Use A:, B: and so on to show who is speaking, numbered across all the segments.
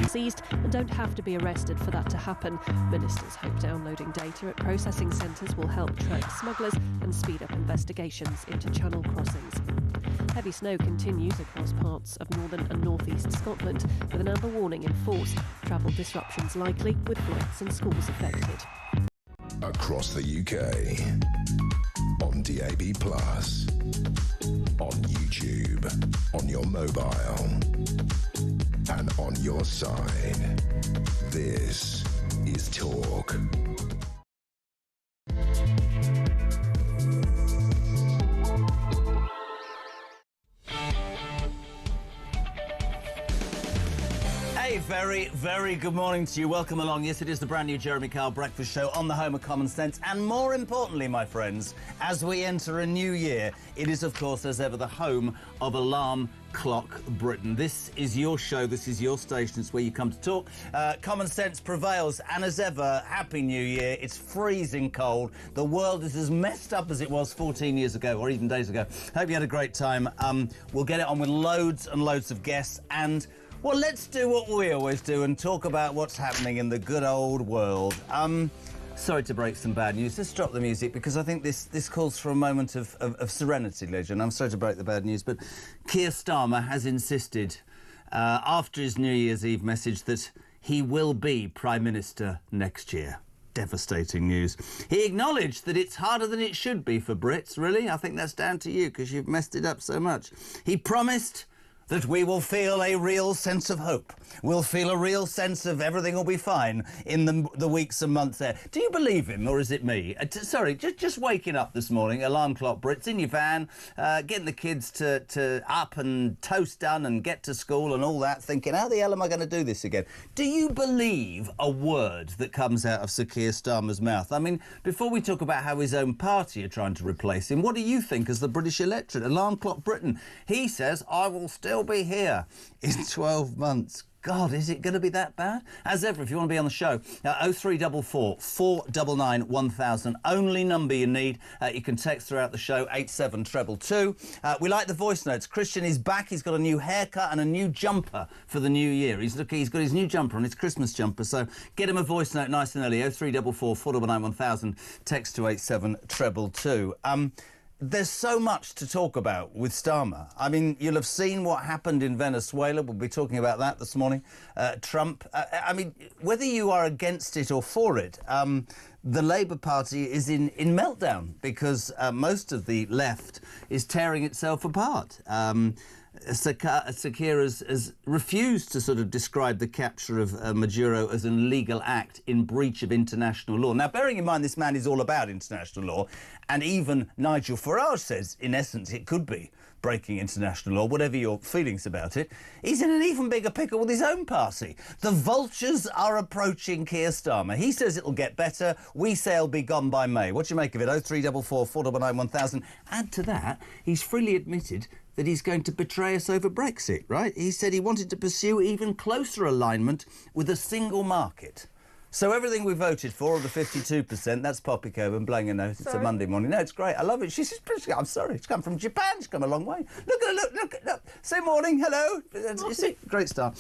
A: seized and don't have to be arrested for that to happen. Ministers hope downloading data at processing centres will help track smugglers and speed up investigations into channel crossings. Heavy snow continues across parts of northern and northeast Scotland, with an amber warning in force. Travel disruptions likely, with flights and schools affected.
B: Across the UK, on DAB+, on YouTube, on your mobile, and on your side. This is Talk.
C: Very, very good morning to you. Welcome along. Yes, it is the brand new Jeremy Kyle Breakfast Show on the home of Common Sense. And more importantly, my friends, as we enter a new year, it is, of course, as ever, the home of Alarm Clock Britain. This is your show. This is your station. It's where you come to talk. Common sense prevails. And as ever, Happy New Year. It's freezing cold. The world is as messed up as it was 14 years ago or even days ago. Hope you had a great time. We'll get it on with loads and loads of guests. And well, let's do what we always do and talk about what's happening in the good old world. Sorry to break some bad news. Let's drop the music because I think this calls for a moment of serenity, Legend. I'm sorry to break the bad news, but Keir Starmer has insisted after his New Year's Eve message that he will be Prime Minister next year. Devastating news. He acknowledged that it's harder than it should be for Brits. Really? I think that's down to you because you've messed it up so much. He promised that we will feel a real sense of hope. We'll feel a real sense of everything will be fine in the weeks and months there. Do you believe him, or is it me? Sorry, just waking up this morning, alarm clock, Brits, in your van, getting the kids to up and toast done and get to school and all that, thinking, how the hell am I going to do this again? Do you believe a word that comes out of Sir Keir Starmer's mouth? I mean, before we talk about how his own party are trying to replace him, what do you think as the British electorate? Alarm clock Britain. He says, I will still be here in 12 months. God, is it going to be that bad? As ever, if you want to be on the show, 0344 499 1000, only number you need. You can text throughout the show, 87222. We like the voice notes. Christian is back. He's got a new haircut and a new jumper for the new year. He's got his new jumper on, his Christmas jumper. So get him a voice note nice and early, 0344 499 1000, text to 87222. There's so much to talk about with Starmer. I mean, you'll have seen what happened in Venezuela. We'll be talking about that this morning. Trump. I mean, whether you are against it or for it, the Labour Party is in meltdown because most of the left is tearing itself apart. Sir Keir has refused to sort of describe the capture of Maduro as an illegal act in breach of international law. Now, bearing in mind this man is all about international law, and even Nigel Farage says, in essence, it could be breaking international law, whatever your feelings about it, he's in an even bigger pickle with his own party. The vultures are approaching Keir Starmer. He says it'll get better. We say it'll be gone by May. What do you make of it? 0344 499 1000. Add to that, he's freely admitted that he's going to betray us over Brexit, right? He said he wanted to pursue even closer alignment with a single market. So everything we voted for, the 52%, that's Poppy Coburn blowing a nose. It's a Monday morning. No, it's great. I love it. She's I'm sorry. She's come from Japan. She's come a long way. Look at her. Look. Say morning. Hello. You see? Great start.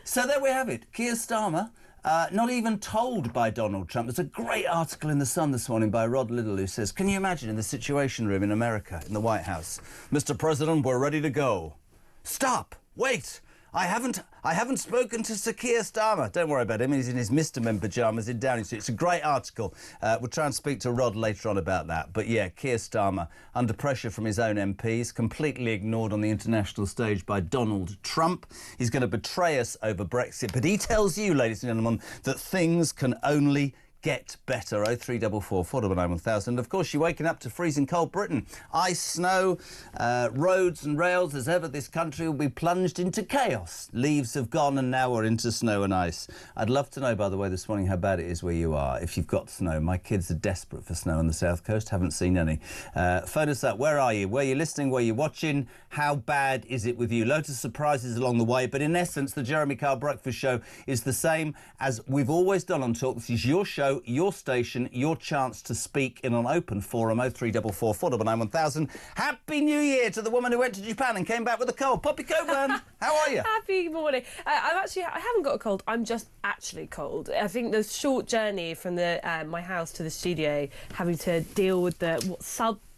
C: So there we have it. Keir Starmer. Not even told by Donald Trump. There's a great article in The Sun this morning by Rod Liddell who says, can you imagine in the Situation Room in America, in the White House, Mr. President, we're ready to go. Stop. Wait. I haven't spoken to Sir Keir Starmer. Don't worry about him. He's in his Mr. Men pyjamas in Downing Street. It's a great article. We'll try and speak to Rod later on about that. But yeah, Keir Starmer, under pressure from his own MPs, completely ignored on the international stage by Donald Trump. He's going to betray us over Brexit. But he tells you, ladies and gentlemen, that things can only get better. 0344 499 1000. Of course, you're waking up to freezing cold Britain. Ice, snow, roads and rails. As ever, this country will be plunged into chaos. Leaves have gone and now we're into snow and ice. I'd love to know, by the way, this morning how bad it is where you are. If you've got snow, my kids are desperate for snow on the south coast. Haven't seen any. Phone us up. Where are you? Where are you listening? Where are you watching? How bad is it with you? Loads of surprises along the way. But in essence, the Jeremy Kyle Breakfast Show is the same as we've always done on Talk. This is your show. show, your station, your chance to speak in an open forum. 0344 499 1000. Happy New Year to the woman who went to Japan and came back with a cold. Poppy Coburn, how are you?
D: Happy morning. I haven't got a cold. I'm just actually cold. I think the short journey from my house to the studio, having to deal with the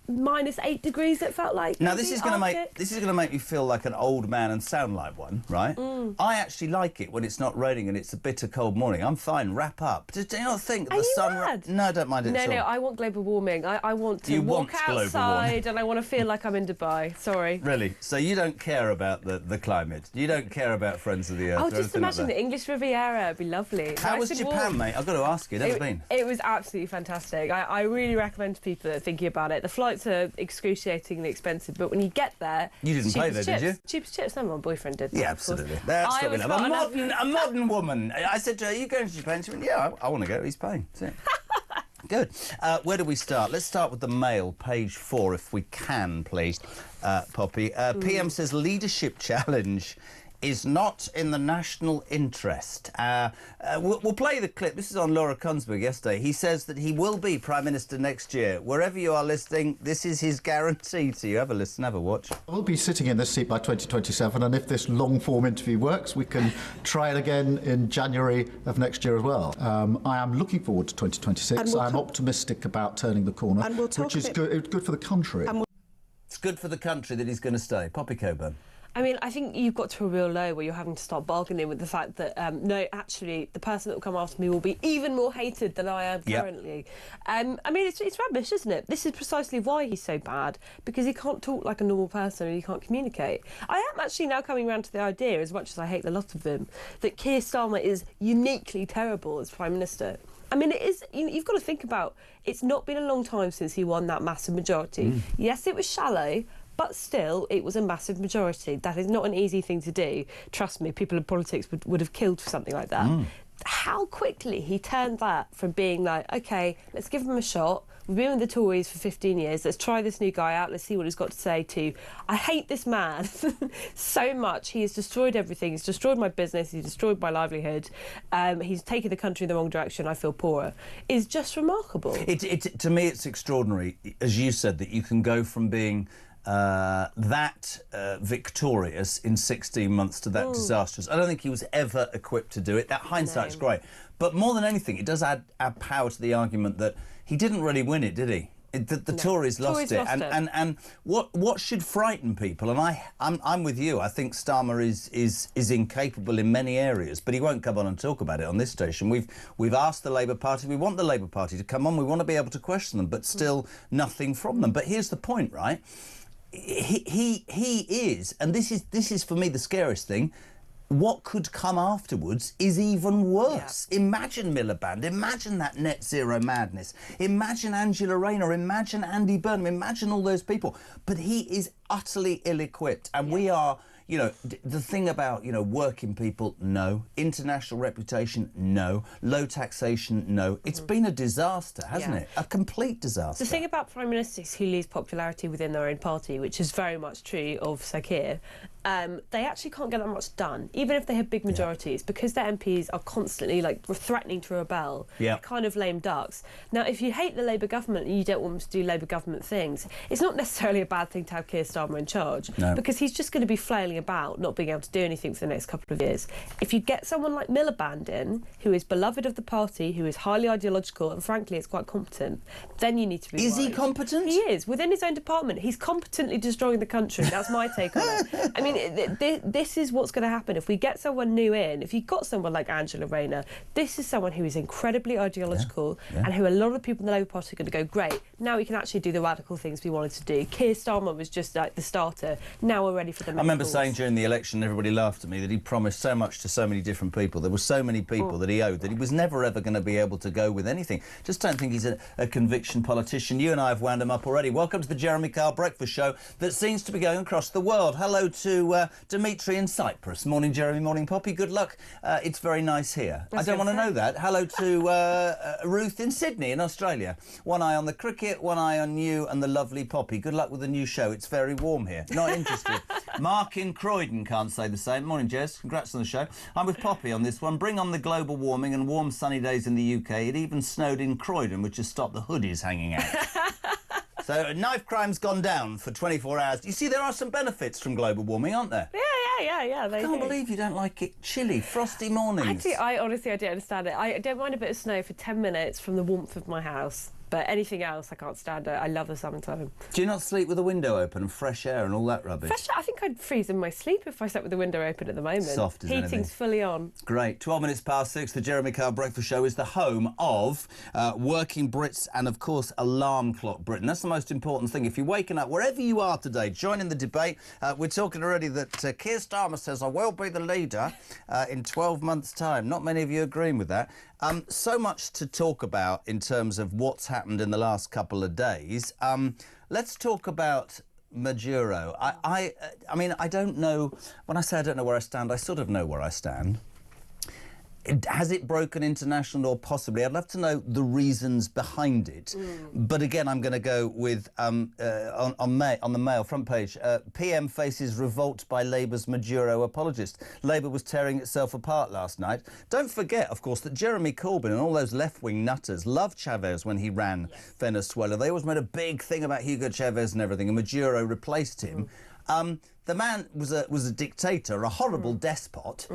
D: -8 degrees it felt like.
C: Now this is going to make me feel like an old man and sound like one, right? I actually like it when it's not raining and it's a bitter cold morning. I'm fine. Wrap up. Do you not think the sun?
D: Mad?
C: No, I don't mind it.
D: No,
C: at all.
D: I want global warming. I want to walk outside and I want to feel like I'm in Dubai. Sorry.
C: Really? So you don't care about the climate? You don't care about Friends of the Earth?
D: Oh,
C: or
D: just
C: anything
D: imagine
C: like
D: the English Riviera. It'd be lovely.
C: How was
D: Nice and
C: Japan,
D: warm.
C: mate? I've got to ask you. Never been.
D: It was absolutely fantastic. I really recommend to people that are thinking about it. The flights are excruciatingly expensive, but when you get there...
C: You didn't pay there, did you?
D: Cheapest chips. No, my boyfriend did.
C: Yeah, absolutely. That's what we love. A modern woman. I said to her, are you going to Japan? She went, yeah, I want to go. He's paying. That's it. Good. Where do we start? Let's start with the Mail, page 4, if we can, please, Poppy. PM says leadership challenge is not in the national interest. We'll play the clip. This is on Laura Kunsberg yesterday. He says that he will be Prime Minister next year. Wherever you are listening, this is his guarantee to you. Have a listen, have a watch.
E: I'll be sitting in this seat by 2027, and if this long-form interview works, we can try it again in January of next year as well. I am looking forward to 2026. I'm optimistic about turning the corner, which is good for the country.
C: It's good for the country that he's going to stay. Poppy Coburn.
D: I mean, I think you've got to a real low where you're having to start bargaining with the fact that, no, actually, the person that will come after me will be even more hated than I am currently. I mean, it's rubbish, isn't it? This is precisely why he's so bad, because he can't talk like a normal person and he can't communicate. I am actually now coming around to the idea, as much as I hate the lot of them, that Keir Starmer is uniquely terrible as Prime Minister. I mean, it is. You've got to think about, it's not been a long time since he won that massive majority. Yes, it was shallow, but still, it was a massive majority. That is not an easy thing to do. Trust me, people in politics would have killed for something like that. How quickly he turned that from being like, OK, let's give him a shot. We've been with the Tories for 15 years. Let's try this new guy out. Let's see what he's got to say to, I hate this man so much. He has destroyed everything. He's destroyed my business. He's destroyed my livelihood. He's taken the country in the wrong direction. I feel poorer. Is just remarkable.
C: To me, it's extraordinary, as you said, that you can go from being victorious in 16 months to that disastrous. I don't think he was ever equipped to do it. That hindsight's great. But more than anything, it does add power to the argument that he didn't really win it, did he? The Tories lost it. And what should frighten people, and I'm with you, I think Starmer is incapable in many areas, but he won't come on and talk about it on this station. We've asked the Labour Party, we want the Labour Party to come on, we want to be able to question them, but still nothing from them. But here's the point, right? He is, and this is for me the scariest thing, what could come afterwards is even worse. Yeah. Imagine Miliband, imagine that net zero madness, imagine Angela Rayner, imagine Andy Burnham, imagine all those people. But he is utterly ill-equipped, and we are... You know, the thing about, working people, no. International reputation, no. Low taxation, no. It's been a disaster, hasn't it? A complete disaster.
D: The thing about Prime Ministers who lose popularity within their own party, which is very much true of Sir Keir, they actually can't get that much done, even if they have big majorities, because their MPs are constantly, threatening to rebel. They're kind of lame ducks. Now, if you hate the Labour government and you don't want them to do Labour government things, it's not necessarily a bad thing to have Keir Starmer in charge, because he's just going to be flailing about, not being able to do anything for the next couple of years. If you get someone like Miliband in, who is beloved of the party, who is highly ideological, and frankly is quite competent, then you need to be
C: Is he competent?
D: He is. Within his own department, he's competently destroying the country. That's my take on it. I mean, this is what's going to happen. If we get someone new in, if you've got someone like Angela Rayner, this is someone who is incredibly ideological and who a lot of people in the Labour Party are going to go, great, now we can actually do the radical things we wanted to do. Keir Starmer was just like the starter. Now we're ready for the main
C: I remember
D: course.
C: saying during the election, everybody laughed at me, that he promised so much to so many different people. There were so many people that he owed that he was never ever going to be able to go with anything. Just don't think he's a conviction politician. You and I have wound him up already. Welcome to the Jeremy Kyle Breakfast Show that seems to be going across the world. Hello to Dimitri in Cyprus. Morning, Jeremy. Morning, Poppy. Good luck. It's very nice here. I don't want to know that. Hello to Ruth in Sydney in Australia. One eye on the cricket, one eye on you and the lovely Poppy. Good luck with the new show. It's very warm here. Not interested. Mark in Croydon can't say the same. Morning, Jez. Congrats on the show. I'm with Poppy on this one. Bring on the global warming and warm sunny days in the UK. It even snowed in Croydon, which has stopped the hoodies hanging out. So knife crime's gone down for 24 hours. You see, there are some benefits from global warming, aren't there?
D: Yeah. I
C: can't believe you don't like it chilly, frosty mornings.
D: I honestly don't understand it. I don't mind a bit of snow for 10 minutes from the warmth of my house. But anything else, I can't stand it. I love the summertime.
C: Do you not sleep with the window open and fresh air and all that rubbish?
D: Fresh air, I think I'd freeze in my sleep if I slept with the window open at the moment.
C: Soft as anything.
D: Heating's fully on.
C: Great. 12 minutes past 6, the Jeremy Kyle Breakfast Show is the home of working Brits and, of course, alarm clock Britain. That's the most important thing. If you're waking up, wherever you are today, joining the debate. We're talking already that Keir Starmer says, I will be the leader in 12 months' time. Not many of you agreeing with that. So much to talk about in terms of what's happened in the last couple of days. Let's talk about Maduro. I mean, I don't know. When I say I don't know where I stand, I sort of know where I stand. Has it broken international law? Possibly. I'd love to know the reasons behind it. But again, I'm going to go with on the Mail front page. PM faces revolt by Labour's Maduro apologist. Labour was tearing itself apart last night. Don't forget, of course, that Jeremy Corbyn and all those left-wing nutters loved Chavez when he ran Venezuela. They always made a big thing about Hugo Chavez and everything, and Maduro replaced him. The man was a dictator, a horrible despot.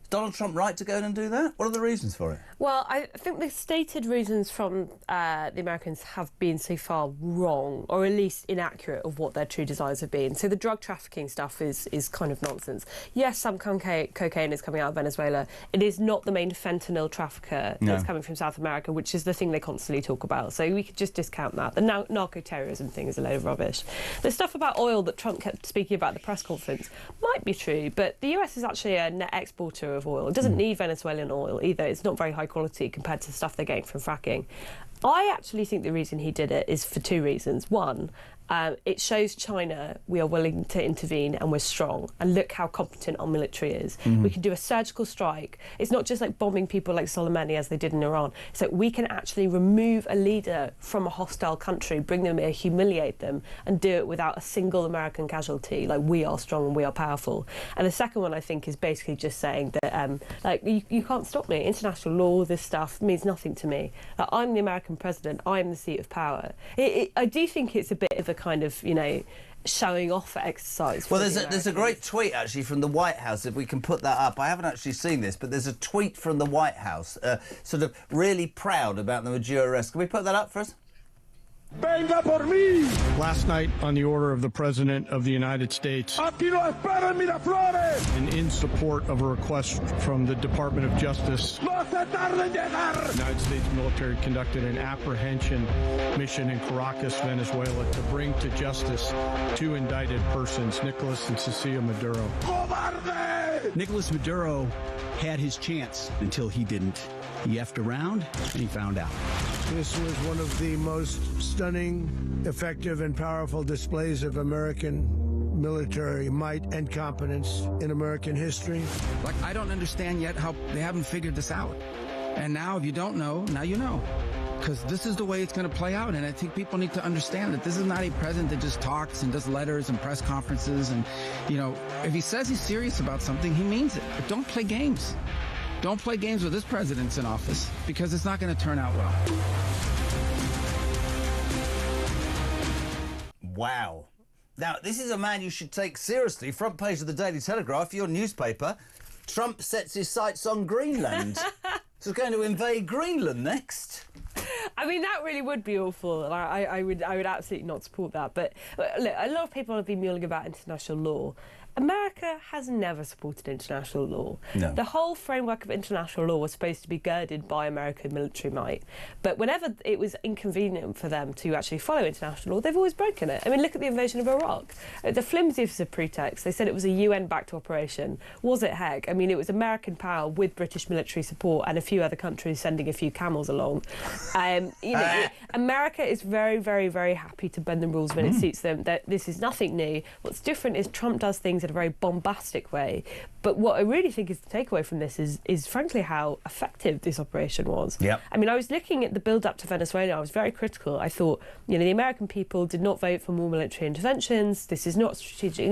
C: Donald Trump right to go in and do that? What are the reasons for it?
D: Well, I think the stated reasons from the Americans have been so far wrong, or at least inaccurate of what their true desires have been. So the drug trafficking stuff is kind of nonsense. Yes, some cocaine is coming out of Venezuela. It is not the main fentanyl trafficker that's coming from South America, which is the thing they constantly talk about. So we could just discount that. The narco-terrorism thing is a load of rubbish. The stuff about oil that Trump kept speaking about at the press conference might be true, but the US is actually a net exporter of oil. It doesn't need Venezuelan oil either. It's not very high quality compared to the stuff they're getting from fracking. I actually think the reason he did it is for two reasons. One, it shows China we are willing to intervene and we're strong. And look how competent our military is. We can do a surgical strike. It's not just like bombing people like Soleimani as they did in Iran. It's like we can actually remove a leader from a hostile country, bring them here, humiliate them, and do it without a single American casualty. Like, we are strong and we are powerful. And the second one, I think, is basically just saying that, like, you can't stop me. International law, this stuff means nothing to me. Like, I'm the American president. I'm the seat of power. I do think it's a bit of a kind of, you know, showing off exercise.
C: Well, there's a great tweet actually from the White House, if we can put that up. I haven't actually seen this, but there's a tweet from the White House, sort of really proud about the Maduro arrest. Can we put that up for us?
F: Venga por mí! Last night, on the order of the President of the United States, aquí lo esperan Miraflores! And in support of a request from the Department of Justice, no se tarde en llegar! The United States military conducted an apprehension mission in Caracas, Venezuela, to bring to justice two indicted persons, Nicolas and Cecilia Maduro. Cobarde!
G: Nicolas Maduro had his chance until he didn't. He effed around and he found out.
H: This was one of the most stunning, effective, and powerful displays of American military might and competence in American history.
G: Like, I don't understand yet how they haven't figured this out. And now, if you don't know, now you know. Because this is the way it's going to play out. And I think people need to understand that this is not a president that just talks and does letters and press conferences. And, you know, if he says he's serious about something, he means it. But don't play games. Don't play games with this president's in office, because it's not going to turn out well.
C: Wow. Now, this is a man you should take seriously. Front page of the Daily Telegraph, your newspaper. Trump sets his sights on Greenland. So he's going to invade Greenland next.
D: I mean, that really would be awful. I would absolutely not support that. But look, a lot of people have been mulling about international law. America has never supported international law.
C: No.
D: The whole framework of international law was supposed to be girded by American military might. But whenever it was inconvenient for them to actually follow international law, they've always broken it. I mean, look at the invasion of Iraq. The flimsiest of pretexts. They said it was a UN-backed operation. Was it heck? I mean, it was American power with British military support and a few other countries sending a few camels along. You know, America is very, very, very happy to bend the rules when it suits them. That this is nothing new. What's different is Trump does things things in a very bombastic way. But what I really think is the takeaway from this is frankly how effective this operation was.
C: Yep.
D: I mean, I was looking at the build-up to Venezuela. I was very critical. I thought, the American people did not vote for more military interventions. This is not strategic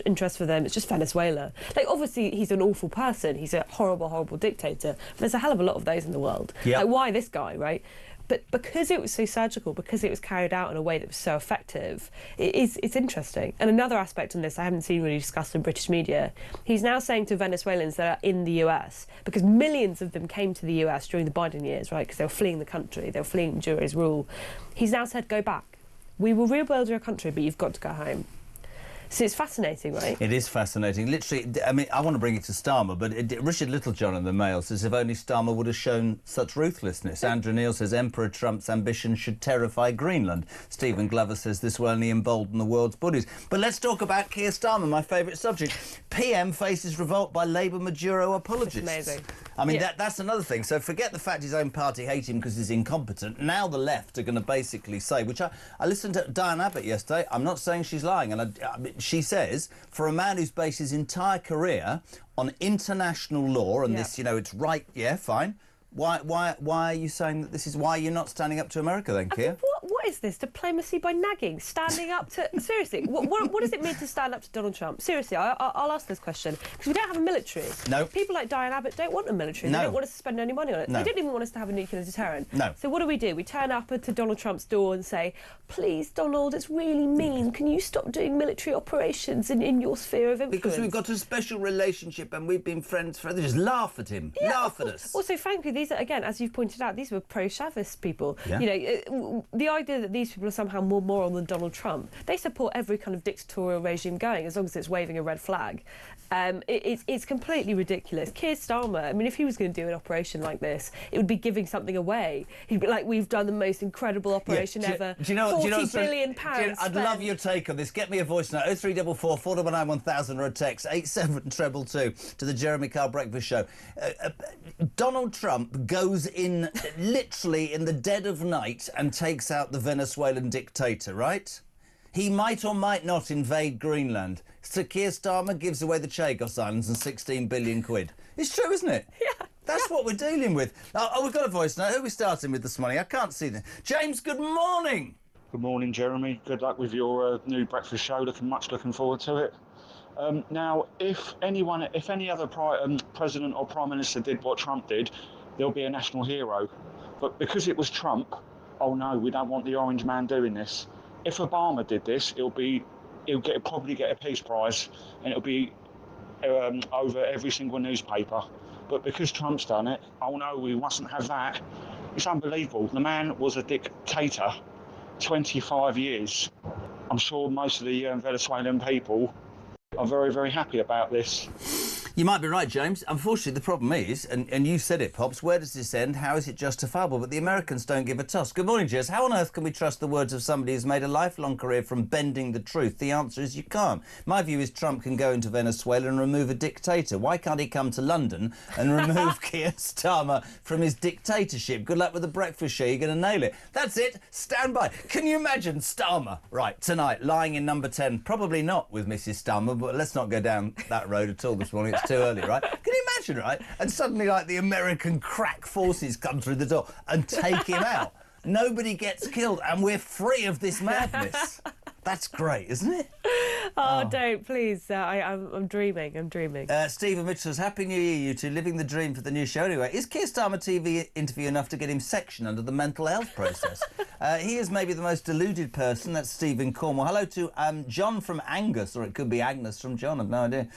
D: interest for them. It's just Venezuela. Like, obviously, he's an awful person. He's a horrible, horrible dictator. But there's a hell of a lot of those in the world.
C: Yep.
D: Like, why this guy, right? But because it was so surgical, because it was carried out in a way that was so effective, it's interesting. And another aspect in this I haven't seen really discussed in British media, he's now saying to Venezuelans that are in the US, because millions of them came to the US during the Biden years, right, because they were fleeing the country, they were fleeing during his rule. He's now said, go back. We will rebuild your country, but you've got to go home. So it's fascinating, right?
C: It is fascinating. Literally, I mean, I want to bring it to Starmer, but Richard Littlejohn in the Mail says if only Starmer would have shown such ruthlessness. Andrew Neil says Emperor Trump's ambition should terrify Greenland. Stephen Glover says this will only embolden the world's bullies. But let's talk about Keir Starmer, my favourite subject. PM faces revolt by Labour Maduro apologists.
D: That's amazing.
C: I mean, that's another thing. So forget the fact his own party hate him because he's incompetent. Now the left are going to basically say, which I listened to Diane Abbott yesterday. I'm not saying she's lying, and she says, for a man who's based his entire career on international law, and this, it's right, yeah, fine. Why are you saying that this is why you're not standing up to America then, Keir?
D: What is this? Diplomacy by nagging? Standing up to... Seriously, what does it mean to stand up to Donald Trump? Seriously, I'll ask this question. Because we don't have a military.
C: No.
D: People like Diane Abbott don't want a military.
C: No.
D: They don't want us to spend any money on it.
C: No.
D: They don't even want us to have a nuclear deterrent.
C: No.
D: So what do? We turn up to Donald Trump's door and say, please, Donald, it's really mean. Can you stop doing military operations in your sphere of influence?
C: Because we've got a special relationship and we've been friends forever. Just laugh at him.
D: Yeah,
C: laugh at us.
D: Also, frankly, these are, again, as you've pointed out, these were pro-Chavez people.
C: Yeah.
D: The idea that these people are somehow more moral than Donald Trump, they support every kind of dictatorial regime going, as long as it's waving a red flag. It's completely ridiculous. Keir Starmer, I mean, if he was going to do an operation like this, it would be giving something away. He'd be like, we've done the most incredible operation ever.
C: Do you know,
D: £40 billion
C: I'd
D: spent.
C: love your take on this. Get me a voice note, 0344 499 1000 or a text, 87222 to the Jeremy Kyle Breakfast Show. Donald Trump goes in literally in the dead of night and takes out the Venezuelan dictator, right? He might or might not invade Greenland. Sir Keir Starmer gives away the Chagos Islands and 16 billion quid. It's true, isn't it?
D: Yeah.
C: That's what we're dealing with. Oh, we've got a voice note. Who are we starting with this morning? I can't see them. James, good morning.
I: Good morning, Jeremy. Good luck with your new breakfast show. Looking forward to it. Now, if any other president or prime minister did what Trump did, there'll be a national hero. But because it was Trump, oh no, we don't want the orange man doing this. If Obama did this, he'll probably get a Peace Prize, and it'll be over every single newspaper. But because Trump's done it, oh no, we mustn't have that. It's unbelievable. The man was a dictator, 25 years. I'm sure most of the Venezuelan people are very, very happy about this.
C: You might be right, James. Unfortunately, the problem is, and you said it, Pops, where does this end? How is it justifiable? But the Americans don't give a toss. Good morning, Jess. How on earth can we trust the words of somebody who's made a lifelong career from bending the truth? The answer is you can't. My view is Trump can go into Venezuela and remove a dictator. Why can't he come to London and remove Keir Starmer from his dictatorship? Good luck with the breakfast show. You're going to nail it. That's it. Stand by. Can you imagine Starmer, right, tonight, lying in number 10? Probably not with Mrs. Starmer, but let's not go down that road at all this morning. It's too early, right? Can you imagine, right? And suddenly, like, the American crack forces come through the door and take him out. Nobody gets killed, and we're free of this madness. That's great, isn't it?
D: Oh, don't, please. I'm dreaming.
C: Stephen Mitchell says, Happy New Year, you two. Living the dream for the new show anyway. Is Keir Starmer TV interview enough to get him sectioned under the mental health process? He is maybe the most deluded person. That's Stephen Cornwall. Hello to John from Angus, or it could be Agnes from John. I've no idea.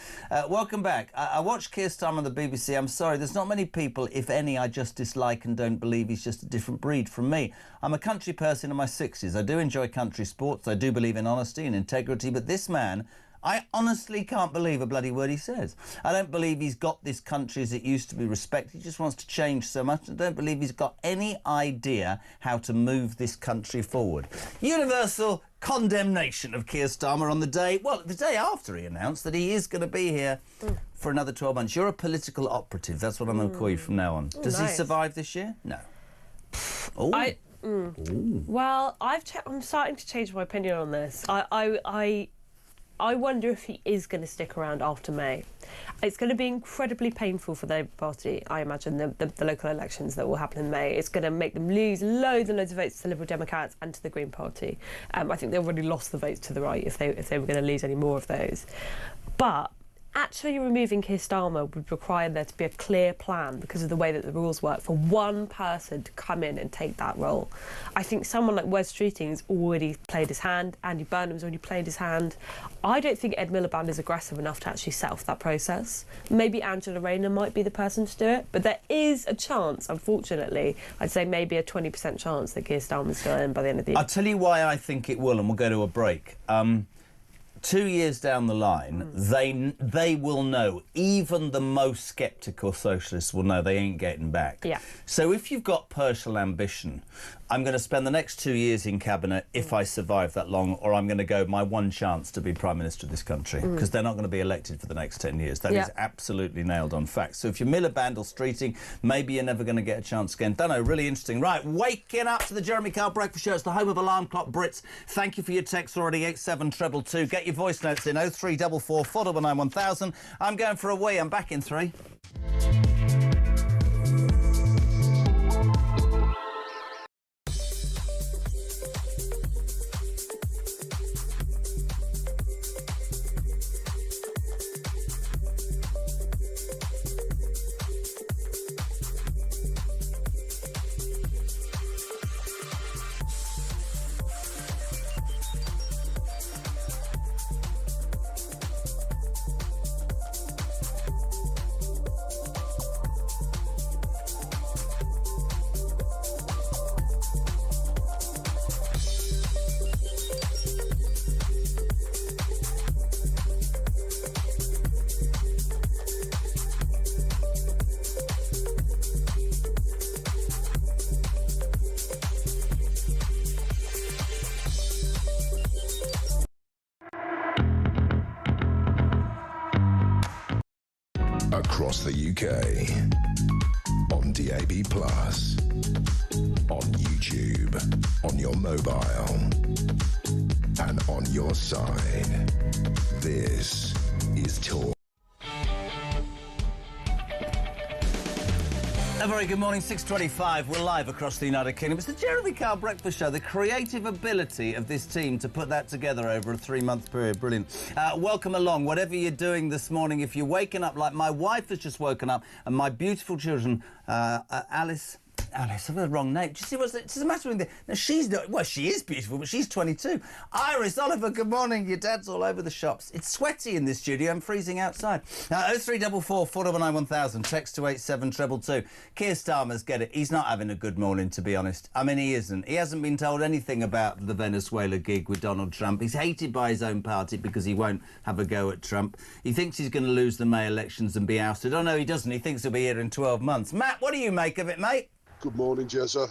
C: Welcome back. I watched Keir Starmer on the BBC. I'm sorry, there's not many people, if any, I just dislike and don't believe he's just a different breed from me. I'm a country person in my 60s. I do enjoy country sports. I do believe in honesty and integrity, but this man, I honestly can't believe a bloody word he says. I don't believe he's got this country as it used to be respected. He just wants to change so much. I don't believe he's got any idea how to move this country forward. Universal condemnation of Keir Starmer on the day after he announced that he is going to be here for another 12 months. You're a political operative. That's what I'm going to call you from now on. Does he survive this year? No.
D: Well, I'm starting to change my opinion on this. I I wonder if he is going to stick around after May. It's going to be incredibly painful for the Labour Party, I imagine, the local elections that will happen in May. It's going to make them lose loads and loads of votes to the Liberal Democrats and to the Green Party. I think they already lost the votes to the right if they were going to lose any more of those. But actually removing Keir Starmer would require there to be a clear plan, because of the way that the rules work, for one person to come in and take that role. I think someone like Wes Streeting's already played his hand, Andy Burnham's already played his hand. I don't think Ed Miliband is aggressive enough to actually set off that process. Maybe Angela Rayner might be the person to do it, but there is a chance, unfortunately, I'd say maybe a 20% chance that Keir Starmer's still in by the end of the year.
C: I'll tell you why I think it will, and we'll go to a break. 2 years down the line, they will know, even the most sceptical socialists will know they ain't getting back.
D: Yeah.
C: So if you've got personal ambition, I'm going to spend the next 2 years in cabinet if I survive that long, or I'm going to go my one chance to be Prime Minister of this country, because they're not going to be elected for the next 10 years. That is absolutely nailed on fact. So if you're Miliband or Streeting, maybe you're never going to get a chance again. Don't know, really interesting. Right, waking up to the Jeremy Kyle Breakfast Show. It's the home of Alarm Clock Brits. Thank you for your text already, 87222. Get your voice notes in, 0344 499 1000. I'm going for a wee. I'm back in 3.
B: Across the UK, on DAB+, on YouTube, on your mobile, and on your side. This is Talk.
C: A very good morning, 6:25. We're live across the United Kingdom. It's the Jeremy Kyle Breakfast Show. The creative ability of this team to put that together over a 3-month period. Brilliant. Welcome along, whatever you're doing this morning. If you're waking up like my wife has just woken up, and my beautiful children, Alice, I've got the wrong name. Do you see what's the matter with no, she's not, well, she is beautiful, but she's 22. Iris, Oliver, good morning. Your dad's all over the shops. It's sweaty in this studio. I'm freezing outside. 0344 499 1000. Text to 87222. Keir Starmer's get it. He's not having a good morning, to be honest. I mean, he isn't. He hasn't been told anything about the Venezuela gig with Donald Trump. He's hated by his own party because he won't have a go at Trump. He thinks he's going to lose the May elections and be ousted. Oh, no, he doesn't. He thinks he'll be here in 12 months. Matt, what do you make of it, mate?
J: Good morning, Jezza.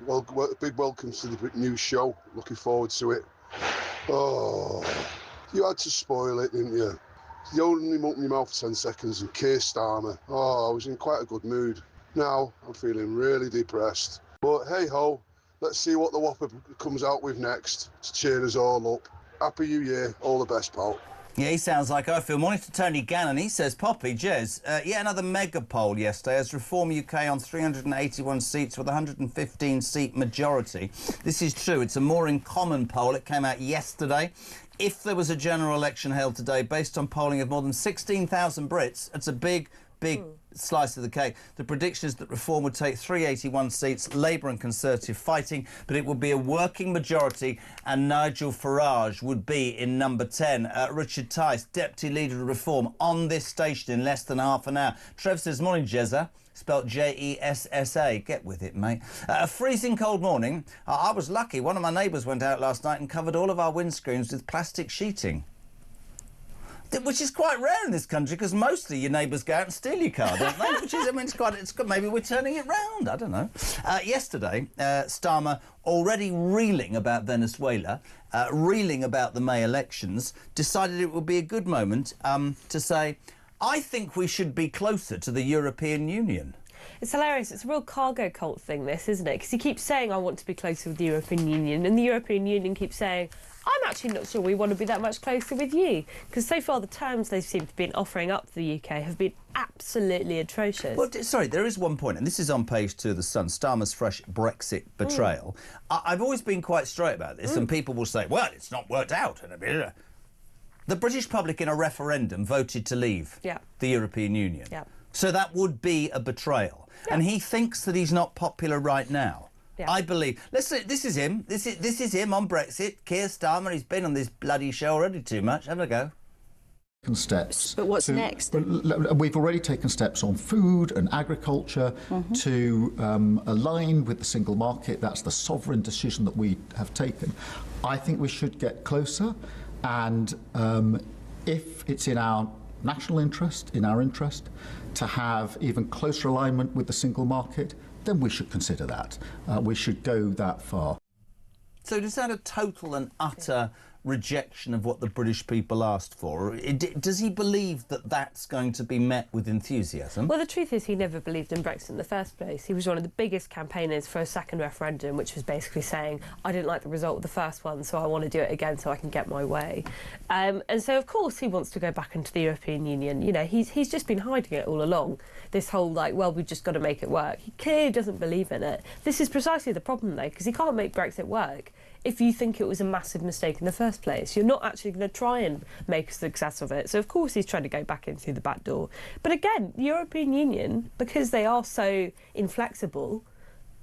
J: Well, big welcome to the new show. Looking forward to it. Oh, you had to spoil it, didn't you? You only opened your mouth for 10 seconds and Keir Starmer. Oh, I was in quite a good mood. Now, I'm feeling really depressed. But hey-ho, let's see what the Whopper comes out with next to cheer us all up. Happy New Year. All the best, pal.
C: Yeah, he sounds like I feel. Morning to Tony Gannon. He says, Poppy, Jez, yet another mega poll yesterday as Reform UK on 381 seats with a 115-seat majority. This is true. It's a more in common poll. It came out yesterday. If there was a general election held today based on polling of more than 16,000 Brits, it's a big slice of the cake. The prediction is that Reform would take 381 seats, Labour and Conservative fighting, but it would be a working majority and Nigel Farage would be in number 10. Richard Tice, Deputy Leader of Reform, on this station in less than half an hour. Trev says, morning, Jezza. Spelt Jessa. Get with it, mate. A freezing cold morning. I was lucky. One of my neighbours went out last night and covered all of our windscreens with plastic sheeting. Which is quite rare in this country because mostly your neighbours go out and steal your car, don't they? Which is, I mean, it's good. Maybe we're turning it round. I don't know. Yesterday, Starmer, already reeling about Venezuela, reeling about the May elections, decided it would be a good moment to say, I think we should be closer to the European Union.
D: It's hilarious. It's a real cargo cult thing, this, isn't it? Because he keeps saying, I want to be closer with the European Union, and the European Union keeps saying, I'm actually not sure we want to be that much closer with you, because so far the terms they seem to have been offering up to the UK have been absolutely atrocious.
C: Well, sorry, there is one point, and this is on page 2 of The Sun, Starmer's fresh Brexit betrayal. I've always been quite straight about this, and people will say, well, it's not worked out. The British public in a referendum voted to leave the European Union.
D: Yeah.
C: So that would be a betrayal. Yeah. And he thinks that he's not popular right now. Yeah. I believe. This is him. This is him on Brexit. Keir Starmer. He's been on this bloody show already too much. Have a go.
E: Steps.
K: But what's next?
E: We've already taken steps on food and agriculture to align with the single market. That's the sovereign decision that we have taken. I think we should get closer, and if it's in our national interest, to have even closer alignment with the single market, then we should consider that. We should go that far.
C: So is that a total and utter rejection of what the British people asked for? Does he believe that that's going to be met with enthusiasm?
D: Well, the truth is he never believed in Brexit in the first place. He was one of the biggest campaigners for a second referendum, which was basically saying, I didn't like the result of the first one, so I want to do it again so I can get my way. And so, of course, he wants to go back into the European Union. You know, he's just been hiding it all along. This whole, like, well, we've just got to make it work. He clearly doesn't believe in it. This is precisely the problem, though, because he can't make Brexit work if you think it was a massive mistake in the first place. You're not actually going to try and make a success of it. So, of course, he's trying to go back in through the back door. But again, the European Union, because they are so inflexible,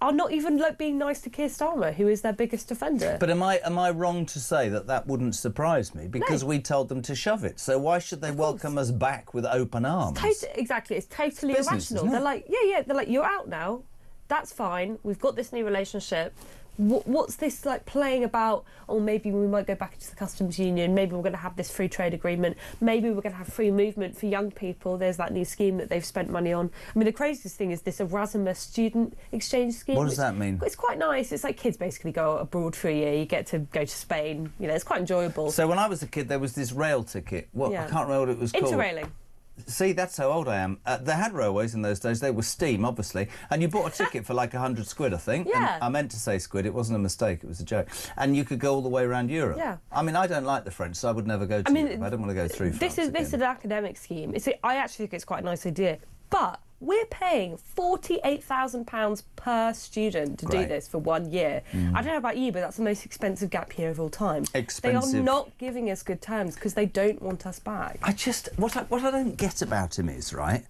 D: are not even being nice to Keir Starmer, who is their biggest offender.
C: But am I wrong to say that wouldn't surprise me? Because we told them to shove it. So why should they welcome us back with open arms?
D: Exactly. It's totally irrational. They're like, They're like, you're out now. That's fine. We've got this new relationship. What's this like playing about? Oh, maybe we might go back into the customs union. Maybe we're going to have this free trade agreement. Maybe we're going to have free movement for young people. There's that new scheme that they've spent money on. I mean, the craziest thing is this Erasmus student exchange scheme.
C: What does that mean?
D: It's quite nice. It's like kids basically go abroad for a year. You get to go to Spain. You know, it's quite enjoyable.
C: So when I was a kid, there was this rail ticket. I can't remember what it was called.
D: Interrailing.
C: See, that's how old I am. They had railways in those days. They were steam, obviously. And you bought a ticket for like 100 quid, I think.
D: Yeah.
C: And I meant to say squid. It wasn't a mistake. It was a joke. And you could go all the way around Europe.
D: Yeah.
C: I mean, I don't like the French, so I would never go to Europe. I don't want to go through France
D: This is an academic scheme. I actually think it's quite a nice idea. But we're paying £48,000 per student to do this for 1 year. I don't know about you, but that's the most expensive gap year of all time.
C: Expensive.
D: They are not giving us good terms because they don't want us back.
C: What I don't get about him is, right,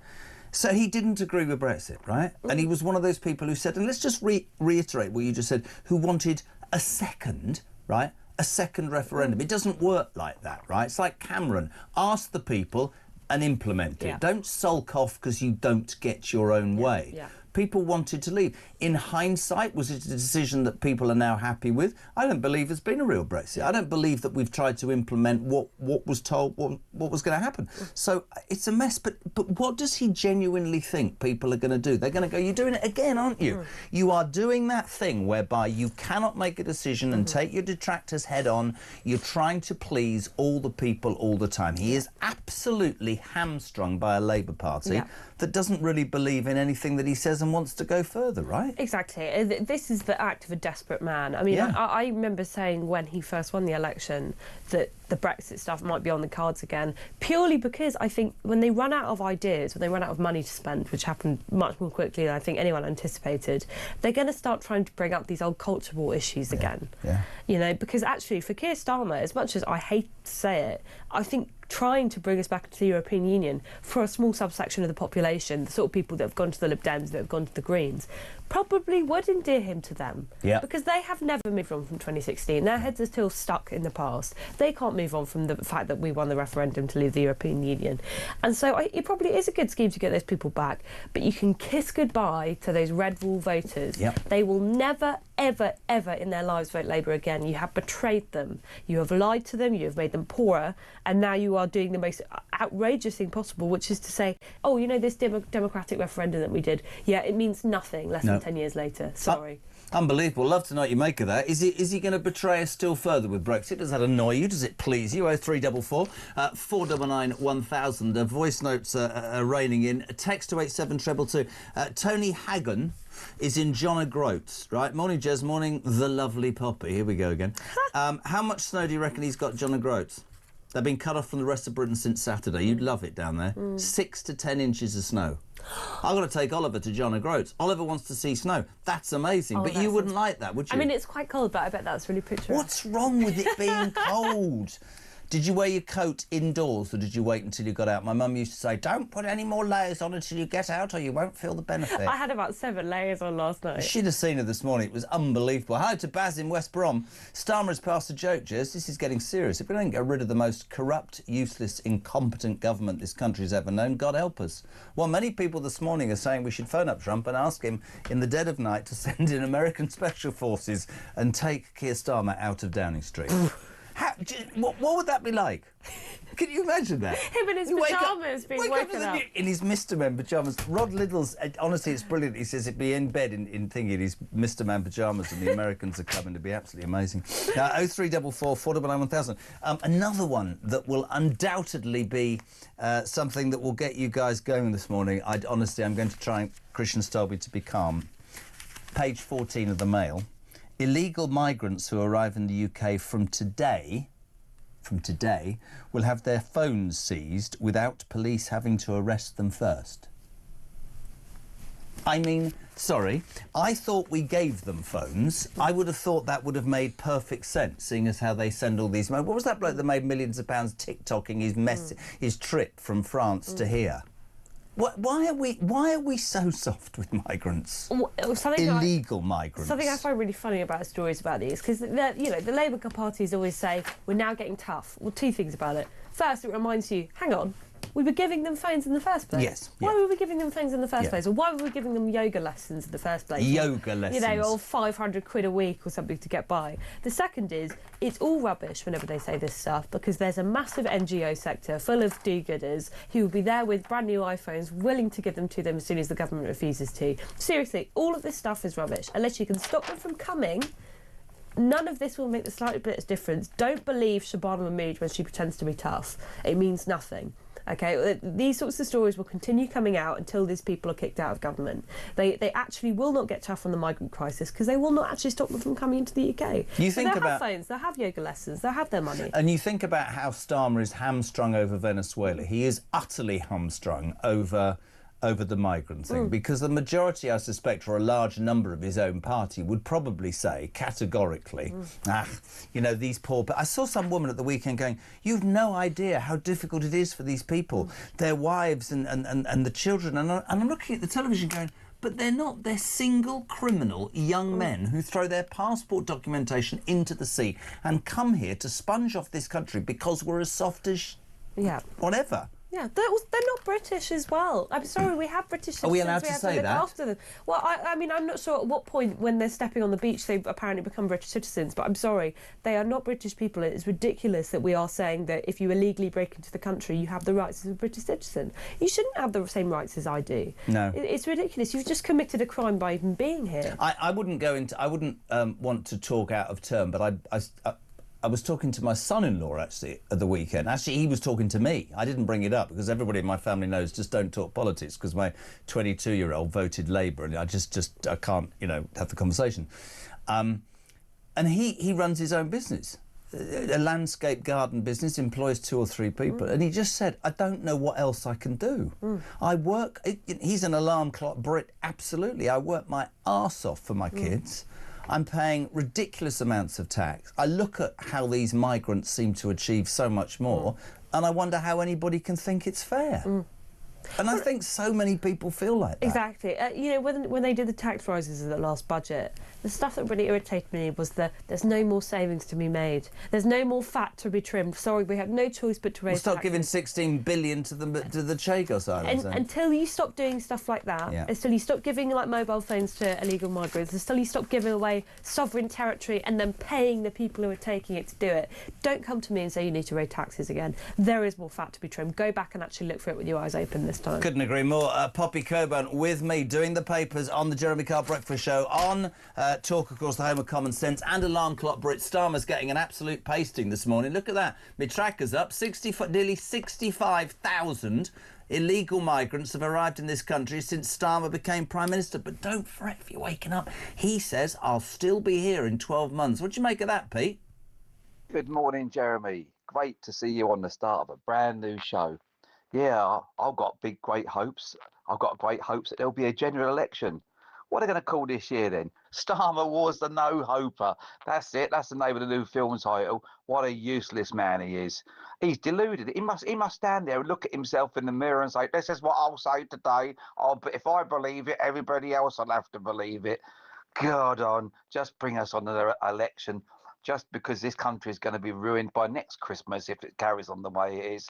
C: so he didn't agree with Brexit, right? And he was one of those people who said, and let's just reiterate what you just said, who wanted a second, right, a second referendum. It doesn't work like that, right? It's like Cameron. Ask the people and implement it. Don't sulk off because you don't get your own way.
D: Yeah.
C: People wanted to leave. In hindsight, was it a decision that people are now happy with? I don't believe there's been a real Brexit. I don't believe that we've tried to implement what was told, what was going to happen. So it's a mess. But what does he genuinely think people are going to do? They're going to go, you're doing it again, aren't you? You are doing that thing whereby you cannot make a decision and take your detractors head on. You're trying to please all the people all the time. He is absolutely hamstrung by a Labour Party that doesn't really believe in anything that he says and wants to go further, right?
D: Exactly. This is the act of a desperate man. I mean, I remember saying when he first won the election that the Brexit stuff might be on the cards again, purely because I think when they run out of ideas, when they run out of money to spend, which happened much more quickly than I think anyone anticipated, they're going to start trying to bring up these old culture war issues again. Yeah. You know, because actually for Keir Starmer, as much as I hate to say it, I think trying to bring us back into the European Union for a small subsection of the population, the sort of people that have gone to the Lib Dems, that have gone to the Greens, probably would endear him to them. Yeah. Because they have never moved on from 2016. Their heads are still stuck in the past. They can't move on from the fact that we won the referendum to leave the European Union. And so it probably is a good scheme to get those people back, but you can kiss goodbye to those red wall voters. They will never, ever, ever in their lives vote Labour again. You have betrayed them. You have lied to them. You have made them poorer. And now you are doing the most outrageous thing possible, which is to say, oh, you know, this democratic referendum that we did, it means nothing less than 10 years later. Sorry.
C: Unbelievable. Love to know what you make of that. Is he going to betray us still further with Brexit? Does that annoy you? Does it please you? 0344 499 1000. Voice notes are raining in. Text to 87222. Tony Hagan is in John O'Groats, right? Morning, Jez. Morning, the lovely Poppy. Here we go again. How much snow do you reckon he's got, John O'Groats? They've been cut off from the rest of Britain since Saturday. You'd love it down there. 6 to 10 inches of snow. I've got to take Oliver to John O'Groats. Oliver wants to see snow. That's amazing. But you wouldn't like that, would you?
D: I mean, it's quite cold, but I bet that's really picturesque.
C: What's wrong with it being cold? Did you wear your coat indoors or did you wait until you got out? My mum used to say, don't put any more layers on until you get out or you won't feel the benefit.
D: I had about 7 layers on last night.
C: You should have seen her this morning. It was unbelievable. Hi to Baz in West Brom. Starmer has passed a joke, Jez. This is getting serious. If we don't get rid of the most corrupt, useless, incompetent government this country's ever known, God help us. Well, many people this morning are saying we should phone up Trump and ask him in the dead of night to send in American Special Forces and take Keir Starmer out of Downing Street. What would that be like? Can you imagine that?
D: Him in his pyjamas being woken up.
C: In his Mr. Man pyjamas. Rod Liddell's, honestly, it's brilliant. He says he'd be in bed in thinking his Mr. Man pyjamas and the Americans are coming to be absolutely amazing. Now, 0344 499 1000. Another one that will undoubtedly be something that will get you guys going this morning. I'm going to try Christian Stolby to be calm. Page 14 of the Mail. Illegal migrants who arrive in the UK from today will have their phones seized without police having to arrest them first. I mean, sorry, I thought we gave them phones. I would have thought that would have made perfect sense, seeing as how they send all these... What was that bloke that made millions of pounds TikToking his trip from France to here? Why are we so soft with migrants? Illegal migrants.
D: Something I find really funny about stories about these, because the Labour parties always say we're now getting tough. Well, 2 things about it. First, it reminds you, hang on, we were giving them phones in the first place.
C: Yes.
D: Why were we giving them phones in the first place? Or why were we giving them yoga lessons in the first place?
C: Yoga lessons.
D: You know, or 500 quid a week or something to get by. The second is, it's all rubbish whenever they say this stuff, because there's a massive NGO sector full of do-gooders who will be there with brand new iPhones, willing to give them to them as soon as the government refuses to. Seriously, all of this stuff is rubbish. Unless you can stop them from coming, none of this will make the slightest bit of difference. Don't believe Shabana Mahmood when she pretends to be tough. It means nothing. OK, these sorts of stories will continue coming out until these people are kicked out of government. They actually will not get tough on the migrant crisis because they will not actually stop them from coming into the UK. They'll have phones, they'll have yoga lessons, they'll have their money.
C: And you think about how Starmer is hamstrung over Venezuela. He is utterly hamstrung over the migrant thing, because the majority, I suspect, or a large number of his own party would probably say categorically, these poor... I saw some woman at the weekend going, you've no idea how difficult it is for these people, their wives and the children. And I'm looking at the television going, but they're not. They're single criminal young men who throw their passport documentation into the sea and come here to sponge off this country because we're as soft as... whatever.
D: Yeah, they're not British as well. I'm sorry, we have British citizens.
C: Are we allowed to
D: have
C: say
D: to look
C: that?
D: After them. Well, I mean, I'm not sure at what point when they're stepping on the beach they apparently become British citizens, but I'm sorry, they are not British people. It's ridiculous that we are saying that if you illegally break into the country, you have the rights as a British citizen. You shouldn't have the same rights as I do.
C: No.
D: It's ridiculous. You've just committed a crime by even being here.
C: I wouldn't go into... I wouldn't want to talk out of turn, but I was talking to my son-in-law, actually, at the weekend. Actually, he was talking to me. I didn't bring it up because everybody in my family knows just don't talk politics, because my 22-year-old voted Labour and I I can't, have the conversation. And he runs his own business, a landscape garden business, employs 2 or 3 people. And he just said, I don't know what else I can do. I work... He's an alarm clock Brit, absolutely. I work my arse off for my kids. I'm paying ridiculous amounts of tax. I look at how these migrants seem to achieve so much more, and I wonder how anybody can think it's fair. And I think so many people feel like that.
D: Exactly. When they did the tax rises in the last budget, the stuff that really irritated me was there's no more savings to be made. There's no more fat to be trimmed. Sorry, we have no choice but to raise
C: stop
D: taxes.
C: Giving 16 billion to the Chagos Islands.
D: Until you stop doing stuff like that, until you stop giving mobile phones to illegal migrants, until you stop giving away sovereign territory and then paying the people who are taking it to do it, don't come to me and say you need to raise taxes again. There is more fat to be trimmed. Go back and actually look for it with your eyes open this time.
C: Couldn't agree more. Poppy Coburn with me, doing the papers on the Jeremy Kyle Breakfast Show, on Talk, of course, the home of common sense, and Alarm Clock Brit. Starmer's getting an absolute pasting this morning. Look at that. My tracker's up, nearly 65,000 illegal migrants have arrived in this country since Starmer became Prime Minister. But don't fret if you're waking up. He says, I'll still be here in 12 months. What do you make of that, Pete?
K: Good morning, Jeremy. Great to see you on the start of a brand new show. Yeah, I've got great hopes. I've got great hopes that there'll be a general election. What are they going to call this year then? Starmer was the no-hoper. That's it. That's the name of the new film title. What a useless man he is. He's deluded. He must stand there and look at himself in the mirror and say, this is what I'll say today. But if I believe it, everybody else will have to believe it. God on, just bring us on the election. Just because this country is going to be ruined by next Christmas if it carries on the way it is.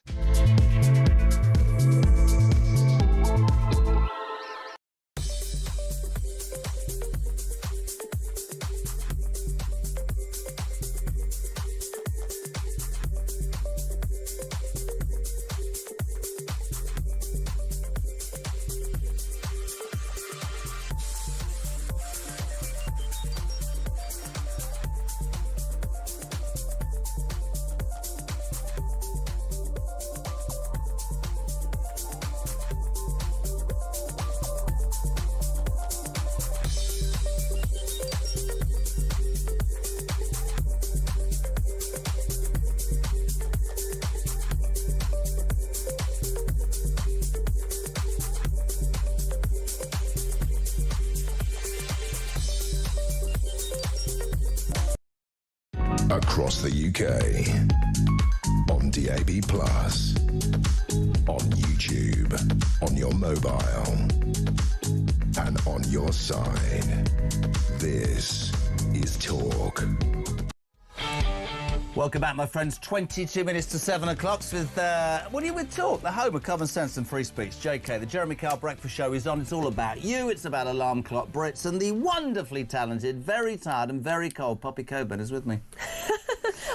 B: Across the UK, on DAB+, on YouTube, on your mobile, and on your side. This is Talk.
C: Welcome back, my friends. 22 minutes to 7 o'clock with, what are you with Talk? The home of common sense and free speech. JK, the Jeremy Kyle Breakfast Show is on. It's all about you. It's about alarm clock Brits and the wonderfully talented, very tired and very cold Poppy Coburn is with me.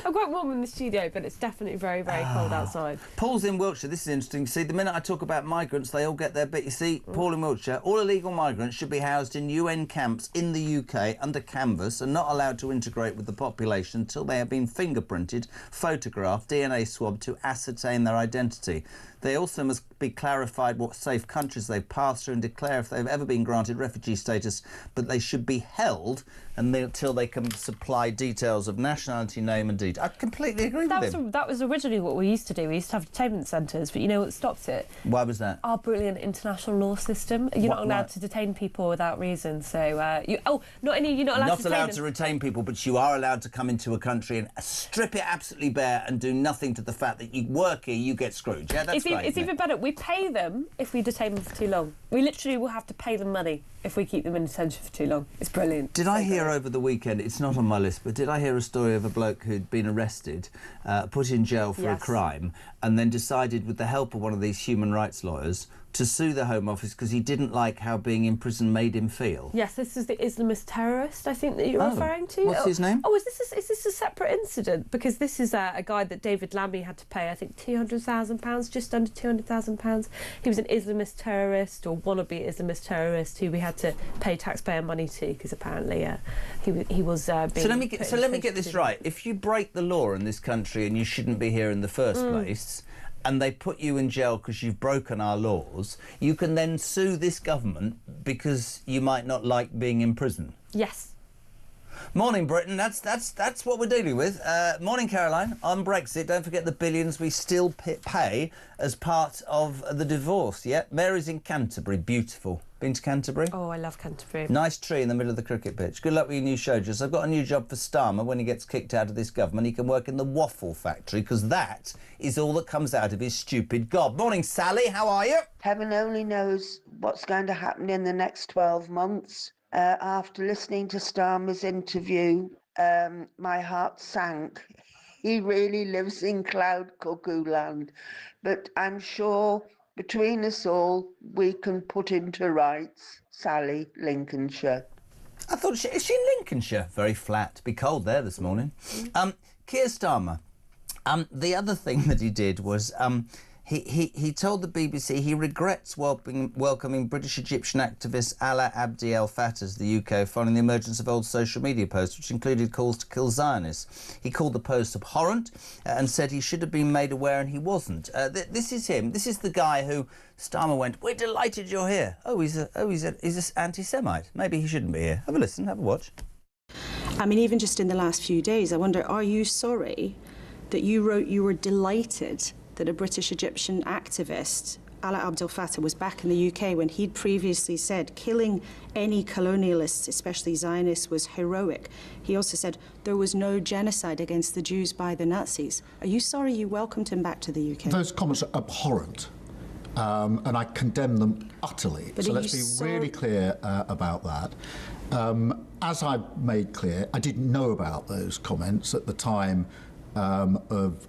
D: I'm quite warm in the studio, but it's definitely very, very cold outside.
C: Paul's in Wiltshire. This is interesting. See, the minute I talk about migrants, they all get their bit. You see, Paul in Wiltshire, all illegal migrants should be housed in UN camps in the UK under canvas and not allowed to integrate with the population until they have been fingerprinted, photographed, DNA swabbed to ascertain their identity. They also must be clarified what safe countries they've passed through and declare if they've ever been granted refugee status, but they should be held until they can supply details of nationality, name and deed. I completely agree with him.
D: That was originally what we used to do. We used to have detainment centres, but you know what stopped it?
C: Why was that?
D: Our brilliant international law system. You're not allowed to detain people without reason. So, you're not allowed
C: to retain people, but you are allowed to come into a country and strip it absolutely bare and do nothing to the fact that you work here, you get screwed. Yeah, that's great.
D: It's even better. We pay them if we detain them for too long. We literally will have to pay them money if we keep them in detention for too long. It's brilliant.
C: Did I hear over the weekend, it's not on my list, but did I hear a story of a bloke who'd been arrested, put in jail for a crime, and then decided, with the help of one of these human rights lawyers, to sue the Home Office because he didn't like how being in prison made him feel?
D: Yes, this is the Islamist terrorist, I think, that you're referring to.
C: What's his name?
D: Oh, is this a separate incident? Because this is a guy that David Lammy had to pay, I think, £200,000, just under £200,000. He was an Islamist terrorist, or wannabe Islamist terrorist, who we had to pay taxpayer money to, because apparently he was being...
C: So let me get this right. If you break the law in this country and you shouldn't be here in the first place, and they put you in jail because you've broken our laws, you can then sue this government because you might not like being in prison.
D: Yes.
C: Morning, Britain. That's what we're dealing with. Morning, Caroline. On Brexit, don't forget the billions we still pay as part of the divorce. Yeah, Mary's in Canterbury. Beautiful. Been to Canterbury?
D: Oh, I love Canterbury.
C: Nice tree in the middle of the cricket pitch. Good luck with your new show, Jess. I've got a new job for Starmer when he gets kicked out of this government. He can work in the waffle factory, because that is all that comes out of his stupid gob. Morning, Sally. How are you?
L: Heaven only knows what's going to happen in the next 12 months. After listening to Starmer's interview, my heart sank. He really lives in cloud cuckoo land. But I'm sure between us all, we can put into rights. Sally, Lincolnshire.
C: I thought, is she in Lincolnshire? Very flat. Be cold there this morning. Keir Starmer. The other thing that he did was He told the BBC he regrets welcoming British Egyptian activist Alaa Abdi El Fattah to the UK following the emergence of old social media posts, which included calls to kill Zionists. He called the post abhorrent and said he should have been made aware, and he wasn't. This is him. This is the guy who Starmer went, "We're delighted you're here." He's an anti-Semite. Maybe he shouldn't be here. Have a listen. Have a watch.
M: I mean, even just in the last few days, I wonder, are you sorry that you wrote you were delighted that a British Egyptian activist, Alaa Abdi El Fattah, was back in the UK when he'd previously said killing any colonialists, especially Zionists, was heroic? He also said there was no genocide against the Jews by the Nazis. Are you sorry you welcomed him back to the UK?
E: Those comments are abhorrent, and I condemn them utterly.
M: But
E: so let's be really clear about that. As I made clear, I didn't know about those comments at the time of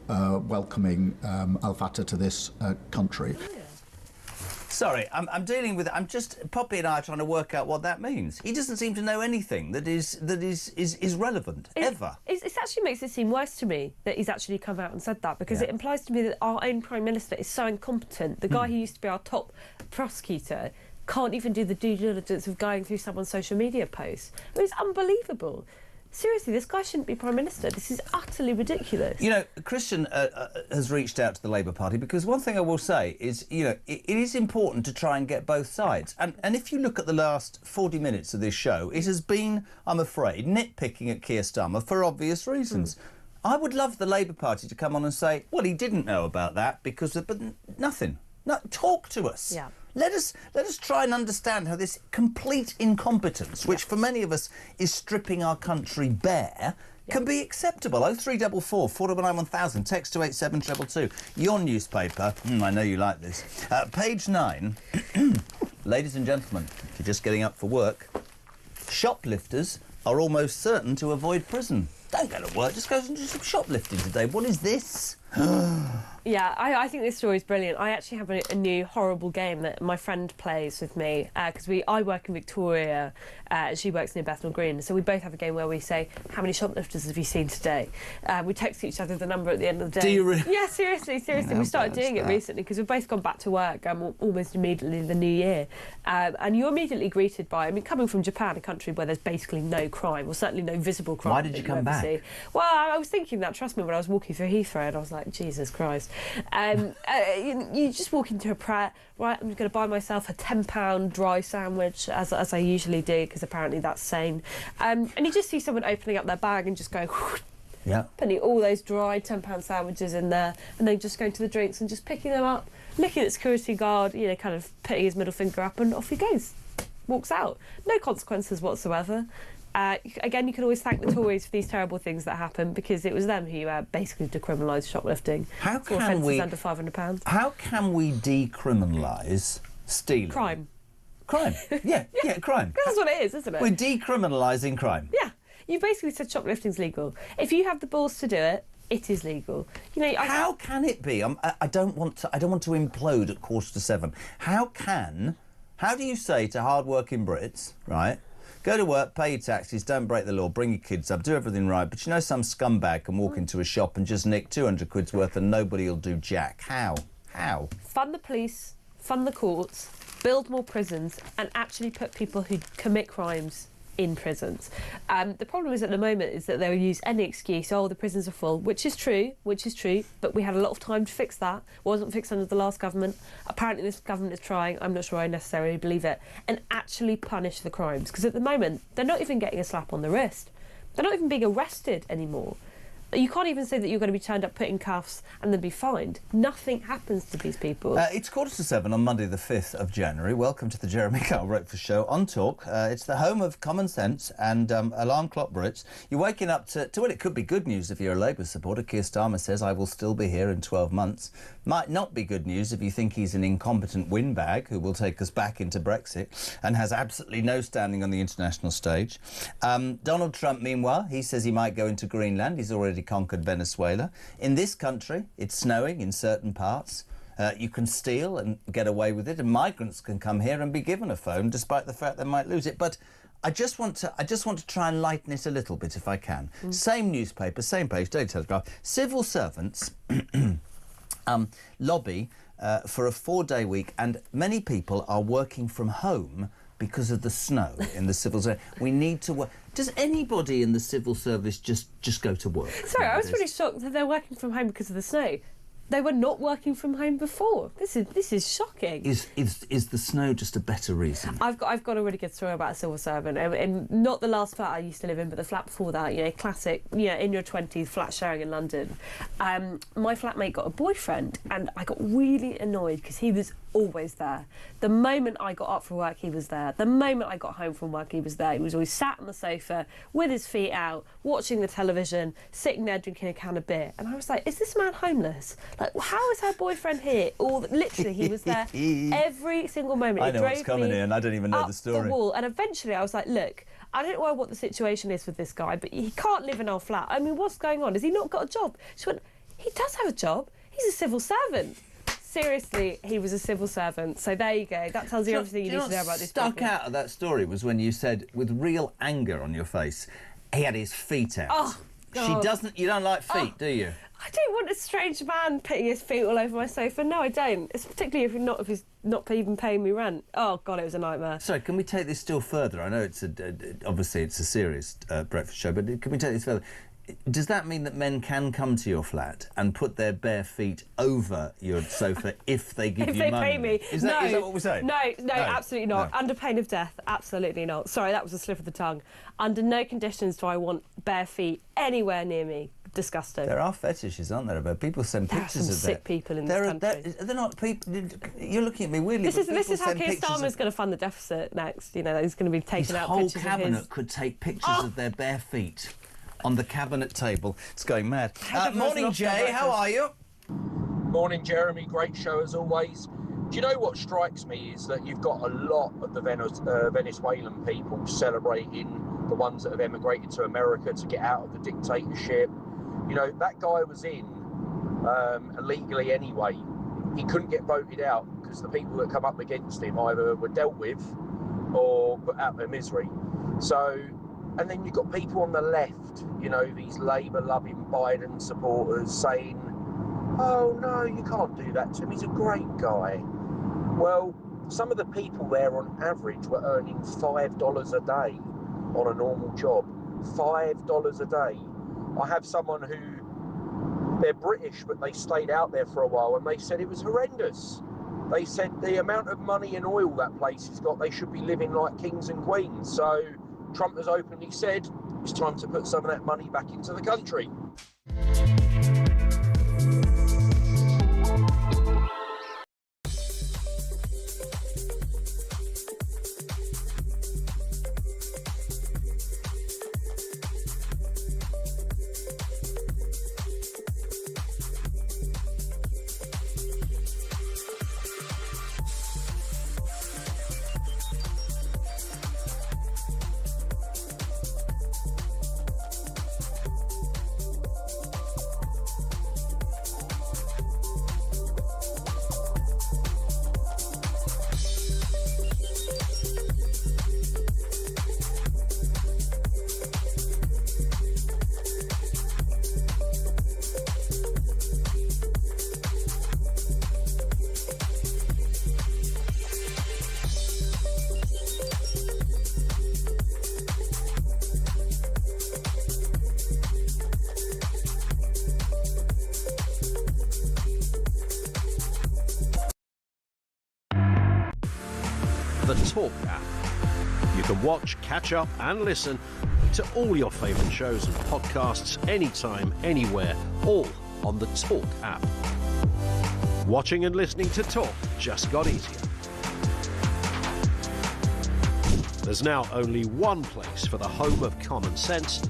E: welcoming Al Fattah to this country.
C: Sorry, I'm dealing with it. I'm just, Poppy and I are trying to work out what that means. He doesn't seem to know anything that is relevant, ever.
D: It actually makes it seem worse to me that he's actually come out and said that, because it implies to me that our own Prime Minister is so incompetent. The guy who used to be our top prosecutor can't even do the due diligence of going through someone's social media posts. I mean, it's unbelievable. Seriously, this guy shouldn't be Prime Minister. This is utterly ridiculous.
C: You know, Christian has reached out to the Labour Party, because one thing I will say is, you know, it is important to try and get both sides. And if you look at the last 40 minutes of this show, it has been, I'm afraid, nitpicking at Keir Starmer for obvious reasons. I would love the Labour Party to come on and say, well, he didn't know about that because of, but nothing. No, talk to us.
D: Yeah.
C: Let us try and understand how this complete incompetence, which for many of us is stripping our country bare, can be acceptable. 0344 499 1000, text to 87222. Your newspaper, I know you like this. Page 9, ladies and gentlemen, if you're just getting up for work, shoplifters are almost certain to avoid prison. Don't go to work, just go and do some shoplifting today. What is this?
D: Yeah, I think this story is brilliant. I actually have a new horrible game that my friend plays with me, because I work in Victoria and she works near Bethnal Green, so we both have a game where we say, how many shoplifters have you seen today? We text each other the number at the end of the day.
C: Do you really?
D: Yeah, seriously. We started doing it recently because we've both gone back to work almost immediately in the new year. And you're immediately greeted by, I mean, coming from Japan, a country where there's basically no crime, or certainly no visible crime.
C: Why did you come back?
D: See. Well, I was thinking that, trust me, when I was walking through Heathrow, and I was like, Jesus Christ. You just walk into a Pret, right, I'm going to buy myself a £10 dry sandwich, as I usually do, because apparently that's sane. And you just see someone opening up their bag and just going, putting all those dry £10 sandwiches in there, and then just going to the drinks and just picking them up, looking at the security guard, you know, kind of putting his middle finger up, and off he goes. Walks out. No consequences whatsoever. Again, you can always thank the Tories for these terrible things that happen, because it was them who basically decriminalised shoplifting.
C: How
D: for
C: can
D: offences
C: we
D: under £500?
C: How can we decriminalise stealing?
D: Crime.
C: Crime. Yeah, crime.
D: That's what it is, isn't it?
C: We're decriminalising crime.
D: Yeah. You basically said shoplifting's legal. If you have the balls to do it, it is legal. You know,
C: how can it be? I don't want to implode at 6:45. How do you say to hard-working Brits, right? Go to work, pay your taxes, don't break the law, bring your kids up, do everything right, but you know some scumbag can walk into a shop and just nick 200 quid's worth and nobody will do jack. How?
D: Fund the police, fund the courts, build more prisons, and actually put people who commit crimes in prisons. The problem is at the moment is that they'll use any excuse, oh, the prisons are full, which is true, but we had a lot of time to fix that. It wasn't fixed under the last government. Apparently this government is trying, I'm not sure I necessarily believe it, and actually punish the crimes, because at the moment they're not even getting a slap on the wrist. They're not even being arrested anymore. You can't even say that you're going to be turned up, put in cuffs and then be fined. Nothing happens to these people.
C: It's 6:45 on Monday the 5th of January. Welcome to the Jeremy Kyle Breakfast Show on Talk. It's the home of common sense and alarm clock Brits. You're waking up to, well, it could be good news if you're a Labour supporter. Keir Starmer says, I will still be here in 12 months. Might not be good news if you think he's an incompetent windbag who will take us back into Brexit and has absolutely no standing on the international stage. Donald Trump, meanwhile, he says he might go into Greenland. He's already conquered Venezuela. In this country, it's snowing in certain parts. You can steal and get away with it, and migrants can come here and be given a phone despite the fact they might lose it. But I just want to try and lighten it a little bit if I can. Same newspaper, same page, Daily Telegraph. Civil servants lobby for a 4-day week, and many people are working from home because of the snow in the civil service. We need to work. Does anybody in the civil service just go to work?
D: Sorry, I was really shocked that they're working from home because of the snow. They were not working from home before. This is shocking.
C: Is the snow just a better reason?
D: I've got a really good story about a civil servant, and not the last flat I used to live in, but the flat before that. You know, classic. You know, in your 20s, flat sharing in London. My flatmate got a boyfriend, and I got really annoyed because he was always there. The moment I got up for work, he was there. The moment I got home from work, he was there. He was always sat on the sofa with his feet out, watching the television, sitting there drinking a can of beer. And I was like, is this man homeless? Like, how is her boyfriend here? Literally, he was there every single moment.
C: I know what's coming here, and I don't even know the story.
D: The wall. And eventually I was like, look, I don't know what the situation is with this guy, but he can't live in our flat. I mean, what's going on? Has he not got a job? She went, he does have a job. He's a civil servant. Seriously, he was a civil servant. So there you go. That tells you everything you need to know about this people.
C: Stuck out of that story was when you said, with real anger on your face, he had his feet out.
D: Oh, God.
C: You don't like feet, do you?
D: I don't want a strange man putting his feet all over my sofa. No, I don't. It's particularly if he's not even paying me rent. Oh God, it was a nightmare.
C: Sorry, can we take this still further? I know it's obviously it's a serious breakfast show, but can we take this further? Does that mean that men can come to your flat and put their bare feet over your sofa if they give you money?
D: If they pay me.
C: Is that what we're saying?
D: No, absolutely not.
C: No.
D: Under pain of death, absolutely not. Sorry, that was a slip of the tongue. Under no conditions do I want bare feet anywhere near me. Disgusting.
C: There are fetishes, aren't there, about people send pictures of
D: sick people in this country.
C: They're not people. You're looking at me weirdly.
D: This is how Keir Starmer's going to fund the deficit next. You know, he's going to be taking out pictures of his...
C: His whole cabinet could take pictures of their bare feet on the cabinet table. It's going mad. Morning, Jay. How are you?
N: Morning, Jeremy. Great show as always. Do you know what strikes me is that you've got a lot of the Venezuelan people celebrating the ones that have emigrated to America to get out of the dictatorship. You know, that guy was in illegally anyway. He couldn't get voted out because the people that come up against him either were dealt with or put out their misery. So, and then you've got people on the left, you know, these Labour-loving Biden supporters saying, oh, no, you can't do that to him. He's a great guy. Well, some of the people there on average were earning $5 a day on a normal job. $5 a day. I have someone who, they're British, but they stayed out there for a while, and they said it was horrendous. They said the amount of money and oil that place has got, they should be living like kings and queens. So Trump has openly said it's time to put some of that money back into the country.
O: The Talk app. You can watch, catch up and listen to all your favourite shows and podcasts anytime, anywhere, all on the Talk app. Watching and listening to Talk just got easier. There's now only one place for the home of common sense.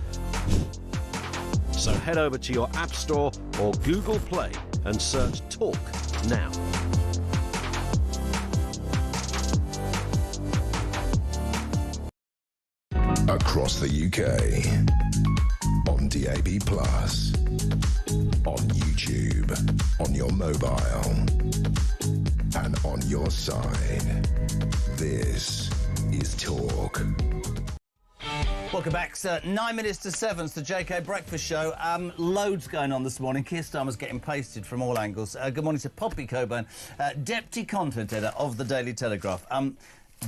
O: So head over to your App Store or Google Play and search Talk now.
B: Across the UK, on DAB+, on YouTube, on your mobile, and on your side. This is Talk.
C: Welcome back, sir. 9 minutes to 7, it's the JK Breakfast Show. Loads going on this morning. Keir Starmer's getting pasted from all angles. Good morning to Poppy Coburn, Deputy Content Editor of the Daily Telegraph.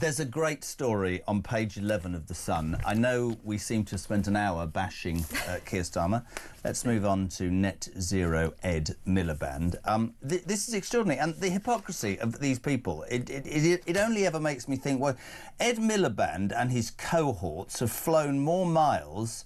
C: There's a great story on page 11 of The Sun. I know we seem to have spent an hour bashing Keir Starmer. Let's move on to Net Zero Ed Miliband. This is extraordinary, and the hypocrisy of these people, it only ever makes me think, well, Ed Miliband and his cohorts have flown more miles.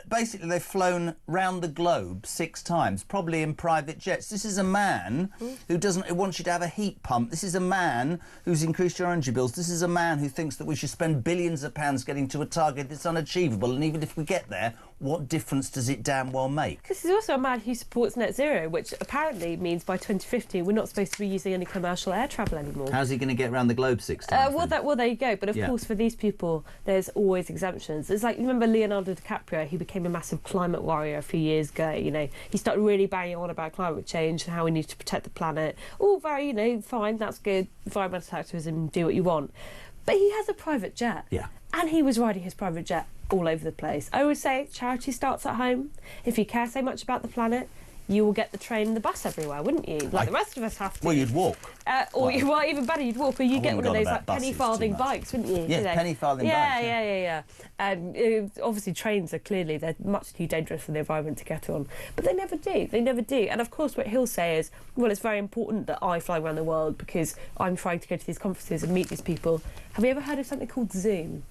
C: Basically, they've flown round the globe 6 times, probably in private jets. This is a man who wants you to have a heat pump. This is a man who's increased your energy bills. This is a man who thinks that we should spend billions of pounds getting to a target that's unachievable. And even if we get there, what difference does it damn well make?
D: This is also a man who supports net zero, which apparently means by 2050 we're not supposed to be using any commercial air travel anymore.
C: How's he going to get around the globe 6 times?
D: Well, there you go. But of course, for these people, there's always exemptions. It's like, you remember Leonardo DiCaprio? He became a massive climate warrior a few years ago. You know, he started really banging on about climate change and how we need to protect the planet. All very, you know, fine, that's good. Environmental activism, do what you want. But he has a private jet. Yeah. And he was riding his private jet all over the place. I always say charity starts at home. If you care so much about the planet, you will get the train and the bus everywhere, wouldn't you? Like the rest of us have to.
C: Well, you'd walk.
D: Well, even better, you'd walk, or you get one of those like penny farthing bikes, wouldn't you?
C: Yeah,
D: you know?
C: penny farthing bikes.
D: Yeah. And obviously trains are they're much too dangerous for the environment to get on. But they never do. They never do. And of course what he'll say is, well, it's very important that I fly around the world because I'm trying to go to these conferences and meet these people. Have you ever heard of something called Zoom?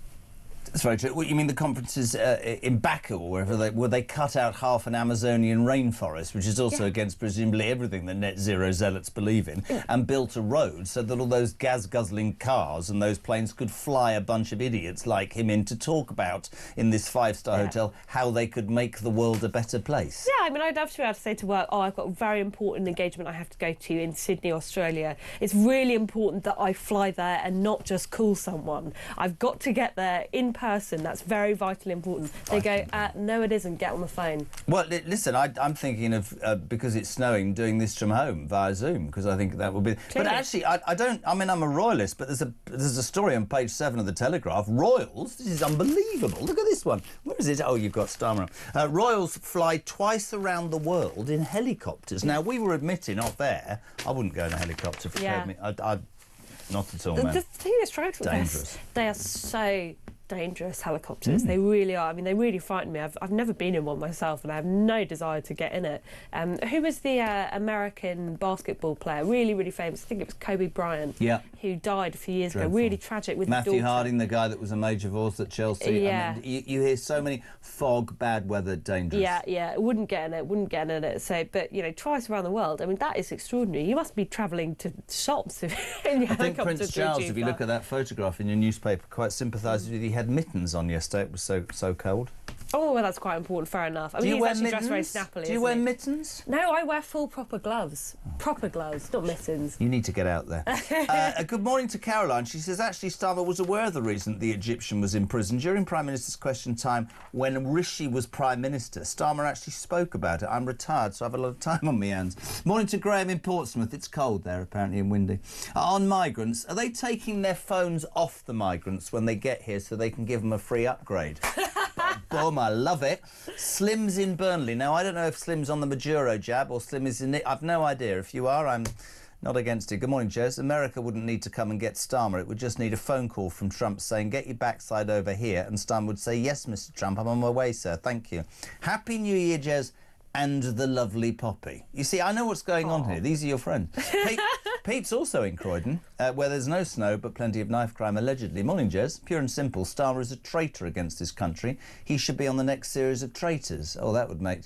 C: That's very true. What, you mean the conferences in Baku or wherever where they cut out half an Amazonian rainforest, which is also against presumably everything that net zero zealots believe in, and built a road so that all those gas-guzzling cars and those planes could fly a bunch of idiots like him in to talk about, in this 5-star hotel, how they could make the world a better place.
D: Yeah, I mean, I'd love to be able to say to work, oh, I've got a very important engagement I have to go to in Sydney, Australia. It's really important that I fly there and not just call someone. I've got to get there in person. That's very vitally important. They go, no, it isn't. Get on the phone.
C: Well, listen, I'm thinking of because it's snowing, doing this from home via Zoom, because I think that would be. Clearly. But actually, I don't. I mean, I'm a royalist, but there's a story on page 7 of the Telegraph. Royals. This is unbelievable. Look at this one. Where is it? Oh, you've got Starmer. Royals fly twice around the world in helicopters. Now, we were admitting off air, I wouldn't go in a helicopter for me. I'd not at all, man.
D: The thing that's dangerous. They are so dangerous, helicopters. They really are. I mean, they really frighten me. I've never been in one myself, and I have no desire to get in it. Who was the American basketball player? Really, really famous. I think it was Kobe Bryant. Yeah. Who died a few years ago. Really tragic with
C: Matthew
D: his daughter.
C: Harding, the guy that was a major force at Chelsea.
D: Yeah.
C: I mean, you hear so many fog, bad weather, dangerous.
D: Yeah. Wouldn't get in it. So, but you know, twice around the world. I mean, that is extraordinary. You must be travelling to shops in your
C: I think Prince Charles, if you look at that photograph in your newspaper, quite sympathises with you. He had mittens on yesterday. It was so cold.
D: Oh, well, that's quite important. Fair enough. I mean, he's actually dressed very snappily.
C: Do you wear mittens?
D: No, I wear full proper gloves. Proper gloves, not mittens.
C: You need to get out there. Good morning to Caroline. She says, actually, Starmer was aware of the reason the Egyptian was in prison. During Prime Minister's Question Time, when Rishi was Prime Minister, Starmer actually spoke about it. I'm retired, so I have a lot of time on my hands. Morning to Graham in Portsmouth. It's cold there, apparently, and windy. On migrants, are they taking their phones off the migrants when they get here so they can give them a free upgrade? Boom, I love it. Slim's in Burnley. Now, I don't know if Slim's on the Maduro jab or Slim is in it. I've no idea. If you are, I'm not against it. Good morning, Jez. America wouldn't need to come and get Starmer. It would just need a phone call from Trump saying, get your backside over here. And Starmer would say, yes, Mr. Trump, I'm on my way, sir. Thank you. Happy New Year, Jez. And the lovely Poppy. You see, I know what's going on here. These are your friends. Pete's also in Croydon, where there's no snow but plenty of knife crime, allegedly. Morning, Jez. Pure and simple. Starmer is a traitor against this country. He should be on the next series of Traitors. Oh, that would make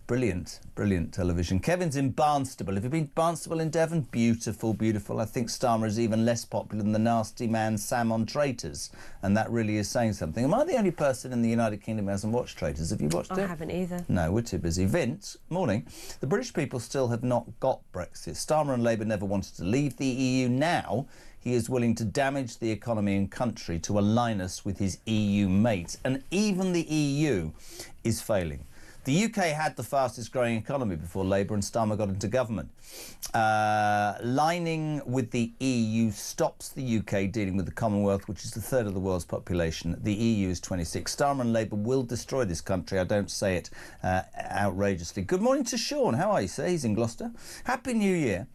C: brilliant, brilliant television. Kevin's in Barnstable. Have you been to Barnstable in Devon? Beautiful, beautiful. I think Starmer is even less popular than the nasty man Sam on Traitors, and that really is saying something. Am I the only person in the United Kingdom who hasn't watched Traitors? Have you watched it?
D: I haven't either.
C: No, we're too busy. Vince, morning. The British people still have not got Brexit. Starmer and Labour never wanted to leave the EU. Now he is willing to damage the economy and country to align us with his EU mates, and even the EU is failing. The UK had the fastest growing economy before Labour and Starmer got into government. Lining with the EU stops the UK dealing with the Commonwealth, which is a third of the world's population. The EU is 26. Starmer and Labour will destroy this country. I don't say it outrageously. Good morning to Sean. How are you, sir? He's in Gloucester. Happy New Year.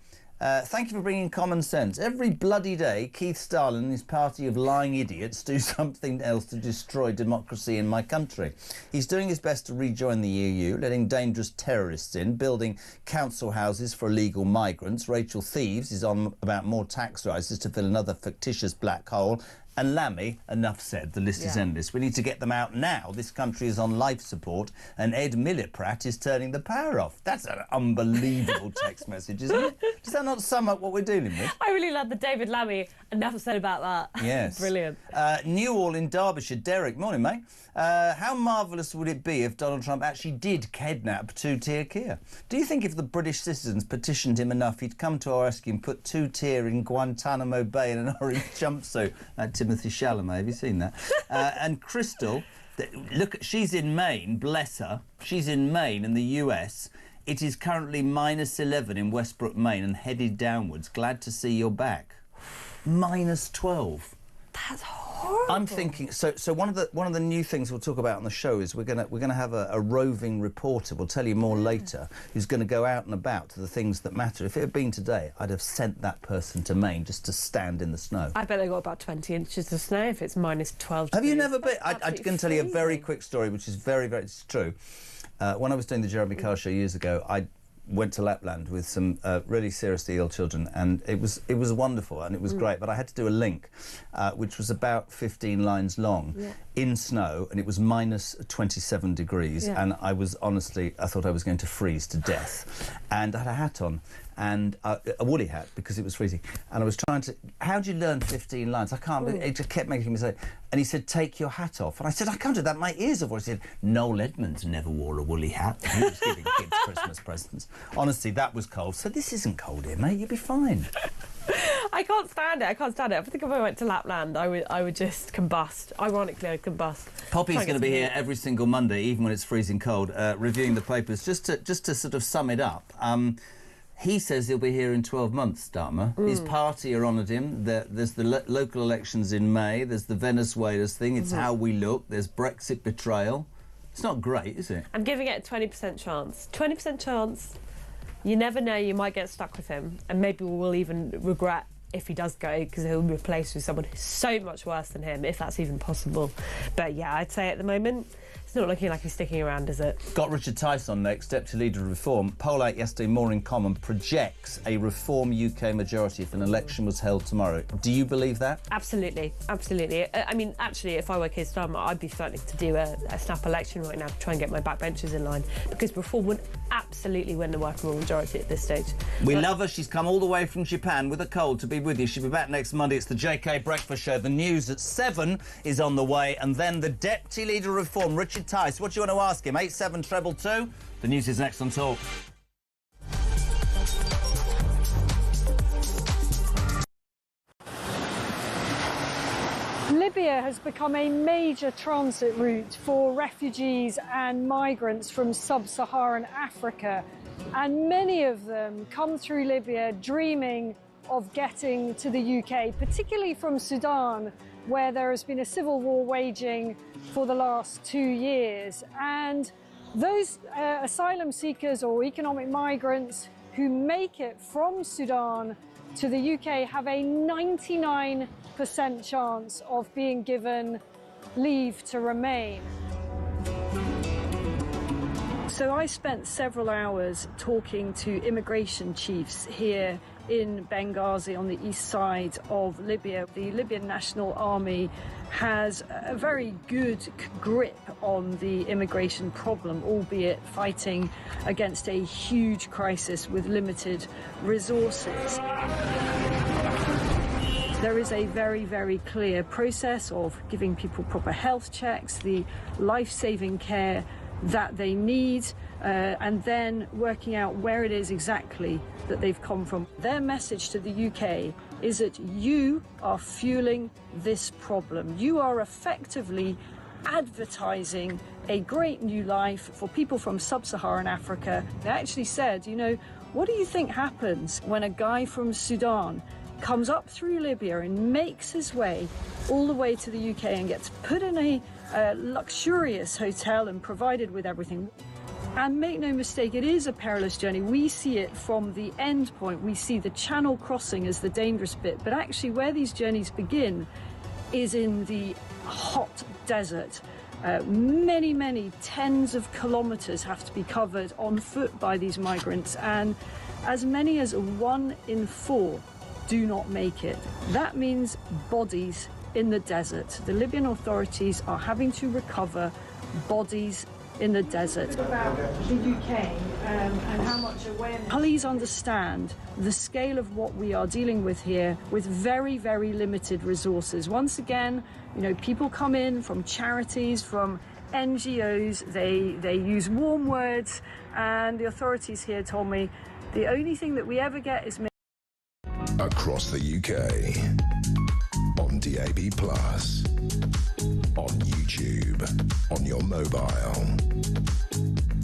C: Thank you for bringing common sense. Every bloody day, Keith Starlin and his party of lying idiots do something else to destroy democracy in my country. He's doing his best to rejoin the EU, letting dangerous terrorists in, building council houses for illegal migrants. Rachel Thieves is on about more tax rises to fill another fictitious black hole. And Lammy, enough said, the list is endless. We need to get them out now. This country is on life support and Ed Milliprat is turning the power off. That's an unbelievable text message, isn't it? Does that not sum up what we're dealing with?
D: I really love the David Lammy, enough said about that.
C: Yes.
D: Brilliant.
C: Newall in Derbyshire. Derek, morning, mate. How marvellous would it be if Donald Trump actually did kidnap Two-Tier Keir? Do you think if the British citizens petitioned him enough, he'd come to our rescue and put Two-Tier in Guantanamo Bay in an orange jumpsuit? Timothy Chalamet, have you seen that? And Crystal, look, she's in Maine, bless her. She's in Maine in the US. It is currently -11 in Westbrook, Maine, and headed downwards. Glad to see you're back. -12.
D: That's horrible.
C: I'm thinking. So one of the new things we'll talk about on the show is we're gonna have a roving reporter. We'll tell you more later. Who's going to go out and about to the things that matter. If it had been today, I'd have sent that person to Maine just to stand in the snow.
D: I bet they got about 20 inches of snow if it's -12.
C: Have you never been? I'm going to tell you a very quick story, which is very, very true. When I was doing the Jeremy Kyle show years ago, I went to Lapland with some really seriously ill children, and it was wonderful and it was great, but I had to do a link which was about 15 lines long in snow, and it was -27 degrees, and I was honestly, I thought I was going to freeze to death, and I had a hat on and a woolly hat because it was freezing, and I was trying to, how do you learn 15 lines? I can't, it just kept making me say, and he said, take your hat off, and I said, I can't do that, my ears are voice. He said, Noel Edmonds never wore a woolly hat. He was giving kids Christmas presents. Honestly, that was cold. So this isn't cold here, mate, you'll be fine.
D: I can't stand it. I can't stand it. I think if I went to Lapland, I would just combust. Ironically, I'd combust.
C: Poppy's going to be here every single Monday, even when it's freezing cold, reviewing the papers. Just to sort of sum it up, he says he'll be here in 12 months, Starmer. His party are honoured him. There's the local elections in May. There's the Venezuela's thing. It's how we look. There's Brexit betrayal. It's not great, is it?
D: I'm giving it a 20% chance. 20% chance. You never know, you might get stuck with him, and maybe we'll even regret if he does go, because he'll be replaced with someone who's so much worse than him, if that's even possible. But yeah, I'd say at the moment, it's not looking like he's sticking around, is it?
C: Got Richard Tice on next, Deputy Leader of Reform. Poll out yesterday, More in Common projects a Reform UK majority if an election was held tomorrow. Do you believe that?
D: Absolutely, absolutely. I mean, actually, if I were Keir Starmer, I'd be threatening to do a snap election right now to try and get my backbenchers in line, because Reform would absolutely win the working majority at this stage.
C: We love her. She's come all the way from Japan with a cold to be with you. She'll be back next Monday. It's the JK Breakfast Show. The news at 7 is on the way, and then the Deputy Leader of Reform, Richard Tice. What do you want to ask him? 87222. The news is next on Talk.
P: Libya has become a major transit route for refugees and migrants from sub-Saharan Africa, and many of them come through Libya dreaming of getting to the UK, particularly from Sudan, where there has been a civil war waging for the last 2 years. And those asylum seekers or economic migrants who make it from Sudan to the UK have a 99% chance of being given leave to remain. So I spent several hours talking to immigration chiefs here in Benghazi on the east side of Libya. The Libyan National Army has a very good grip on the immigration problem, albeit fighting against a huge crisis with limited resources. There is a very, very clear process of giving people proper health checks, the life-saving care that they need, and then working out where it is exactly that they've come from. Their message to the UK is that you are fueling this problem. You are effectively advertising a great new life for people from sub-Saharan Africa. They actually said, you know, what do you think happens when a guy from Sudan comes up through Libya and makes his way all the way to the UK and gets put in a luxurious hotel and provided with everything? And make no mistake, it is a perilous journey. We see it from the end point. We see the Channel crossing as the dangerous bit. But actually where these journeys begin is in the hot desert. Many tens of kilometres have to be covered on foot by these migrants. And as many as 1 in 4 do not make it. That means bodies in the desert. The Libyan authorities are having to recover bodies in the desert. About the UK and how much awareness. Please understand the scale of what we are dealing with here with very limited resources. Once again, you know, people come in from charities, from NGOs, they use warm words, and the authorities here told me the only thing that we ever get is
B: across the UK on DAB+, on YouTube, on your mobile,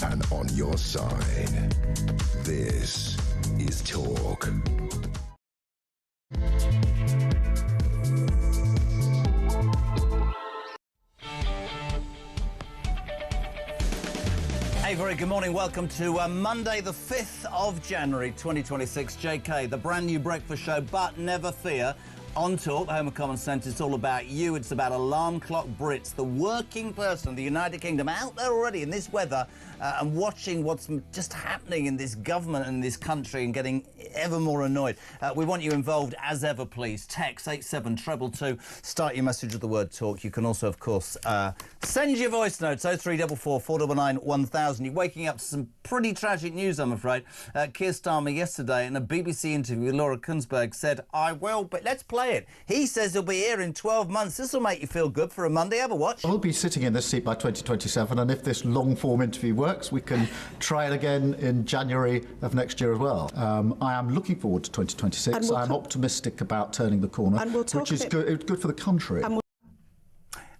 B: and on your side. This is Talk.
C: Hey, very good morning. Welcome to Monday, the 5th of January, 2026. JK, the brand new breakfast show, but never fear. On Talk, home of Common Sense, it's all about you. It's about alarm clock Brits, the working person of the United Kingdom, out there already in this weather and watching what's just happening in this government and this country and getting ever more annoyed. We want you involved as ever, please. Text 87222. Start your message with the word Talk. You can also, of course, send your voice notes 0344 499 1000. You're waking up to some pretty tragic news, I'm afraid. Keir Starmer yesterday in a BBC interview with Laura Kunsberg said, I will, but let's play it. He says he'll be here in 12 months. This will make you feel good for a Monday. Have a watch.
E: I'll be sitting in this seat by 2027, and if this long-form interview works, we can try it again in January of next year as well. I am looking forward to 2026. I'm optimistic about turning the corner, which is good for the country.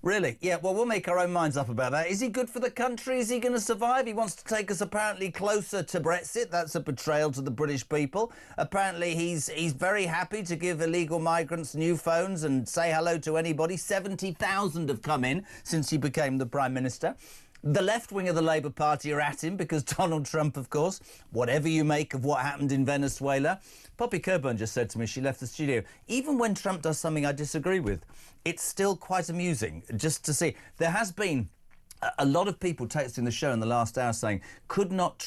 C: Really? Yeah, well, we'll make our own minds up about that. Is he good for the country? Is he going to survive? He wants to take us apparently closer to Brexit. That's a betrayal to the British people. Apparently, he's very happy to give illegal migrants new phones and say hello to anybody. 70,000 have come in since he became the Prime Minister. The left wing of the Labour Party are at him because Donald Trump, of course, whatever you make of what happened in Venezuela. Poppy Coburn just said to me, she left the studio, even when Trump does something I disagree with, it's still quite amusing just to see. There has been a lot of people texting the show in the last hour saying, could we not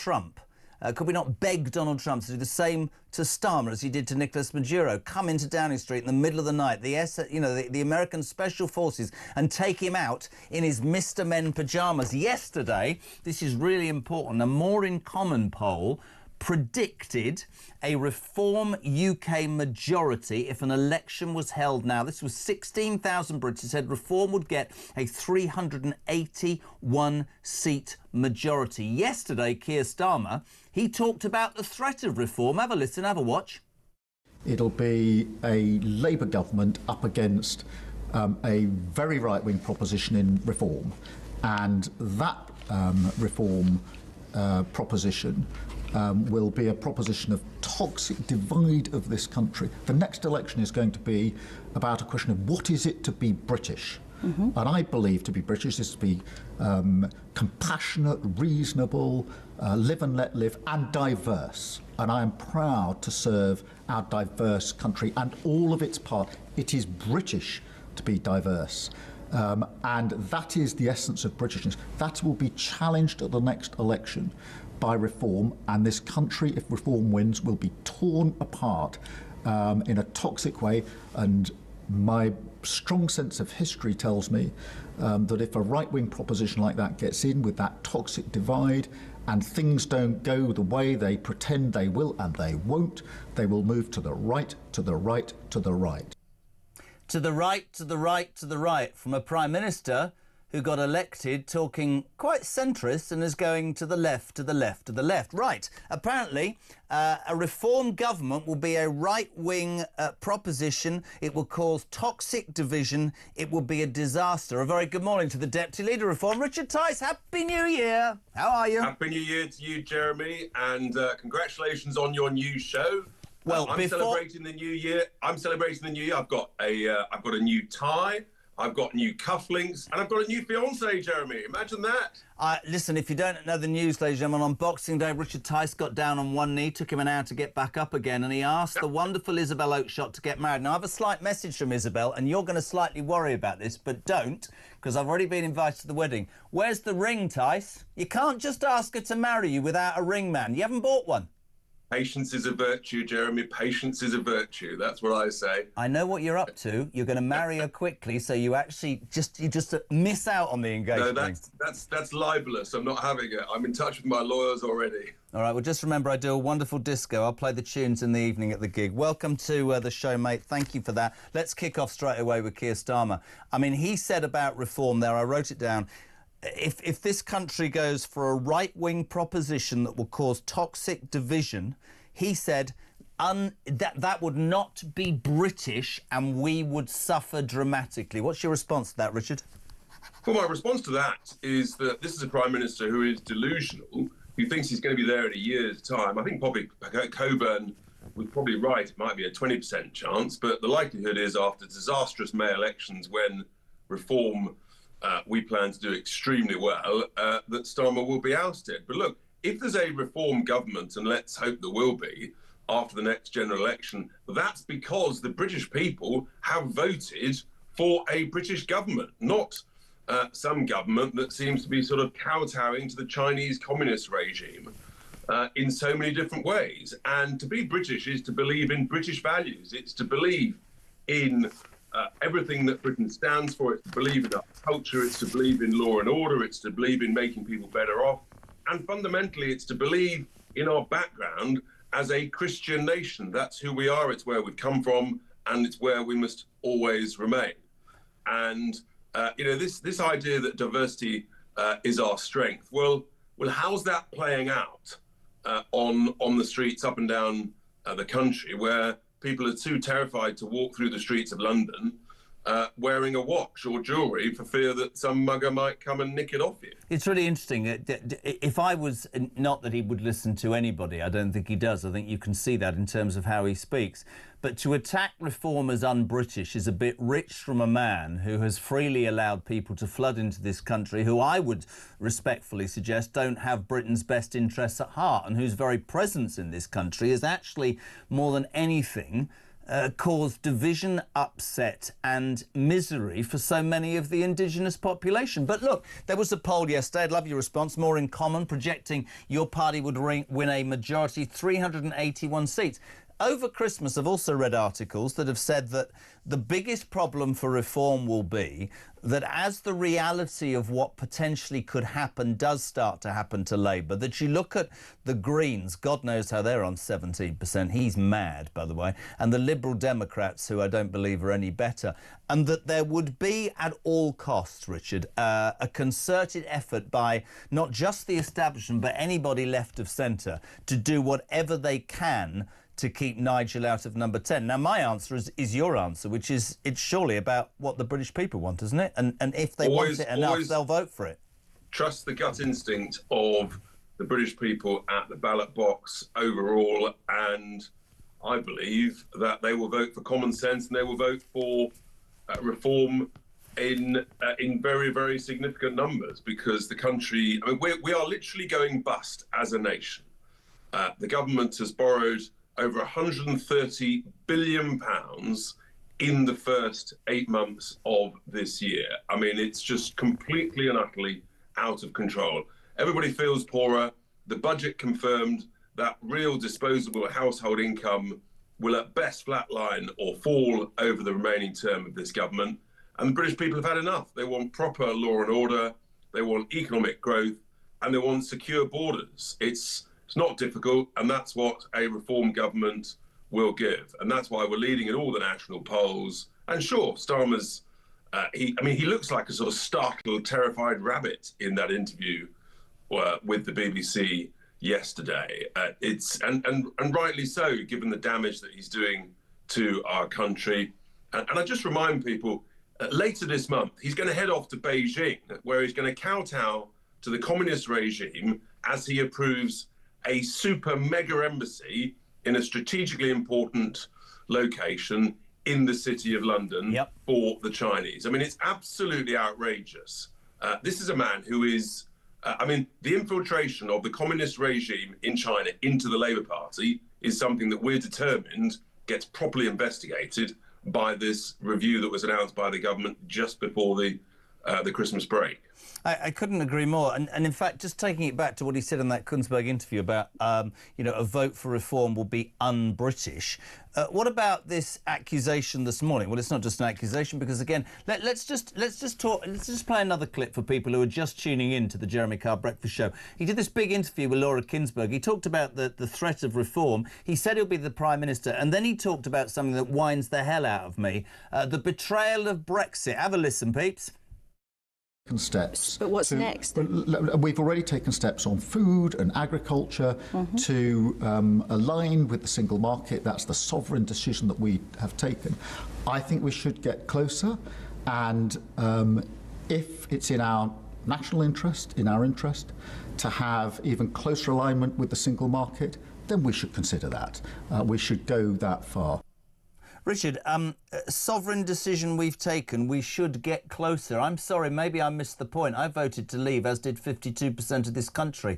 C: beg Donald Trump to do the same to Starmer as he did to Nicolas Maduro? Come into Downing Street in the middle of the night, the American Special Forces, and take him out in his Mr. Men pyjamas. Yesterday, this is really important, a More in Common poll predicted a Reform UK majority if an election was held now. This was 16,000 Brits who said Reform would get a 381-seat majority. Yesterday, Keir Starmer, he talked about the threat of Reform. Have a listen, have a watch.
E: It'll be a Labour government up against a very right-wing proposition in Reform. And that Reform proposition will be a proposition of toxic divide of this country. The next election is going to be about a question of what is it to be British? And I believe to be British is to be compassionate, reasonable, live and let live, and diverse. And I am proud to serve our diverse country and all of its parts. It is British to be diverse. And that is the essence of Britishness. That will be challenged at the next election by Reform, and this country, if Reform wins, will be torn apart in a toxic way. And my strong sense of history tells me that if a right-wing proposition like that gets in with that toxic divide and things don't go the way they pretend they will, and they won't, they will move to the right, to the right, to the right.
C: To the right, to the right, to the right, from a Prime Minister who got elected talking quite centrist and is going to the left, to the left, to the left. Right. Apparently, a reform government will be a right-wing proposition. It will cause toxic division. It will be a disaster. A very good morning to the Deputy Leader of Reform, Richard Tice. Happy New Year. How are you?
Q: Happy New Year to you, Jeremy, and congratulations on your new show.
C: Well,
Q: I'm celebrating the new year. I've got a new tie. I've got new cufflinks, and I've got a new fiancée, Jeremy. Imagine that.
C: Listen, if you don't know the news, ladies and gentlemen, on Boxing Day, Richard Tice got down on one knee, took him an hour to get back up again, and he asked the wonderful Isabel Oakeshott to get married. Now, I have a slight message from Isabel, and you're going to slightly worry about this, but don't, because I've already been invited to the wedding. Where's the ring, Tice? You can't just ask her to marry you without a ring, man. You haven't bought one.
Q: Patience is a virtue, Jeremy. Patience is a virtue. That's what I say.
C: I know what you're up to. You're going to marry her quickly, so you actually just miss out on the engagement.
Q: No, that's libelous. I'm not having it. I'm in touch with my lawyers already.
C: All right, well, just remember I do a wonderful disco. I'll play the tunes in the evening at the gig. Welcome to the show, mate. Thank you for that. Let's kick off straight away with Keir Starmer. I mean, he said about reform there, I wrote it down, if this country goes for a right-wing proposition that will cause toxic division, he said that would not be British and we would suffer dramatically. What's your response to that, Richard?
Q: Well, my response to that is that this is a Prime Minister who is delusional, who thinks he's going to be there in a year's time. I think probably Coburn was probably right. It might be a 20% chance, but the likelihood is after disastrous May elections when reform we plan to do extremely well, that Starmer will be ousted. But look, if there's a reform government, and let's hope there will be, after the next general election, that's because the British people have voted for a British government, not some government that seems to be sort of kowtowing to the Chinese communist regime in so many different ways. And to be British is to believe in British values. It's to believe in everything that Britain stands for. It's to believe in our culture. It's to believe in law and order. It's to believe in making people better off. And fundamentally, it's to believe in our background as a Christian nation. That's who we are. It's where we've come from, and it's where we must always remain. And this idea that diversity is our strength. Well, how's that playing out on the streets up and down the country, where people are too terrified to walk through the streets of London wearing a watch or jewellery for fear that some mugger might come and nick it off you?
C: It's really interesting. If I was, not that he would listen to anybody, I don't think he does. I think you can see that in terms of how he speaks. But to attack reform as un-British is a bit rich from a man who has freely allowed people to flood into this country, who I would respectfully suggest don't have Britain's best interests at heart, and whose very presence in this country is actually, more than anything, caused division, upset and misery for so many of the indigenous population. But look, there was a poll yesterday, I'd love your response, More in Common, projecting your party would win a majority, 381 seats. Over Christmas, I've also read articles that have said that the biggest problem for reform will be that as the reality of what potentially could happen does start to happen to Labour, that you look at the Greens, God knows how they're on 17%, he's mad, by the way, and the Liberal Democrats, who I don't believe are any better, and that there would be at all costs, Richard, a concerted effort by not just the establishment, but anybody left of centre to do whatever they can to keep Nigel out of number 10. Now, my answer is your answer, which is it's surely about what the British people want, isn't it? And if they want it enough, they'll vote for it.
Q: Trust the gut instinct of the British people at the ballot box overall, and I believe that they will vote for common sense and they will vote for reform in very, very significant numbers, because the country, I mean, we are literally going bust as a nation. The government has borrowed over £130 billion in the first 8 months of this year. I mean, it's just completely and utterly out of control. Everybody feels poorer. The budget confirmed that real disposable household income will at best flatline or fall over the remaining term of this government. And the British people have had enough. They want proper law and order, they want economic growth, and they want secure borders. It's not difficult, and that's what a reform government will give. And that's why we're leading in all the national polls. And sure, Starmer's He looks like a sort of startled, terrified rabbit in that interview with the BBC yesterday. And rightly so, given the damage that he's doing to our country. And I just remind people, later this month, he's going to head off to Beijing, where he's going to kowtow to the communist regime as he approves a super mega embassy in a strategically important location in the city of London for the Chinese. I mean, it's absolutely outrageous. This is a man who is, the infiltration of the communist regime in China into the Labour Party is something that we're determined gets properly investigated by this review that was announced by the government just before the Christmas break.
C: I couldn't agree more. And in fact, just taking it back to what he said in that Kunzberg interview about, a vote for reform will be un-British. What about this accusation this morning? Well, it's not just an accusation because, again, let's just play another clip for people who are just tuning in to the Jeremy Kyle Breakfast Show. He did this big interview with Laura Kunzberg. He talked about the threat of reform. He said he'll be the Prime Minister. And then he talked about something that winds the hell out of me, the betrayal of Brexit. Have a listen, peeps.
E: Steps.
M: But what's next?
E: We've already taken steps on food and agriculture to align with the single market. That's the sovereign decision that we have taken. I think we should get closer, and if it's in our national interest, in our interest, to have even closer alignment with the single market, then we should consider that. We should go that far.
C: Richard, sovereign decision we've taken, we should get closer. I'm sorry, maybe I missed the point. I voted to leave, as did 52% of this country.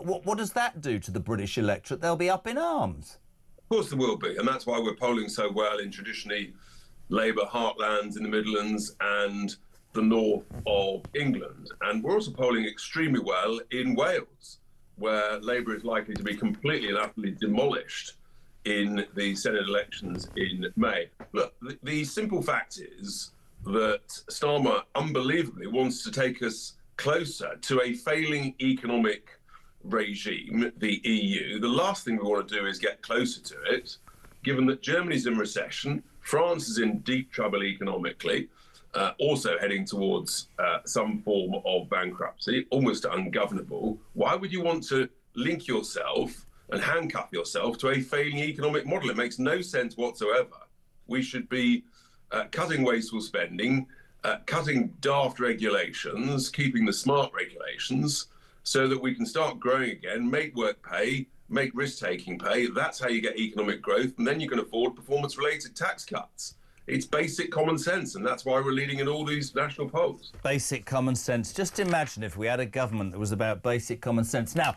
C: What does that do to the British electorate? They'll be up in arms.
Q: Of course there will be, and that's why we're polling so well in traditionally Labour heartlands in the Midlands and the north of England. And we're also polling extremely well in Wales, where Labour is likely to be completely and utterly demolished in the Senate elections in May. Look, the simple fact is that Starmer unbelievably wants to take us closer to a failing economic regime, the EU. The last thing we want to do is get closer to it, given that Germany's in recession, France is in deep trouble economically, also heading towards some form of bankruptcy, almost ungovernable. Why would you want to link yourself and handcuff yourself to a failing economic model? It makes no sense whatsoever. We should be cutting wasteful spending, cutting daft regulations, keeping the smart regulations, so that we can start growing again, make work pay, make risk-taking pay. That's how you get economic growth, and then you can afford performance-related tax cuts. It's basic common sense, and that's why we're leading in all these national polls.
C: Basic common sense. Just imagine if we had a government that was about basic common sense. Now,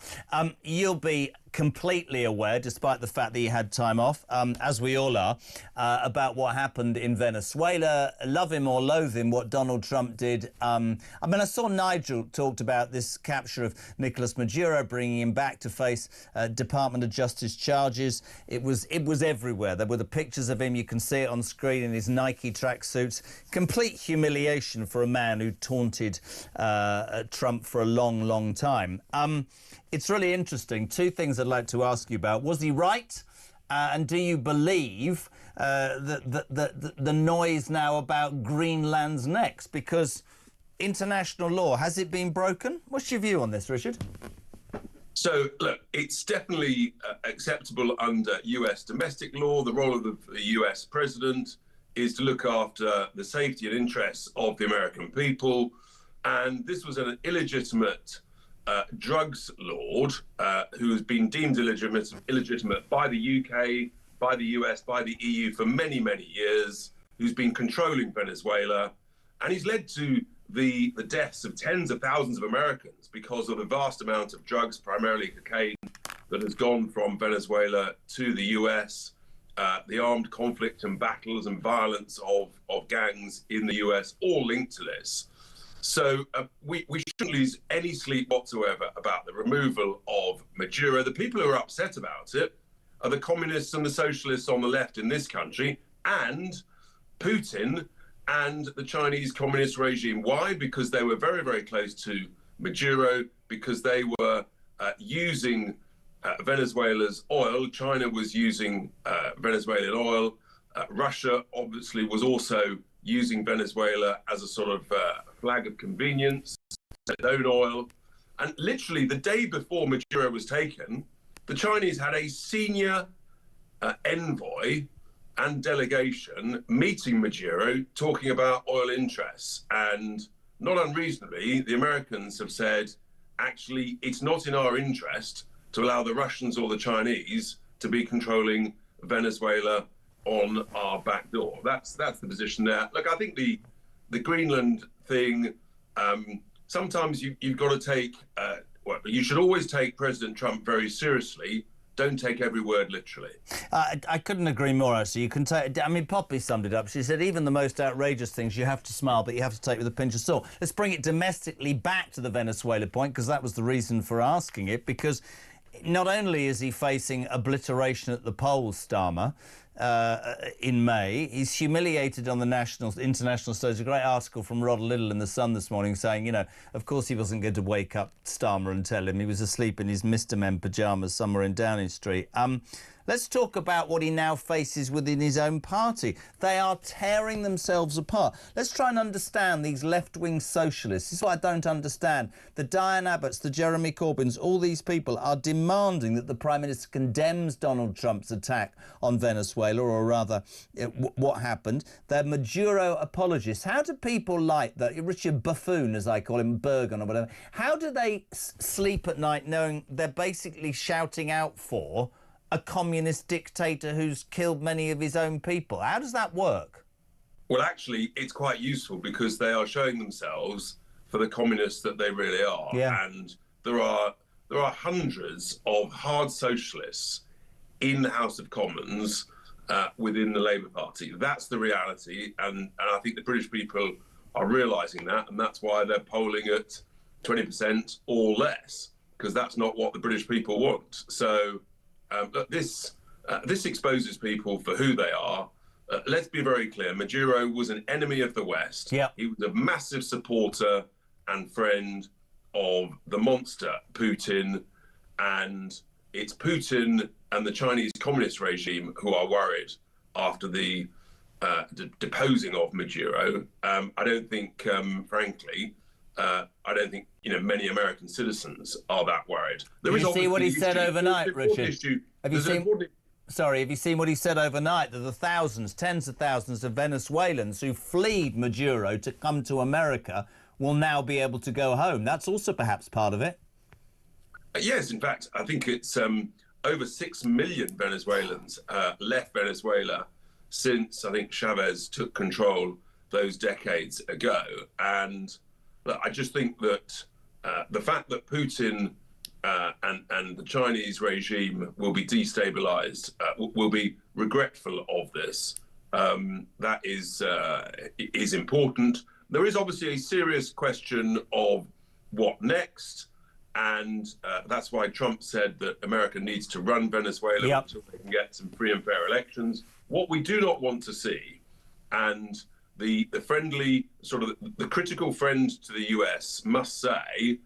C: you'll be completely aware, despite the fact that you had time off, as we all are, about what happened in Venezuela. Love him or loathe him, what Donald Trump did. I saw Nigel talked about this capture of Nicolas Maduro, bringing him back to face Department of Justice charges. It was everywhere. There were the pictures of him. You can see it on screen in his Nike tracksuits. Complete humiliation for a man who taunted Trump for a long, long time. It's really interesting. Two things I'd like to ask you about. Was he right? And do you believe the noise now about Greenland's next? Because international law, has it been broken? What's your view on this, Richard?
Q: So, look, it's definitely acceptable under US domestic law. The role of the US president is to look after the safety and interests of the American people. And this was an illegitimate drugs lord who has been deemed illegitimate by the UK, by the US, by the EU for many, many years, who's been controlling Venezuela. And he's led to the deaths of tens of thousands of Americans because of the vast amount of drugs, primarily cocaine, that has gone from Venezuela to the US, the armed conflict and battles and violence of gangs in the US, all linked to this. So we shouldn't lose any sleep whatsoever about the removal of Maduro. The people who are upset about it are the communists and the socialists on the left in this country, and Putin and the Chinese communist regime. Why? Because they were very, very close to Maduro, because they were using Venezuela's oil. China was using Venezuelan oil. Russia obviously was also using Venezuela as a sort of flag of convenience, its own oil. And literally the day before Maduro was taken, the Chinese had a senior envoy and delegation meeting Maduro, talking about oil interests. And not unreasonably, the Americans have said, actually, it's not in our interest to allow the Russians or the Chinese to be controlling Venezuela on our back door. That's the position there. Look, I think the Greenland thing, sometimes you've got to take, you should always take President Trump very seriously. Don't take every word literally.
C: I couldn't agree more, actually. You can take, I mean, Poppy summed it up. She said, even the most outrageous things, you have to smile, but you have to take with a pinch of salt. Let's bring it domestically back to the Venezuela point, because that was the reason for asking it, because not only is he facing obliteration at the polls, Starmer, in May, he's humiliated on the international stage. A great article from Rod Liddle in The Sun this morning saying, you know, of course he wasn't going to wake up Starmer and tell him. He was asleep in his Mr. Men pyjamas somewhere in Downing Street. Let's talk about what he now faces within his own party. They are tearing themselves apart. Let's try and understand these left-wing socialists. This is what I don't understand. The Diane Abbotts, the Jeremy Corbyns, all these people are demanding that the Prime Minister condemns Donald Trump's attack on Venezuela, or rather, what happened. They're Maduro apologists. How do people like that, Richard Buffoon, as I call him, Bergen or whatever, how do they sleep at night knowing they're basically shouting out for a communist dictator who's killed many of his own people? How does that work?
Q: Well, actually, it's quite useful because they are showing themselves for the communists that they really are.
C: Yeah.
Q: And there are hundreds of hard socialists in the House of Commons within the Labour Party. That's the reality. And I think the British people are realising that. And that's why they're polling at 20% or less, because that's not what the British people want. So this exposes people for who they are. Let's be very clear. Maduro was an enemy of the West.
C: Yeah.
Q: He was a massive supporter and friend of the monster Putin. And it's Putin and the Chinese communist regime who are worried after the deposing of Maduro. I don't think, frankly, I don't think many American citizens are that worried.
C: Did you see what he said overnight, Richard? Have you seen what he said overnight? That the thousands, tens of thousands of Venezuelans who fled Maduro to come to America will now be able to go home. That's also perhaps part of it.
Q: Yes, in fact, I think it's over 6 million Venezuelans left Venezuela since, I think, Chavez took control those decades ago. And I just think that the fact that Putin and the Chinese regime will be destabilized, will be regretful of this, that is important. There is obviously a serious question of what next. And that's why Trump said that America needs to run Venezuela until they can get some free and fair elections. What we do not want to see, and the friendly, sort of the critical friend to the US must say,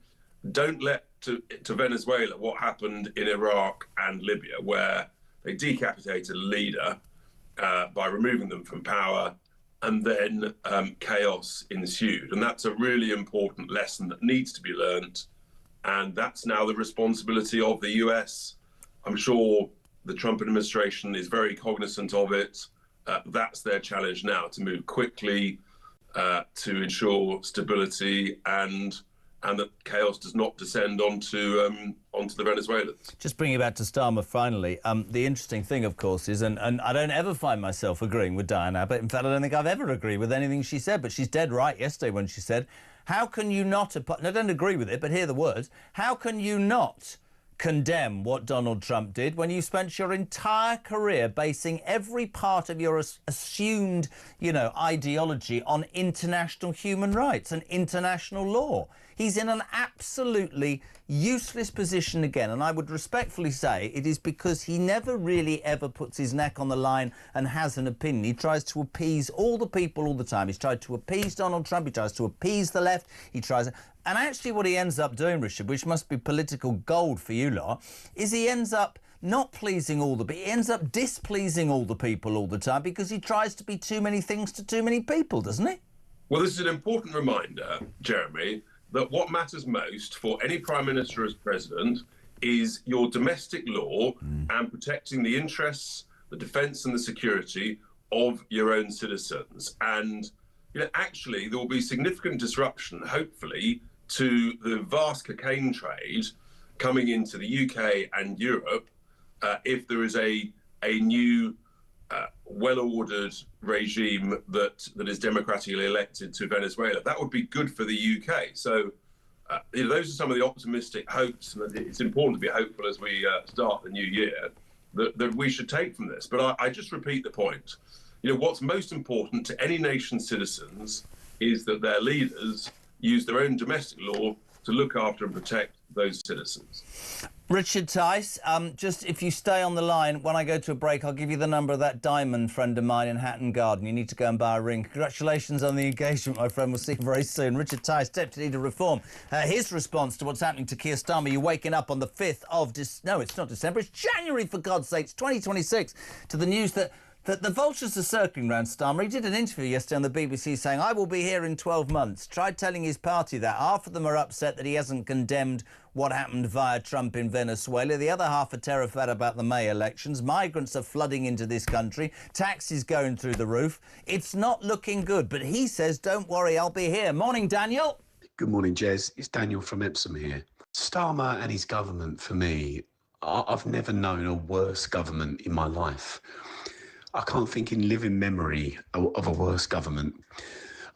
Q: don't let to Venezuela what happened in Iraq and Libya, where they decapitated a leader by removing them from power, and then chaos ensued. And that's a really important lesson that needs to be learned. And that's now the responsibility of the US. I'm sure the Trump administration is very cognizant of it. That's their challenge now, to move quickly to ensure stability and that chaos does not descend onto the Venezuelans.
C: Just bringing it back to Starmer finally, the interesting thing, of course, is, and I don't ever find myself agreeing with Diane Abbott. In fact, I don't think I've ever agreed with anything she said, but she's dead right yesterday when she said, how can you not, and I don't agree with it, but hear the words, how can you not condemn what Donald Trump did when you spent your entire career basing every part of your assumed, ideology on international human rights and international law? He's in an absolutely useless position again, and I would respectfully say it is because he never really ever puts his neck on the line and has an opinion. He tries to appease all the people all the time. He's tried to appease Donald Trump. He tries to appease the left. And actually what he ends up doing, Richard, which must be political gold for you lot, is he ends up not pleasing all the people. He ends up displeasing all the people all the time because he tries to be too many things to too many people, doesn't he?
Q: Well, this is an important reminder, Jeremy, that what matters most for any Prime Minister as President is your domestic law and protecting the interests, the defence and the security of your own citizens. And actually, there will be significant disruption, hopefully, to the vast cocaine trade coming into the UK and Europe if there is a new well-ordered regime that is democratically elected to Venezuela. That would be good for the UK. So those are some of the optimistic hopes, and it's important to be hopeful as we start the new year that we should take from this. But I just repeat the point. What's most important to any nation's citizens is that their leaders use their own domestic law to look after and protect those citizens.
C: Richard Tice, just if you stay on the line, when I go to a break, I'll give you the number of that diamond friend of mine in Hatton Garden. You need to go and buy a ring. Congratulations on the engagement, my friend. We'll see you very soon. Richard Tice, Deputy Leader Reform. His response to what's happening to Keir Starmer. You're waking up on the 5th of... No, it's not December. It's January, for God's sake. It's 2026. To the news that the vultures are circling around Starmer. He did an interview yesterday on the BBC saying, I will be here in 12 months. Tried telling his party that. Half of them are upset that he hasn't condemned what happened via Trump in Venezuela. The other half are terrified about the May elections. Migrants are flooding into this country. Taxes going through the roof. It's not looking good. But he says, don't worry, I'll be here. Morning, Daniel.
R: Good morning, Jez. It's Daniel from Epsom here. Starmer and his government, for me, I've never known a worse government in my life. I can't think in living memory of a worse government.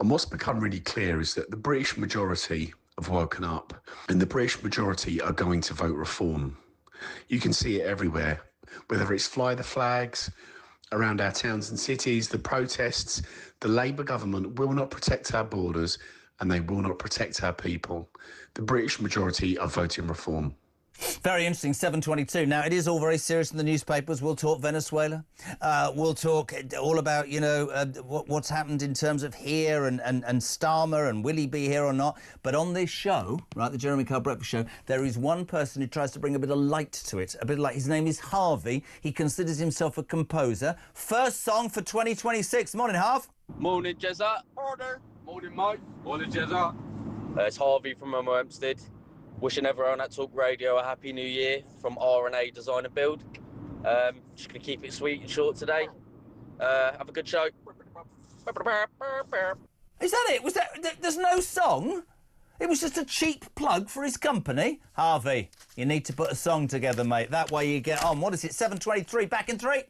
R: And what's become really clear is that the British majority have woken up and the British majority are going to vote reform. You can see it everywhere, whether it's fly the flags around our towns and cities, the protests. The Labour government will not protect our borders and they will not protect our people. The British majority are voting reform.
C: Very interesting, 7:22. Now, it is all very serious in the newspapers. We'll talk Venezuela. We'll talk all about, what's happened in terms of here and Starmer and will he be here or not. But on this show, right, the Jeremy Kyle Breakfast Show, there is one person who tries to bring a bit of light to it. A bit of light. His name is Harvey. He considers himself a composer. First song for 2026. Morning, Harv.
S: Morning, Jezza. Morning. Morning, Mike. Morning, Jezza. It's Harvey from Memo Hempstead. Wishing everyone at Talk Radio a happy new year from R&A Design and Build. Just going to keep it sweet and short today. Have a good show.
C: Is that it? There's no song? It was just a cheap plug for his company? Harvey, you need to put a song together, mate. That way you get on. What is it, 7:23? Back in 3?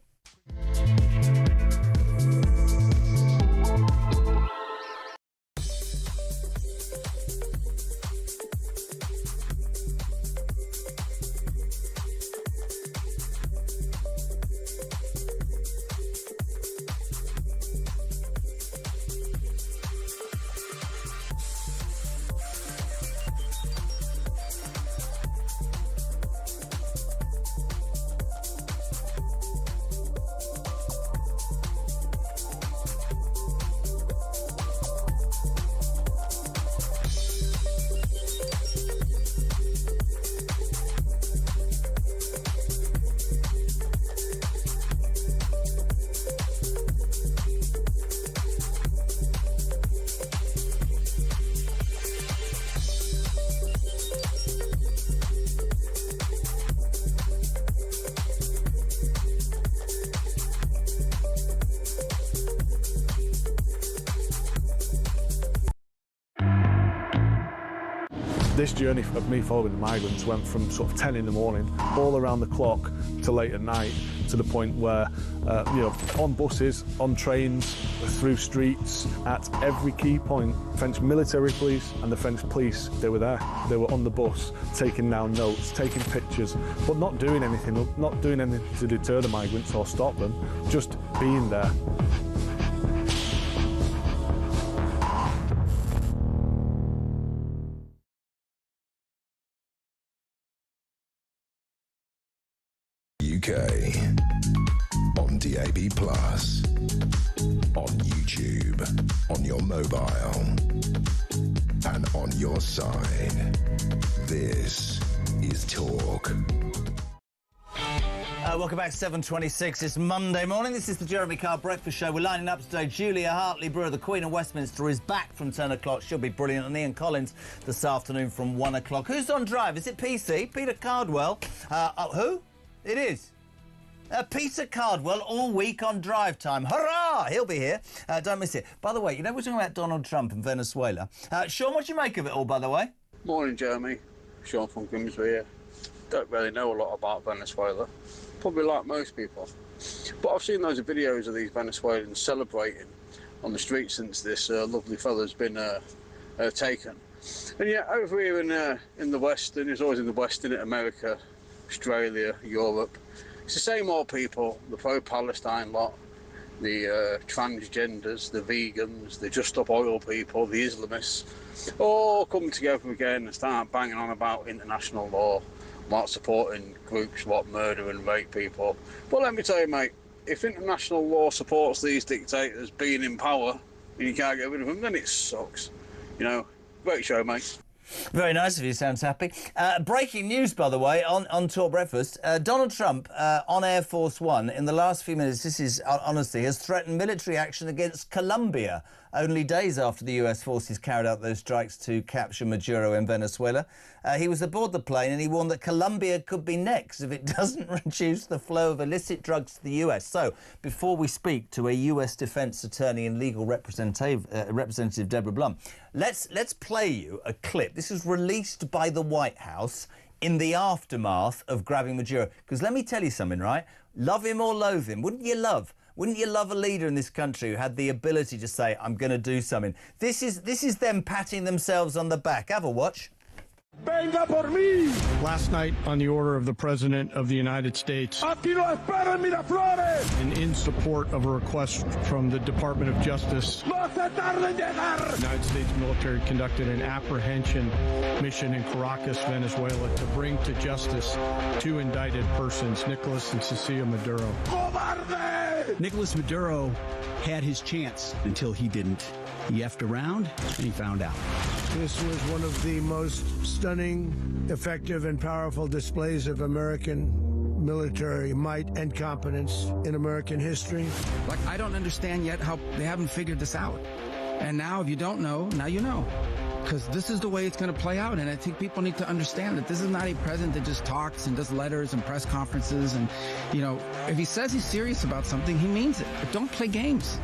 T: This journey of me following the migrants went from sort of 10 in the morning, all around the clock, to late at night, to the point where, on buses, on trains, through streets, at every key point, French military police and the French police, they were there. They were on the bus, taking down notes, taking pictures, but not doing anything to deter the migrants or stop them, just being there.
B: UK on DAB+, on YouTube, on your mobile, and on your side. This is Talk.
C: Welcome back, 7:26. It's Monday morning. This is the Jeremy Kyle Breakfast Show. We're lining up today. Julia Hartley-Brewer, the Queen of Westminster, is back from 10 o'clock. She'll be brilliant. And Ian Collins this afternoon from 1 o'clock. Who's on drive? Is it PC? Peter Cardwell? Who? It is. Peter Cardwell all week on drive time. Hurrah! He'll be here. Don't miss it. By the way, you know we're talking about Donald Trump and Venezuela. Sean, what do you make of it all, by the way?
U: Morning, Jeremy. Sean from Grimsby here. Don't really know a lot about Venezuela. Probably like most people. But I've seen loads of videos of these Venezuelans celebrating on the street since this lovely fella's been taken. And yet over here in the West, and it's always in the West, in America, Australia, Europe, it's the same old people, the pro-Palestine lot, the transgenders, the vegans, the just up oil people, the Islamists, all come together again and start banging on about international law, about supporting groups what murder and rape people. But let me tell you, mate, if international law supports these dictators being in power and you can't get rid of them, then it sucks. You know, great show, mate.
C: Very nice of you, sounds happy. Breaking news, by the way, on Talk Breakfast. Donald Trump on Air Force One in the last few minutes, this is honestly, has threatened military action against Colombia only days after the US forces carried out those strikes to capture Maduro in Venezuela. He was aboard the plane and he warned that Colombia could be next if it doesn't reduce the flow of illicit drugs to the US. So, before we speak to a US defence attorney and legal representative Deborah Blum, let's play you a clip. This was released by the White House in the aftermath of grabbing Maduro. Because let me tell you something, right? Love him or loathe him, wouldn't you love a leader in this country who had the ability to say, I'm going to do something? This is them patting themselves on the back. Have a watch.
F: Venga por mí! Last night, on the order of the President of the United States, aquí no esperan Miraflores! And in support of a request from the Department of Justice, no se tarde en llegar! The United States military conducted an apprehension mission in Caracas, Venezuela, to bring to justice two indicted persons, Nicolas and Cecilia Maduro. Cobarde!
V: Nicolas Maduro had his chance until he didn't. He effed around and he found out.
H: This was one of the most stunning, effective, and powerful displays of American military might and competence in American history.
G: Like, I don't understand yet how they haven't figured this out. And now, if you don't know, now you know. Because this is the way it's going to play out. And I think people need to understand that this is not a president that just talks and does letters and press conferences. And, you know, if he says he's serious about something, he means it. But don't play games.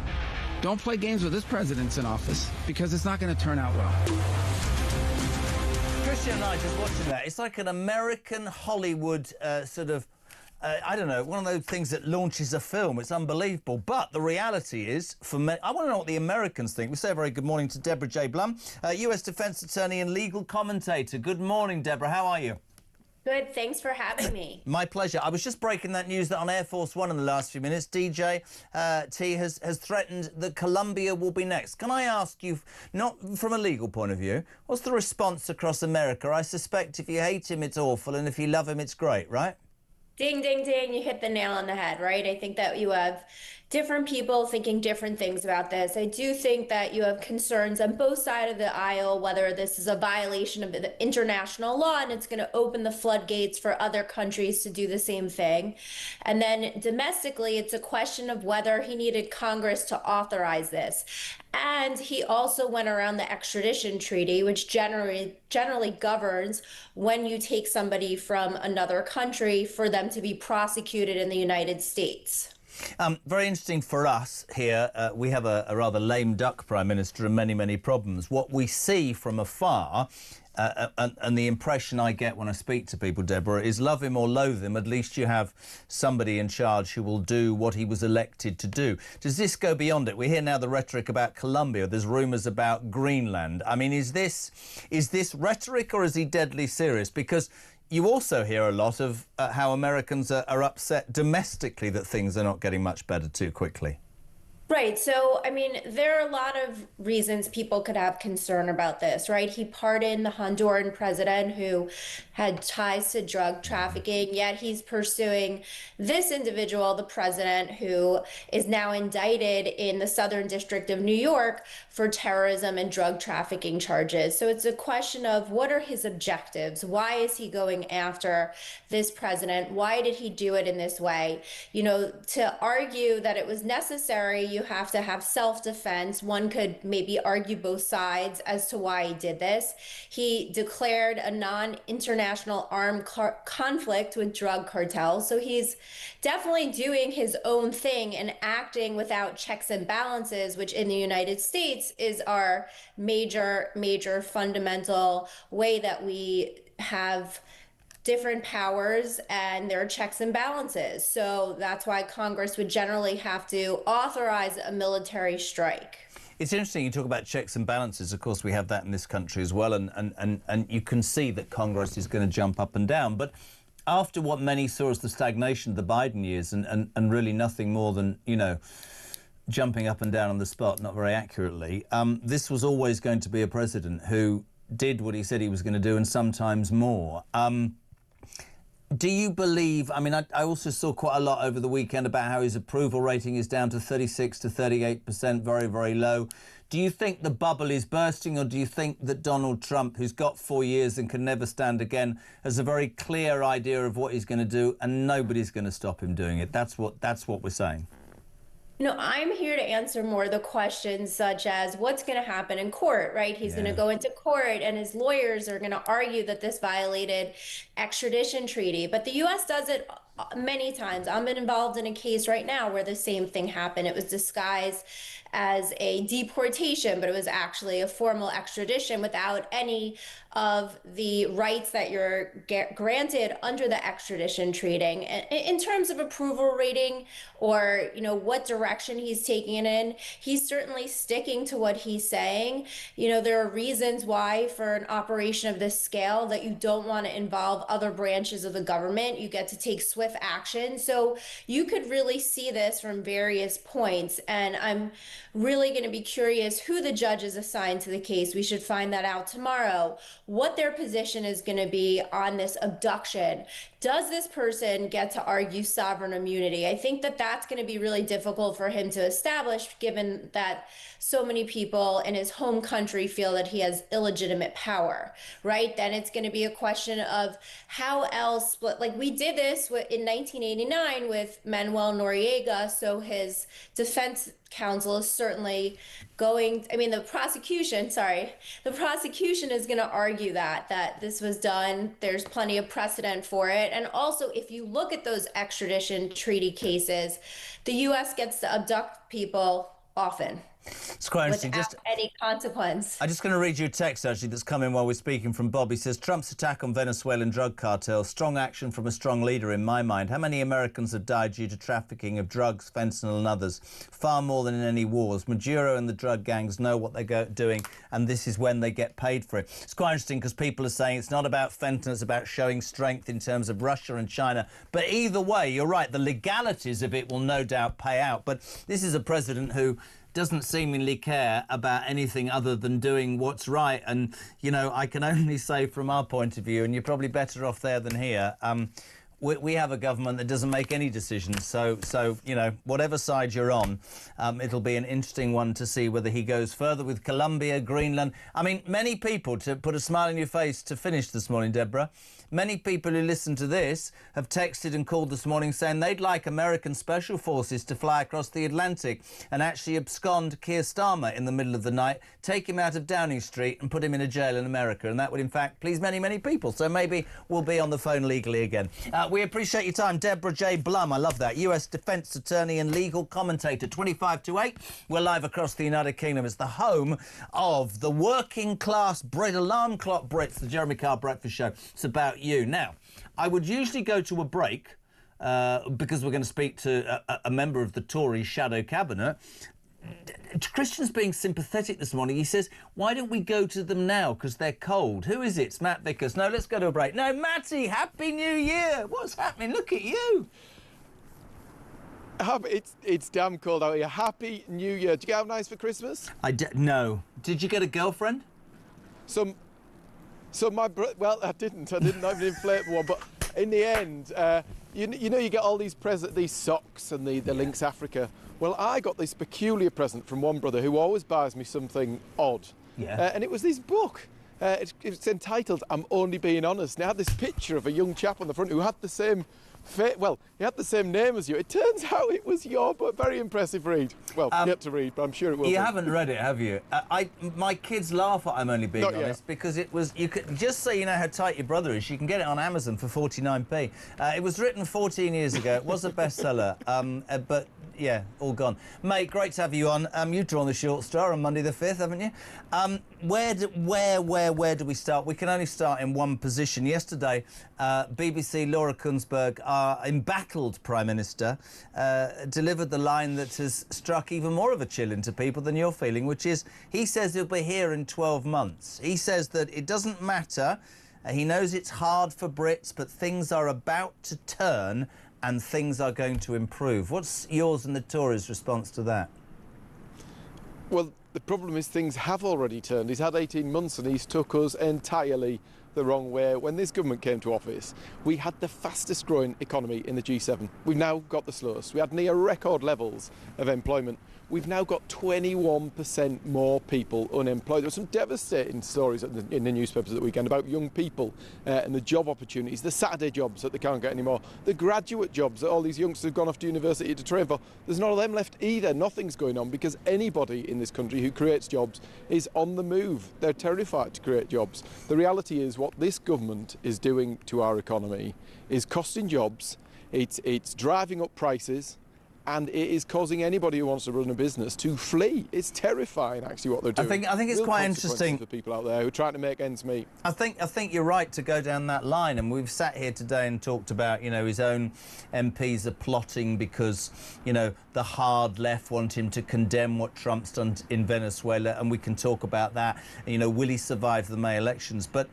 G: Don't play games with this president's in office, because it's not going to turn out well.
C: Christian and I just watching that. It's like an American Hollywood sort of, I don't know, one of those things that launches a film. It's unbelievable. But the reality is, for me, I want to know what the Americans think. We say a very good morning to Deborah J. Blum, US defence attorney and legal commentator. Good morning, Deborah. How are you?
W: Good, thanks for having me.
C: My pleasure. I was just breaking that news that on Air Force One in the last few minutes, DJ T has threatened that Colombia will be next. Can I ask you, not from a legal point of view, what's the response across America? I suspect if you hate him, it's awful, and if you love him, it's great, right?
W: Ding, ding, ding, you hit the nail on the head, right? I think that you have different people thinking different things about this. I do think that you have concerns on both sides of the aisle, whether this is a violation of the international law and it's going to open the floodgates for other countries to do the same thing. And then domestically, it's a question of whether he needed Congress to authorize this. And he also went around the extradition treaty, which generally governs when you take somebody from another country for them to be prosecuted in the United States.
C: Very interesting for us here. We have a rather lame duck Prime Minister and many, many problems. What we see from afar, and the impression I get when I speak to people, Deborah, is love him or loathe him, at least you have somebody in charge who will do what he was elected to do. Does this go beyond it? We hear now the rhetoric about Colombia. There's rumours about Greenland. I mean, is this rhetoric or is he deadly serious? Because you also hear a lot of how Americans are upset domestically that things are not getting much better too quickly.
W: Right. So, I mean, there are a lot of reasons people could have concern about this, right? He pardoned the Honduran president who had ties to drug trafficking, yet he's pursuing this individual, the president, who is now indicted in the Southern District of New York for terrorism and drug trafficking charges. So it's a question of what are his objectives? Why is he going after this president? Why did he do it in this way? You know, to argue that it was necessary, you have to have self-defense. One could maybe argue both sides as to why he did this. He declared a non-international armed conflict with drug cartels. So he's definitely doing his own thing and acting without checks and balances, which in the United States is our major fundamental way that we have different powers and there are checks and balances. So that's why Congress would generally have to authorize a military strike.
C: It's interesting you talk about checks and balances. Of course, we have that in this country as well, and you can see that Congress is going to jump up and down. But after what many saw as the stagnation of the Biden years and really nothing more than, you know, jumping up and down on the spot, not very accurately, this was always going to be a president who did what he said he was going to do and sometimes more. Do you believe, I mean, I also saw quite a lot over the weekend about how his approval rating is down to 36 to 38%, very, very low. Do you think the bubble is bursting, or do you think that Donald Trump, who's got 4 years and can never stand again, has a very clear idea of what he's going to do and nobody's going to stop him doing it? That's what we're saying.
W: You know, I'm here to answer more of the questions such as what's going to happen in court, right? He's going to go into court and his lawyers are going to argue that this violated extradition treaty. But the U.S. does it many times. I'm involved in a case right now where the same thing happened. It was disguised as a deportation, but it was actually a formal extradition without any of the rights that you're granted under the extradition treaty. And in terms of approval rating or, you know, what direction he's taking it in, he's certainly sticking to what he's saying. You know, there are reasons why for an operation of this scale that you don't want to involve other branches of the government. You get to take swift action. So you could really see this from various points. And I'm really going to be curious who the judges assigned to the case. We should find that out tomorrow. What their position is going to be on this abduction. Does this person get to argue sovereign immunity? I think that that's going to be really difficult for him to establish, given that so many people in his home country feel that he has illegitimate power, right? Then it's going to be a question of how else, like we did this in 1989 with Manuel Noriega, so his defense counsel is certainly going, I mean, the prosecution is going to argue that this was done. There's plenty of precedent for it. And also, if you look at those extradition treaty cases, the U.S. gets to abduct people often.
C: It's quite interesting.
W: Without any consequence.
C: I'm just going to read you a text, actually, that's come in while we're speaking from Bob. He says, Trump's attack on Venezuelan drug cartels, strong action from a strong leader in my mind. How many Americans have died due to trafficking of drugs, fentanyl and others? Far more than in any wars. Maduro and the drug gangs know what they're doing, and this is when they get paid for it. It's quite interesting because people are saying it's not about fentanyl, it's about showing strength in terms of Russia and China. But either way, you're right, the legalities of it will no doubt pay out. But this is a president who doesn't seemingly care about anything other than doing what's right. And, you know, I can only say from our point of view, and you're probably better off there than here, we have a government that doesn't make any decisions. So you know, whatever side you're on, it'll be an interesting one to see whether he goes further with Colombia, Greenland. I mean, many people, to put a smile on your face to finish this morning, Deborah, many people who listen to this have texted and called this morning saying they'd like American special forces to fly across the Atlantic and actually abscond Keir Starmer in the middle of the night, take him out of Downing Street and put him in a jail in America. And that would, in fact, please many, many people. So maybe we'll be on the phone legally again. We appreciate your time. Deborah J. Blum, I love that. US defence attorney and legal commentator, 25 to 8. We're live across the United Kingdom. It's the home of the working class Brit, alarm clock Brits, the Jeremy Kyle Breakfast Show. It's about you. Now, I would usually go to a break because we're going to speak to a member of the Tory shadow cabinet. Christian's being sympathetic this morning. He says, why don't we go to them now because they're cold? Who is it? It's Matt Vickers. No, let's go to a break. No, Matty, Happy New Year. What's happening? Look at you.
A: It's damn cold out here. Happy New Year. Did you get nice for Christmas?
C: No. Did you get a girlfriend?
A: Well, I didn't have an inflatable one, but in the end, you know, you get all these socks and the Lynx Africa. Well, I got this peculiar present from one brother who always buys me something odd.
C: Yeah.
A: And it was this book. It's entitled "I'm Only Being Honest." And it had this picture of a young chap on the front who had the same he had the same name as you. It turns out it was your book. Very impressive read. Well, yet to read, but I'm sure it will.
C: You haven't read it, have you? My kids laugh at I'm Only Being Honest because it was. You could just so you know how tight your brother is. You can get it on Amazon for 49p. It was written 14 years ago. It was a bestseller, but yeah, all gone. Mate, great to have you on. You've drawn the short straw on Monday the 5th, haven't you? Where do we start? We can only start in one position. Yesterday, BBC Laura Kunsberg, our embattled Prime Minister, delivered the line that has struck even more of a chill into people than you're feeling, which is, he says he'll be here in 12 months. He says that it doesn't matter. He knows it's hard for Brits, but things are about to turn and things are going to improve. What's yours and the Tories' response to that?
A: Well, the problem is things have already turned. He's had 18 months and he's took us entirely the wrong way. When this government came to office, we had the fastest growing economy in the G7. We've now got the slowest. We had near record levels of employment. We've now got 21% more people unemployed. There were some devastating stories in the newspapers at the weekend about young people and the job opportunities, the Saturday jobs that they can't get anymore, the graduate jobs that all these youngsters have gone off to university to train for. There's none of them left either. Nothing's going on because anybody in this country who creates jobs is on the move. They're terrified to create jobs. The reality is what this government is doing to our economy is costing jobs, it's driving up prices, and it is causing anybody who wants to run a business to flee. It's terrifying, actually, what they're doing.
C: I think it's
A: Real
C: quite interesting
A: for people out there who are trying to make ends meet.
C: I think you're right to go down that line, and we've sat here today and talked about, you know, his own MPs are plotting because, you know, the hard left want him to condemn what Trump's done in Venezuela, and we can talk about that. You know, will he survive the May elections? But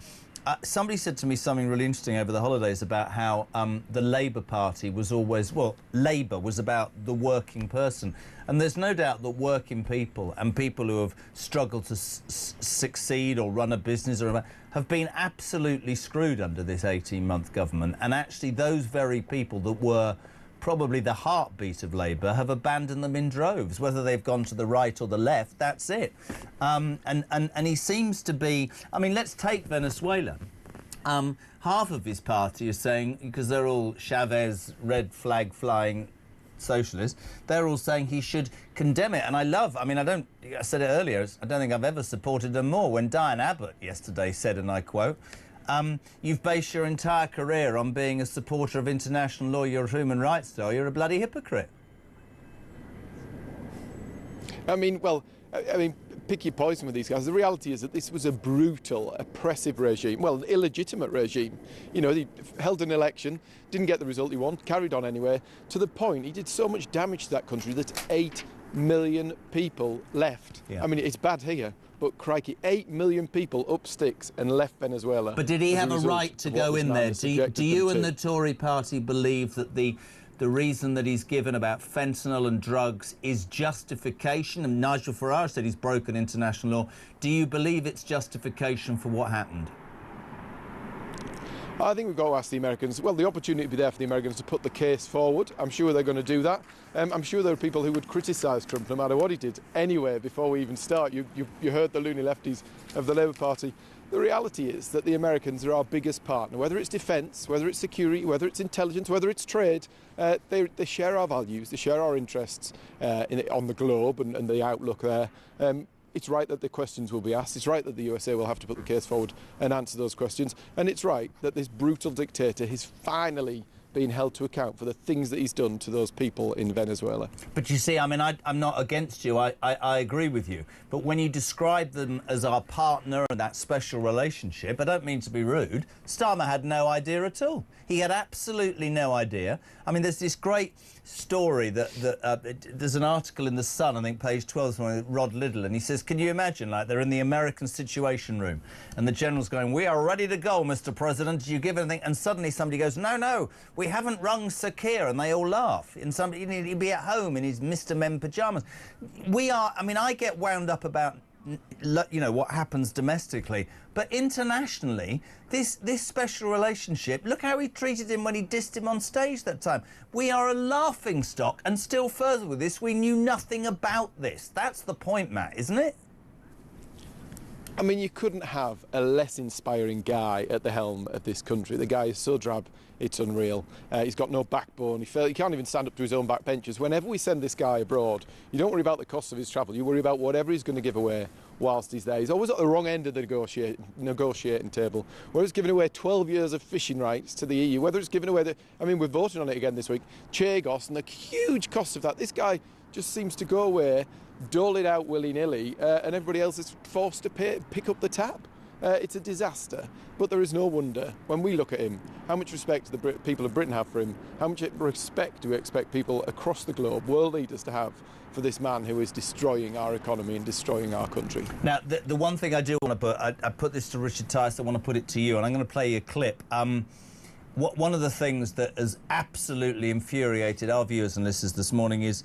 C: somebody said to me something really interesting over the holidays about how the Labour Party was always, well, Labour was about the working person. And there's no doubt that working people and people who have struggled to succeed or run a business or have been absolutely screwed under this 18-month government. And actually those very people that were probably the heartbeat of Labour have abandoned them in droves. Whether they've gone to the right or the left, that's it. And he seems to be... I mean, let's take Venezuela. Half of his party is saying, because they're all Chavez red flag flying socialists, they're all saying he should condemn it. And I said it earlier, I don't think I've ever supported them more. When Diane Abbott yesterday said, and I quote, you've based your entire career on being a supporter of international law, you're a human rights law, you're a bloody hypocrite.
A: I mean, pick your poison with these guys. The reality is that this was a brutal, oppressive regime, well, an illegitimate regime. You know, he held an election, didn't get the result he wanted, carried on anyway, to the point he did so much damage to that country that 8 million people left. Yeah. I mean, it's bad here, but crikey, 8 million people up sticks and left Venezuela.
C: But did he have a right to go in there? Do you and the Tory party believe that the reason that he's given about fentanyl and drugs is justification? And Nigel Farage said he's broken international law. Do you believe it's justification for what happened?
A: I think we've got to ask the Americans. Well, the opportunity would be there for the Americans to put the case forward. I'm sure they're going to do that. I'm sure there are people who would criticise Trump no matter what he did. Anyway, before we even start, you heard the loony lefties of the Labour Party. The reality is that the Americans are our biggest partner, whether it's defence, whether it's security, whether it's intelligence, whether it's trade. They share our values, they share our interests on the globe and the outlook there. It's right that the questions will be asked. It's right that the USA will have to put the case forward and answer those questions. And it's right that this brutal dictator has finally been held to account for the things that he's done to those people in Venezuela.
C: But you see, I mean, I'm not against you. I agree with you. But when you describe them as our partner and that special relationship, I don't mean to be rude, Starmer had no idea at all. He had absolutely no idea. I mean, there's this great story there's an article in The Sun, I think page 12, with Rod Liddell, and he says, can you imagine, like, they're in the American Situation Room, and the general's going, we are ready to go, Mr. President, do you give anything? And suddenly somebody goes, no, we We haven't rung Sir Keir, and they all laugh. And somebody, he'd be at home in his Mr. Men pyjamas. I mean, I get wound up about, you know, what happens domestically, but internationally, this special relationship, look how he treated him when he dissed him on stage that time. We are a laughing stock, and still further with this, we knew nothing about this. That's the point, Matt, isn't it?
A: I mean, you couldn't have a less inspiring guy at the helm of this country. The guy is so drab, it's unreal. He's got no backbone. He can't even stand up to his own backbenchers. Whenever we send this guy abroad, you don't worry about the cost of his travel. You worry about whatever he's going to give away whilst he's there. He's always at the wrong end of the negotiating table. Whether it's giving away 12 years of fishing rights to the EU, whether it's giving away we're voting on it again this week, Chagos and the huge cost of that. This guy just seems to go away, dole it out willy-nilly, and everybody else is forced to pick up the tab. It's a disaster, but there is no wonder when we look at him how much respect the people of Britain have for him, how much respect do we expect people across the globe, world leaders, to have for this man who is destroying our economy and destroying our country.
C: Now, the one thing I do want to put, I put this to Richard Tice, I want to put it to you, and I'm going to play you a clip. One of the things that has absolutely infuriated our viewers and listeners this morning is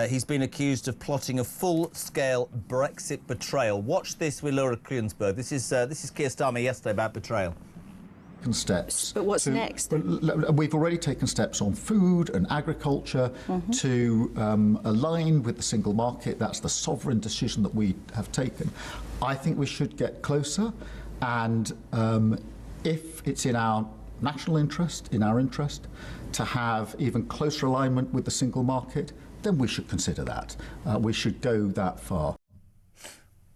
C: he's been accused of plotting a full-scale Brexit betrayal. Watch this with Laura Kuenssberg. This is Keir Starmer yesterday about betrayal.
E: Steps.
M: But what's next?
E: We've already taken steps on food and agriculture to align with the single market. That's the sovereign decision that we have taken. I think we should get closer, and if it's in our national interest, in our interest, to have even closer alignment with the single market, then we should consider that. We should go that far.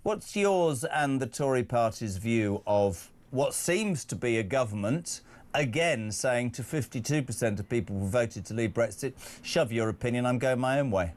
C: What's yours and the Tory party's view of what seems to be a government, again, saying to 52% of people who voted to leave Brexit, shove your opinion, I'm going my own way?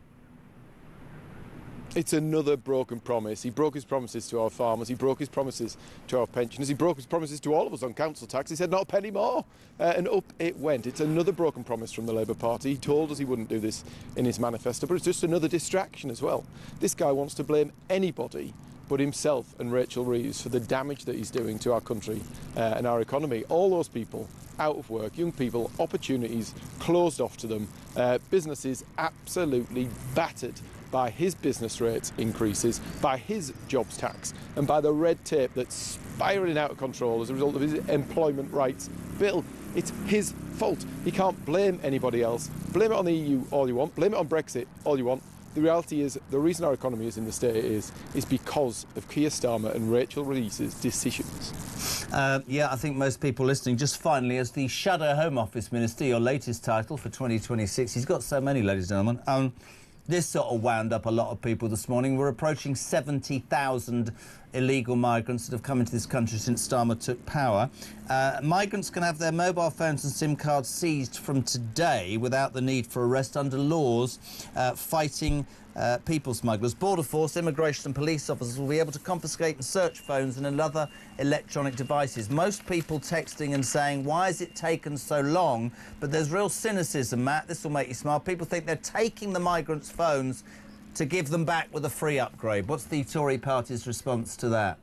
A: It's another broken promise. He broke his promises to our farmers, he broke his promises to our pensioners, he broke his promises to all of us on council tax. He said not a penny more, and up it went. It's another broken promise from the Labour Party. He told us he wouldn't do this in his manifesto, but it's just another distraction as well. This guy wants to blame anybody but himself and Rachel Reeves for the damage that he's doing to our country and our economy. All those people out of work, young people, opportunities closed off to them, businesses absolutely battered by his business rates increases, by his jobs tax, and by the red tape that's spiralling out of control as a result of his employment rights bill. It's his fault. He can't blame anybody else. Blame it on the EU all you want, blame it on Brexit all you want. The reality is, the reason our economy is in the state it is because of Keir Starmer and Rachel Reeves' decisions.
C: Yeah, I think most people listening, just finally, as the Shadow Home Office Minister, your latest title for 2026, he's got so many, ladies and gentlemen, this sort of wound up a lot of people this morning. We're approaching 70,000 illegal migrants that have come into this country since Starmer took power. Migrants can have their mobile phones and SIM cards seized from today without the need for arrest under laws fighting people smugglers. Border Force, immigration and police officers will be able to confiscate and search phones and other electronic devices. Most people texting and saying, why has it taken so long? But there's real cynicism, Matt. This will make you smile. People think they're taking the migrants' phones to give them back with a free upgrade. What's the Tory party's response to that?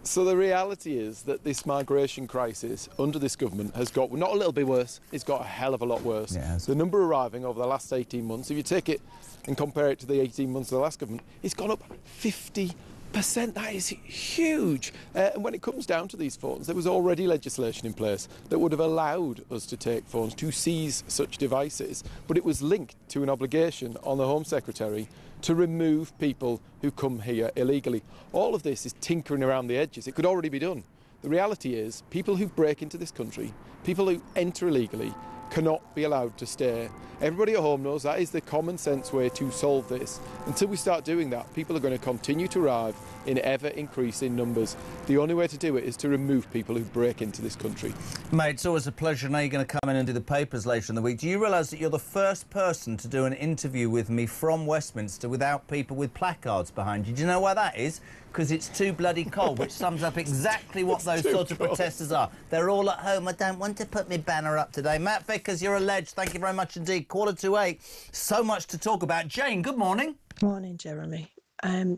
A: So the reality is that this migration crisis under this government has got not a little bit worse, it's got a hell of a lot worse.
C: Yes.
A: The number arriving over the last 18 months, if you take it and compare it to the 18 months of the last government, it's gone up 50%. That is huge. And when it comes down to these phones, there was already legislation in place that would have allowed us to take phones, to seize such devices, but it was linked to an obligation on the Home Secretary to remove people who come here illegally. All of this is tinkering around the edges. It could already be done. The reality is people who break into this country, people who enter illegally, cannot be allowed to stay. Everybody at home knows that is the common sense way to solve this. Until we start doing that, people are going to continue to arrive in ever increasing numbers. The only way to do it is to remove people who break into this country.
C: Mate, it's always a pleasure. Now you're going to come in and do the papers later in the week. Do you realise that you're the first person to do an interview with me from Westminster without people with placards behind you? Do you know why that is? Because it's too bloody cold, which sums up exactly what those sort of protesters are. They're all at home. I don't want to put my banner up today. Matt Vickers, you're a ledge. Thank you very much indeed. 7:45. So much to talk about. Jane, good morning.
I: Morning, Jeremy.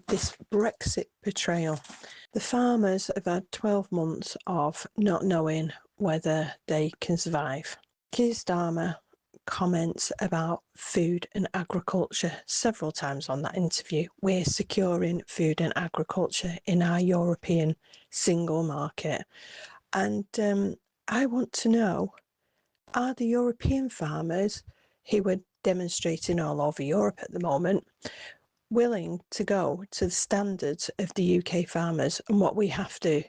I: This Brexit betrayal. The farmers have had 12 months of not knowing whether they can survive. Keir Starmer comments about food and agriculture several times on that interview. We're securing food and agriculture in our European single market. And I want to know, are the European farmers who are demonstrating all over Europe at the moment willing to go to the standards of the UK farmers and what we have to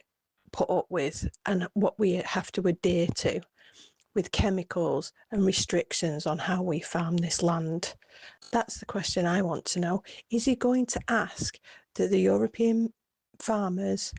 I: put up with and what we have to adhere to with chemicals and restrictions on how we farm this land? That's the question I want to know. Is he going to ask that the European farmers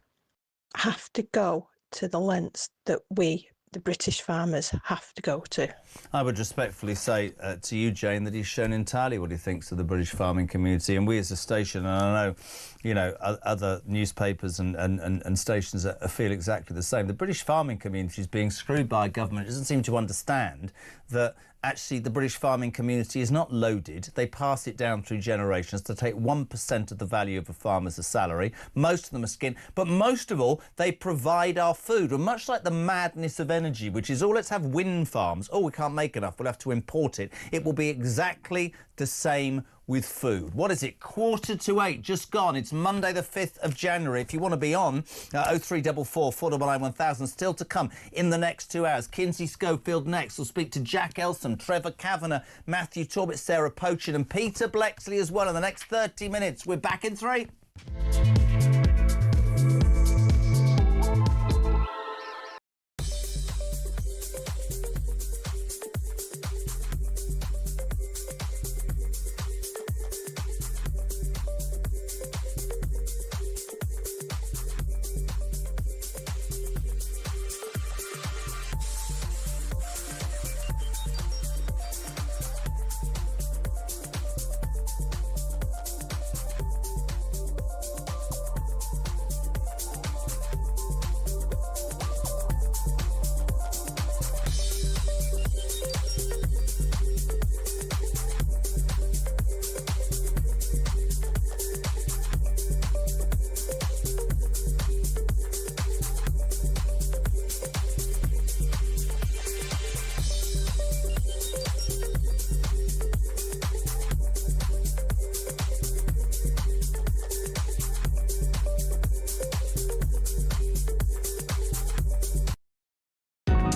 I: have to go to the lengths that we, the British farmers, have to go to?
C: I would respectfully say to you, Jane, that he's shown entirely what he thinks of the British farming community, and we as a station, and I know, you know, other newspapers and stations feel exactly the same. The British farming community is being screwed by a government. It doesn't seem to understand that actually the British farming community is not loaded. They pass it down through generations to take 1% of the value of a farmer's salary. Most of them are skin, but most of all, they provide our food. And much like the madness of energy, which is, oh, let's have wind farms. Oh, we can't make enough, we'll have to import it. It will be exactly the same with food. What is it? 7:45, just gone. It's Monday the 5th of January. If you want to be on, 0344 499 1000, still to come in the next 2 hours. Kinsey Schofield next. We'll speak to Jack Elsom, Trevor Kavanagh, Matthew Torbett, Sarah Pochin and Peter Blexley as well in the next 30 minutes. We're back in 3.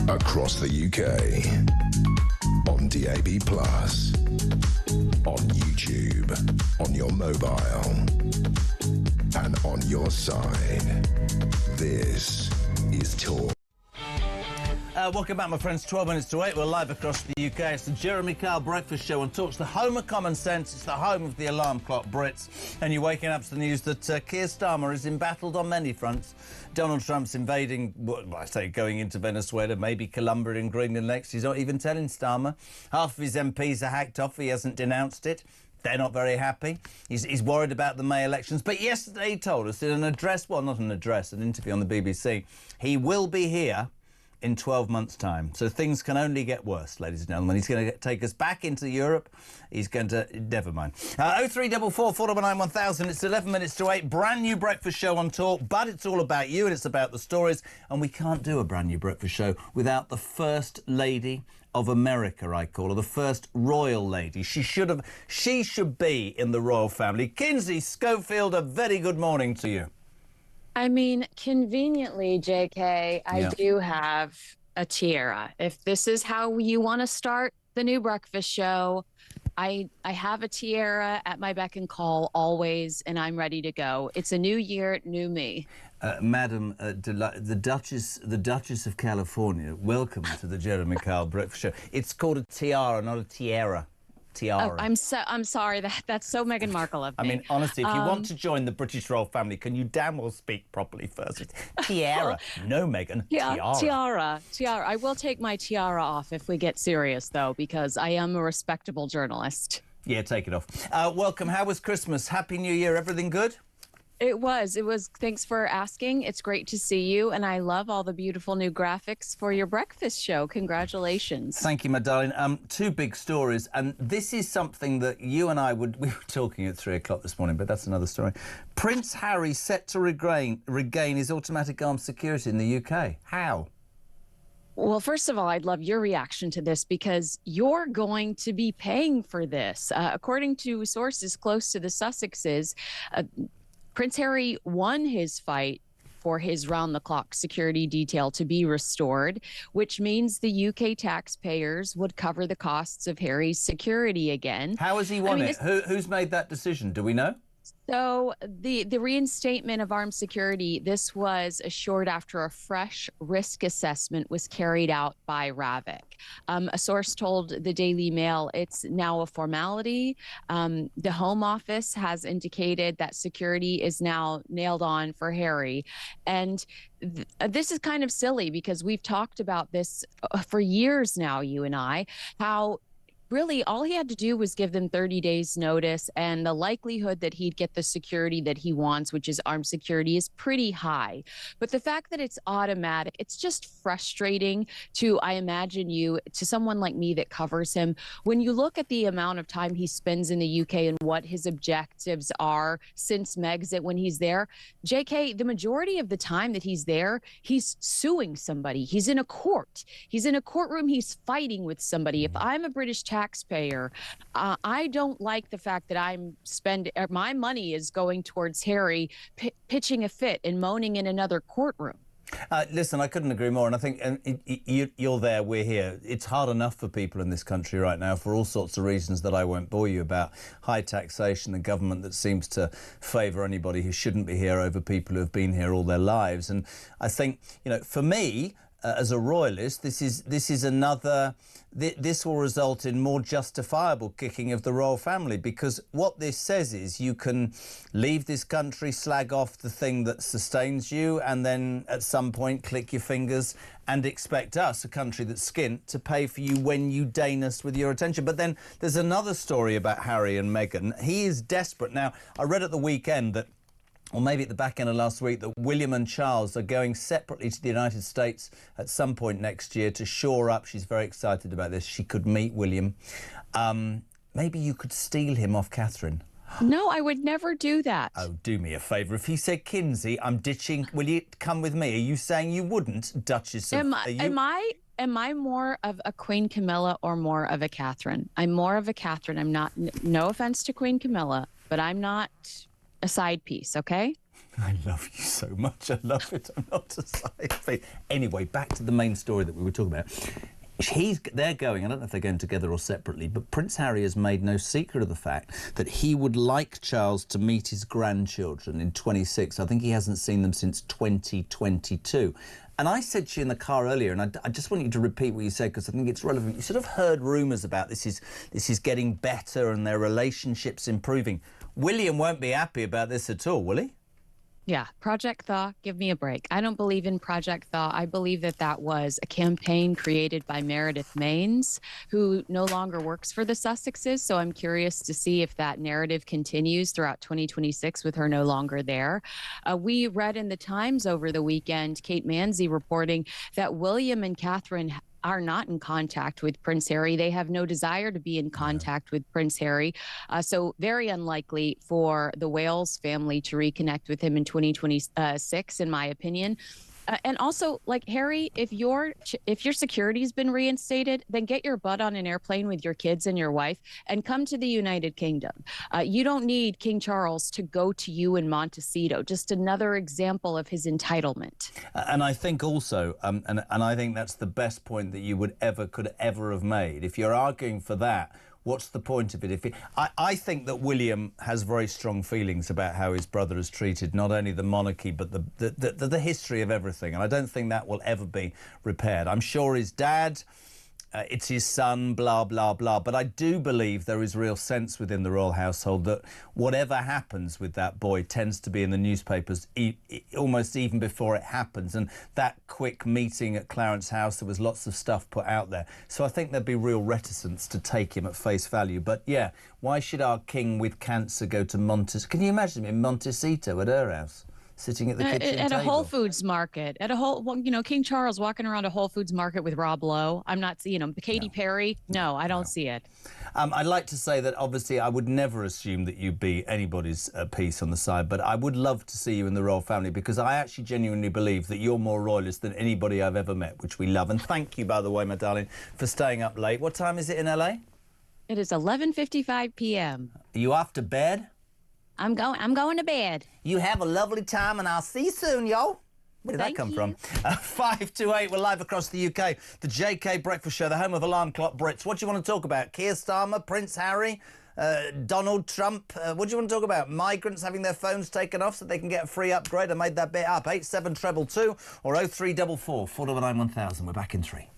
B: Across the UK, on DAB+, on YouTube, on your mobile, and on your side. This is Talk.
C: Welcome back, my friends. 12 minutes to 8. We're live across the UK. It's the Jeremy Kyle Breakfast Show on Talk's the home of common sense. It's the home of the alarm clock Brits. And you're waking up to the news that Keir Starmer is embattled on many fronts. Donald Trump's invading, well, I say going into Venezuela, maybe Colombia and Greenland next. He's not even telling Starmer. Half of his MPs are hacked off. He hasn't denounced it. They're not very happy. He's worried about the May elections. But yesterday he told us in an address, well, not an address, an interview on the BBC, he will be here in 12 months' time. So things can only get worse, ladies and gentlemen. He's going to take us back into Europe. He's going to... Never mind. 0344 499 1000. It's 11 minutes to 8. Brand new breakfast show on Talk, but it's all about you and it's about the stories. And we can't do a brand new breakfast show without the First Lady of America, I call her, the first royal lady. She should be in the royal family. Kinsey Schofield, a very good morning to you.
J: I mean, conveniently, JK, I
C: Yeah.
J: do have a tiara. If this is how you want to start the new breakfast show, I have a tiara at my beck and call always, and I'm ready to go. It's a new year, new me.
C: Madam, the Duchess of California, welcome to the Jeremy Kyle Breakfast Show. It's called a tiara, not a tiara. Tiara.
J: Oh, I'm sorry. That's so Meghan Markle of me.
C: I mean, honestly, if you want to join the British royal family, can you damn well speak properly first? It's tiara. No, Meghan.
J: Tiara. I will take my tiara off if we get serious, though, because I am a respectable journalist.
C: Yeah, take it off. Welcome. How was Christmas? Happy New Year. Everything good?
J: It was. Thanks for asking. It's great to see you, and I love all the beautiful new graphics for your breakfast show. Congratulations.
C: Thank you, my darling. Two big stories, and this is something that you and we were talking at 3 o'clock this morning, but that's another story. Prince Harry set to regain his automatic armed security in the UK. How?
J: Well, first of all, I'd love your reaction to this because you're going to be paying for this. According to sources close to the Sussexes, Prince Harry won his fight for his round-the-clock security detail to be restored, which means the UK taxpayers would cover the costs of Harry's security again.
C: How has he won it? Who's made that decision? Do we know?
J: So the reinstatement of armed security, this was assured after a fresh risk assessment was carried out by Ravik. A source told the Daily Mail it's now a formality. The Home Office has indicated that security is now nailed on for Harry. And this is kind of silly because we've talked about this for years now, you and I, how really all he had to do was give them 30 days notice, and the likelihood that he'd get the security that he wants, which is armed security, is pretty high. But the fact that it's automatic, it's just frustrating to, I imagine to someone like me that covers him. When you look at the amount of time he spends in the UK and what his objectives are since Megxit when he's there, JK, the majority of the time that he's there, he's suing somebody. He's in a court. He's in a courtroom. He's fighting with somebody. If I'm a British taxpayer, I don't like the fact that my money is going towards Harry pitching a fit and moaning in another courtroom.
C: Listen, I couldn't agree more. And I think you're there, we're here. It's hard enough for people in this country right now for all sorts of reasons that I won't bore you about. High taxation, a government that seems to favour anybody who shouldn't be here over people who have been here all their lives. And I think, for me, as a royalist, this will result in more justifiable kicking of the royal family, because what this says is you can leave this country, slag off the thing that sustains you, and then at some point click your fingers and expect us, a country that's skint, to pay for you when you deign us with your attention. But then there's another story about Harry and Meghan. He is desperate. Now, I read at the weekend that, or maybe at the back end of last week, that William and Charles are going separately to the United States at some point next year to shore up. She's very excited about this. She could meet William. Maybe you could steal him off Catherine.
J: No, I would never do that.
C: Oh, do me a favour. If he said, Kinsey, I'm ditching, will you come with me? Are you saying you wouldn't, Duchess of...
J: Am I more of a Queen Camilla or more of a Catherine? I'm more of a Catherine. I'm not, no offence to Queen Camilla, but I'm not a side piece, okay?
C: I love you so much. I love it. I'm not a side piece. Anyway, back to the main story that we were talking about. They're going, I don't know if they're going together or separately, but Prince Harry has made no secret of the fact that he would like Charles to meet his grandchildren in 26. I think he hasn't seen them since 2022. And I said to you in the car earlier, and I just want you to repeat what you said because I think it's relevant. You sort of heard rumours about this is getting better and their relationship's improving. William won't be happy about this at all, will he?
J: Yeah, Project Thaw, give me a break. I don't believe in Project Thaw. I believe that was a campaign created by Meredith Maines, who no longer works for the Sussexes. So I'm curious to see if that narrative continues throughout 2026 with her no longer there. We read in the Times over the weekend, Kate Manzi reporting that William and Catherine are not in contact with Prince Harry. They have no desire to be in contact with Prince Harry. So very unlikely for the Wales family to reconnect with him in 2026, in my opinion. And also, like, Harry, if your security's been reinstated, then get your butt on an airplane with your kids and your wife and come to the United Kingdom. You don't need King Charles to go to you in Montecito. Just another example of his entitlement.
C: And I think also, and I think that's the best point that you could ever have made. If you're arguing for that, what's the point of it? I think that William has very strong feelings about how his brother has treated not only the monarchy but the history of everything, and I don't think that will ever be repaired. I'm sure his dad, it's his son, blah, blah, blah. But I do believe there is real sense within the royal household that whatever happens with that boy tends to be in the newspapers almost even before it happens. And that quick meeting at Clarence House, there was lots of stuff put out there. So I think there'd be real reticence to take him at face value. But yeah, why should our king with cancer go to Montecito? Can you imagine him in Montecito at her house? sitting at the kitchen
J: at
C: table.
J: a Whole Foods market, King Charles walking around a Whole Foods market with Rob Lowe. I'm not, Katy Perry. No, I don't see it.
C: I'd like to say that obviously I would never assume that you'd be anybody's piece on the side, but I would love to see you in the royal family, because I actually genuinely believe that you're more royalist than anybody I've ever met, which we love. And thank you, by the way, my darling, for staying up late. What time is it in LA?
J: It is 11:55 p.m.
C: Are you off to bed?
J: I'm going to bed.
C: You have a lovely time, and I'll see you soon, yo. Where did that come from? 5 to 8, we're live across the UK. The JK Breakfast Show, the home of Alarm Clock Brits. What do you want to talk about? Keir Starmer, Prince Harry, Donald Trump? What do you want to talk about? Migrants having their phones taken off so they can get a free upgrade? I made that bit up. 87222 or 0344 499 1000. We're back in 3.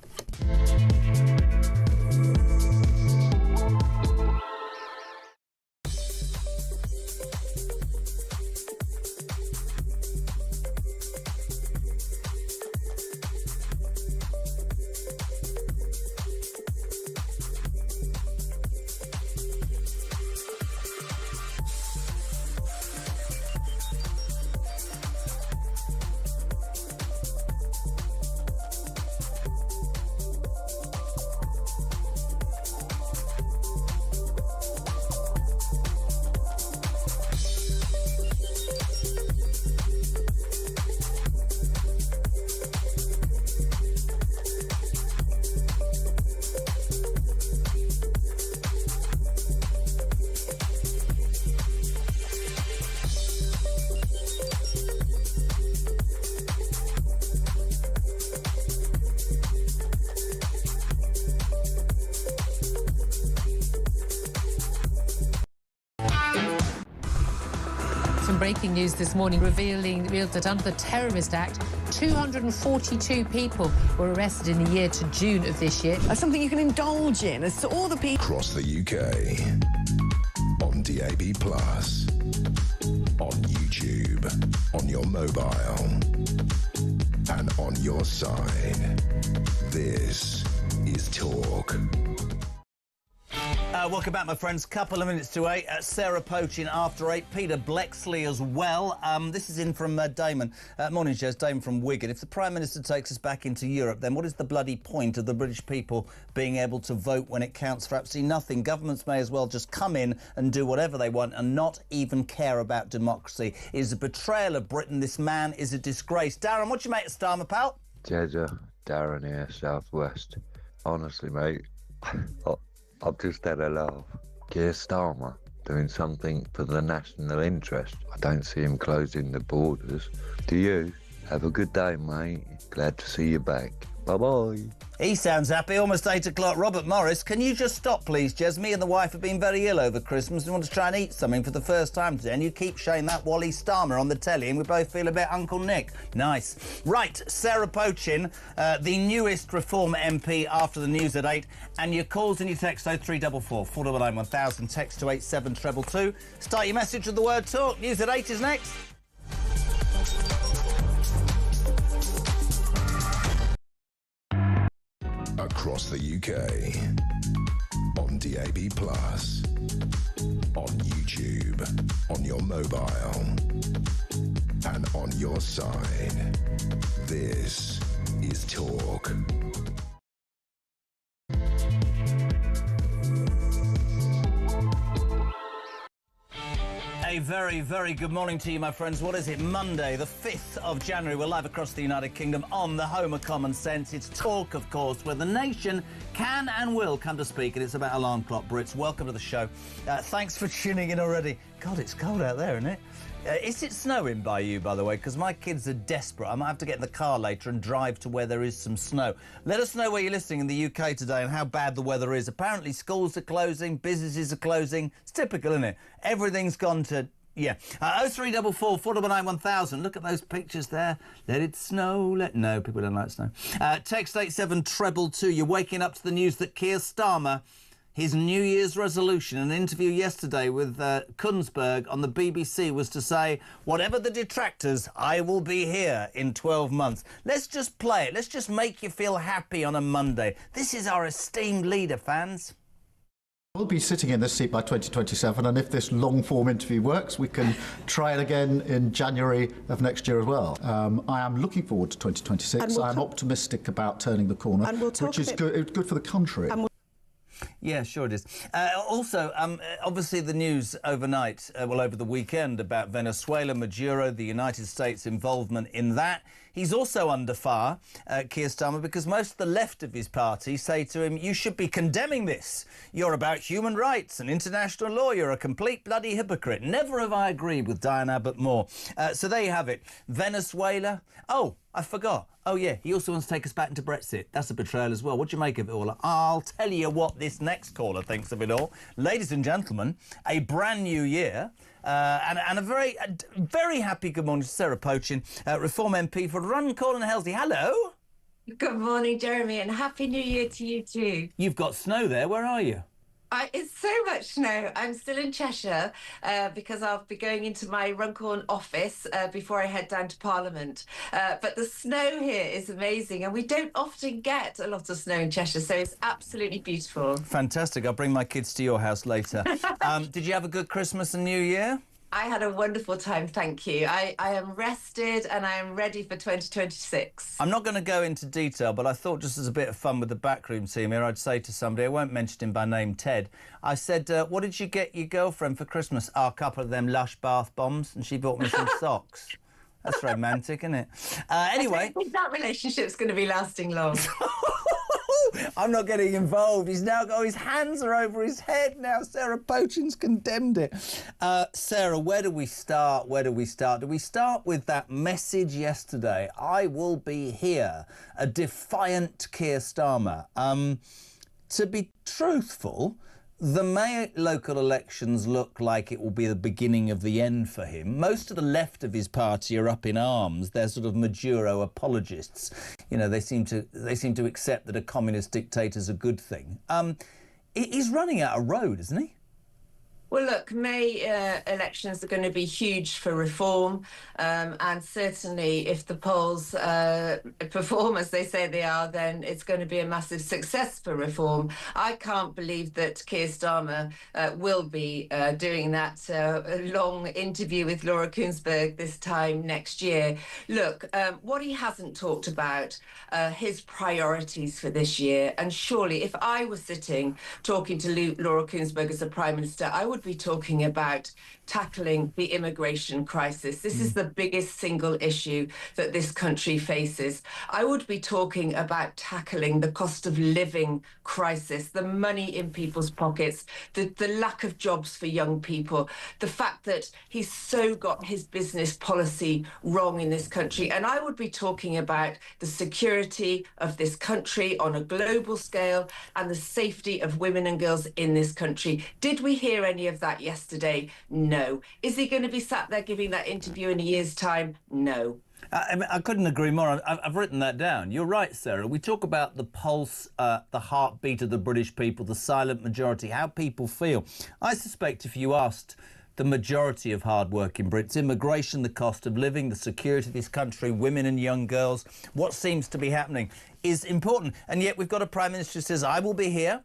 K: Some breaking news this morning revealed that under the Terrorist Act, 242 people were arrested in the year to June of this year.
L: Something you can indulge in as to all the people
B: across the UK, on DAB+, on YouTube, on your mobile, and on your side. This is Talk.
C: Welcome back, my friends. Couple of minutes to 8. Sarah Poach in after 8. Peter Blexley as well. This is in from Damon. Morning, Jez. Damon from Wigan. If the Prime Minister takes us back into Europe, then what is the bloody point of the British people being able to vote when it counts for absolutely nothing? Governments may as well just come in and do whatever they want and not even care about democracy. It is a betrayal of Britain. This man is a disgrace. Darren, what do you make of Starmer, pal?
N: Jezza, Darren here, Southwest. Honestly, mate, I've just had a laugh. Keir Starmer doing something for the national interest. I don't see him closing the borders. Do you? Have a good day, mate. Glad to see you back. Bye-bye.
C: He sounds happy. Almost 8 o'clock. Robert Morris, can you just stop, please, Jez? Me and the wife have been very ill over Christmas and want to try and eat something for the first time today, and you keep showing that Wally Starmer on the telly and we both feel a bit Uncle Nick. Nice. Right, Sarah Pochin, the newest Reform MP after the news at 8, and your calls and your texts 0344 499 1000, text to 87222. Start your message with the word talk. News at 8 is next.
B: Across the UK, on DAB+, on YouTube, on your mobile, and on your side. This is Talk.
C: A very, very good morning to you, my friends. What is it? Monday, the 5th of January. We're live across the United Kingdom on the home of common sense. It's Talk, of course, where the nation can and will come to speak, and it's about Alarm Clock Brits. Welcome to the show. Thanks for tuning in already. God, it's cold out there, isn't it? Is it snowing by you, by the way? Because my kids are desperate. I might have to get in the car later and drive to where there is some snow. Let us know where you're listening in the UK today and how bad the weather is. Apparently schools are closing, businesses are closing. It's typical, isn't it? Everything's gone to... Yeah. 0344 499 1000. Look at those pictures there. Let it snow. No, people don't like snow. Text 87222. You're waking up to the news that Keir Starmer, his New Year's resolution, an interview yesterday with Kunzberg on the BBC, was to say, whatever the detractors, I will be here in 12 months. Let's just play it. Let's just make you feel happy on a Monday. This is our esteemed leader, fans.
E: We'll be sitting in this seat by 2027, and if this long-form interview works, we can try it again in January of next year as well. I am looking forward to 2026. I'm optimistic about turning the corner, which is good for the country.
C: Yeah, sure it is. Also, obviously the news overnight, over the weekend, about Venezuela, Maduro, the United States involvement in that. He's also under fire, Keir Starmer, because most of the left of his party say to him, you should be condemning this. You're about human rights and international law. You're a complete bloody hypocrite. Never have I agreed with Diane Abbott more. So there you have it. Venezuela. Oh, I forgot. Oh, yeah, he also wants to take us back into Brexit. That's a betrayal as well. What do you make of it all? I'll tell you what this next caller thinks of it all. Ladies and gentlemen, a brand new year. And a very happy good morning to Sarah Pochin, Reform MP for Runcorn and Helsey. Hello.
D: Good morning, Jeremy, and Happy New Year to you too.
C: You've got snow there. Where are you?
D: It's so much snow. I'm still in Cheshire because I'll be going into my Runcorn office before I head down to Parliament. But the snow here is amazing, and we don't often get a lot of snow in Cheshire, so it's absolutely beautiful.
C: Fantastic. I'll bring my kids to your house later. Did you have a good Christmas and New Year?
D: I had a wonderful time, thank you. I am rested and I am ready for 2026.
C: I'm not going to go into detail, but I thought just as a bit of fun with the backroom team here, I'd say to somebody, I won't mention him by name, Ted, I said, what did you get your girlfriend for Christmas? Oh, a couple of them Lush bath bombs, and she bought me some socks. That's romantic, isn't it? Anyway.
D: I don't think that relationship's going to be lasting long.
C: I'm not getting involved. He's now got his hands are over his head now. Sarah Pochin's condemned it. Sarah, where do we start? Where do we start? Do we start with that message yesterday? I will be here. A defiant Keir Starmer. To be truthful, the May local elections look like it will be the beginning of the end for him. Most of the left of his party are up in arms. They're sort of Maduro apologists. You know, they seem to accept that a communist dictator's a good thing. He's running out of road, isn't he?
D: Well, look, May elections are going to be huge for reform, and certainly if the polls perform as they say they are, then it's going to be a massive success for reform. I can't believe that Keir Starmer will be doing that long interview with Laura Kuenssberg this time next year. Look, what he hasn't talked about, his priorities for this year, and surely if I was sitting talking to Laura Kuenssberg as the Prime Minister, I would be talking about tackling the immigration crisis. This is the biggest single issue that this country faces. I would be talking about tackling the cost of living crisis, the money in people's pockets, the lack of jobs for young people, the fact that he's so got his business policy wrong in this country. And I would be talking about the security of this country on a global scale and the safety of women and girls in this country. Did we hear any of that yesterday? No. Is he going to be sat there giving that interview in a year's time? No.
C: I couldn't agree more. I've written that down. You're right, Sarah. We talk about the pulse, the heartbeat of the British people, the silent majority, how people feel. I suspect if you asked the majority of hard-working Brits, immigration, the cost of living, the security of this country, women and young girls, what seems to be happening is important. And yet we've got a Prime Minister who says, I will be here.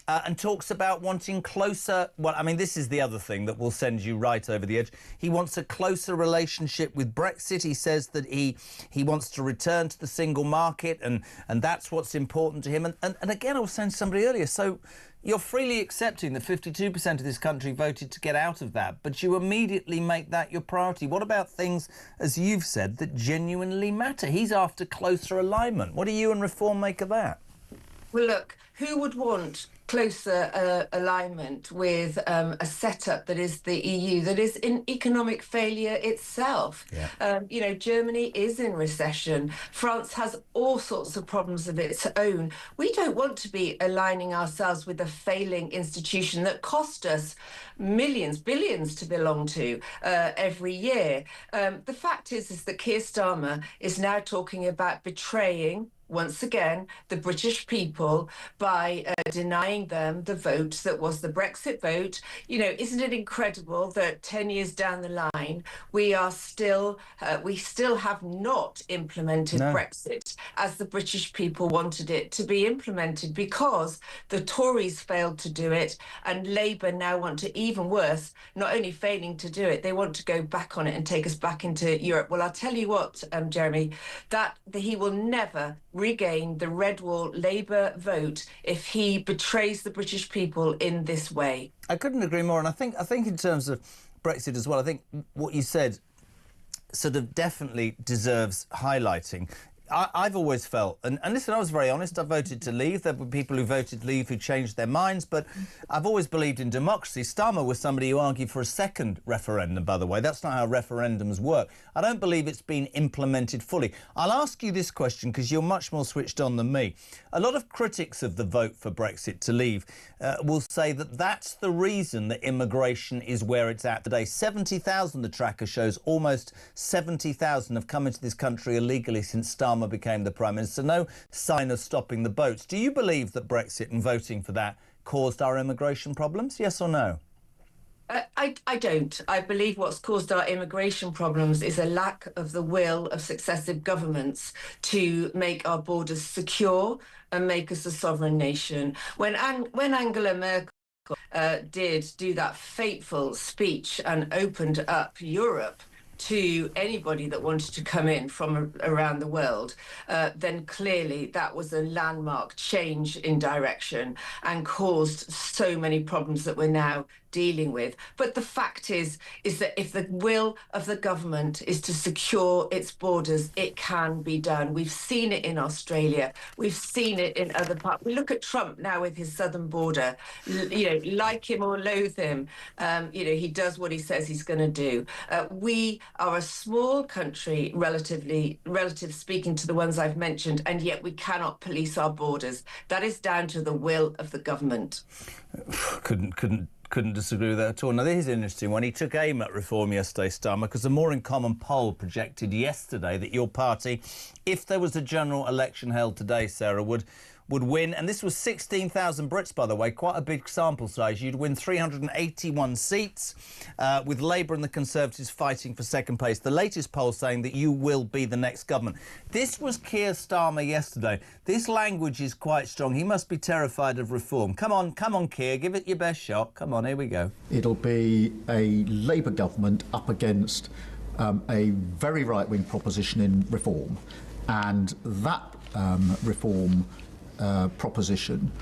C: And talks about wanting closer... Well, I mean, this is the other thing that will send you right over the edge. He wants a closer relationship with Brexit. He says that he wants to return to the single market, and that's what's important to him. And again, I was saying to somebody earlier, so you're freely accepting that 52% of this country voted to get out of that, but you immediately make that your priority. What about things, as you've said, that genuinely matter? He's after closer alignment. What do you and Reform make of that?
D: Well, look, who would want closer alignment with a setup that is the EU, that is in economic failure itself? Yeah. You know, Germany is in recession. France has all sorts of problems of its own. We don't want to be aligning ourselves with a failing institution that cost us millions, billions to belong to every year. The fact is that Keir Starmer is now talking about betraying once again, the British people by denying them the vote that was the Brexit vote. You know, isn't it incredible that 10 years down the line, we still have not implemented Brexit as the British people wanted it to be implemented, because the Tories failed to do it, and Labour now want to, even worse, not only failing to do it, they want to go back on it and take us back into Europe. Well, I'll tell you what, Jeremy, that he will never regain the red wall Labour vote if he betrays the British people in this way.
C: I couldn't agree more, and I think in terms of Brexit as well, I think what you said sort of definitely deserves highlighting. I've always felt, and listen, I was very honest, I voted to leave. There were people who voted to leave who changed their minds, but I've always believed in democracy. Starmer was somebody who argued for a second referendum, by the way. That's not how referendums work. I don't believe it's been implemented fully. I'll ask you this question because you're much more switched on than me. A lot of critics of the vote for Brexit to leave will say that that's the reason that immigration is where it's at today. 70,000, the tracker shows, almost 70,000 have come into this country illegally since Starmer became the Prime Minister. No sign of stopping the boats. Do you believe that Brexit and voting for that caused our immigration problems? Yes or no?
D: I don't. I believe what's caused our immigration problems is a lack of the will of successive governments to make our borders secure and make us a sovereign nation. When Angela Merkel did do that fateful speech and opened up Europe to anybody that wanted to come in from around the world, then clearly that was a landmark change in direction and caused so many problems that we're now dealing with. But the fact is that if the will of the government is to secure its borders, it can be done. We've seen it in Australia. We've seen it in other parts. We look at Trump now with his southern border. You know, like him or loathe him, you know, he does what he says he's going to do. We are a small country, relative speaking to the ones I've mentioned, and yet we cannot police our borders. That is down to the will of the government.
C: Couldn't disagree with that at all. Now, this is interesting. When he took aim at reform yesterday, Starmer, because the More in Common poll projected yesterday that your party, if there was a general election held today, Sarah, would win. And this was 16,000 Brits, by the way, quite a big sample size. You'd win 381 seats, with Labour and the Conservatives fighting for second place. The latest poll saying that you will be the next government. This was Keir Starmer yesterday. This language is quite strong. He must be terrified of reform. Come on, Keir, give it your best shot. Come on, here we go.
E: It'll be a Labour government up against a very right-wing proposition in reform. And that reform proposition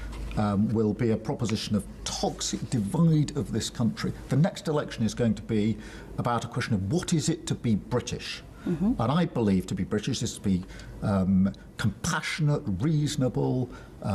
E: will be a proposition of toxic divide of this country. The next election is going to be about a question of what is it to be British? And I believe to be British is to be compassionate, reasonable,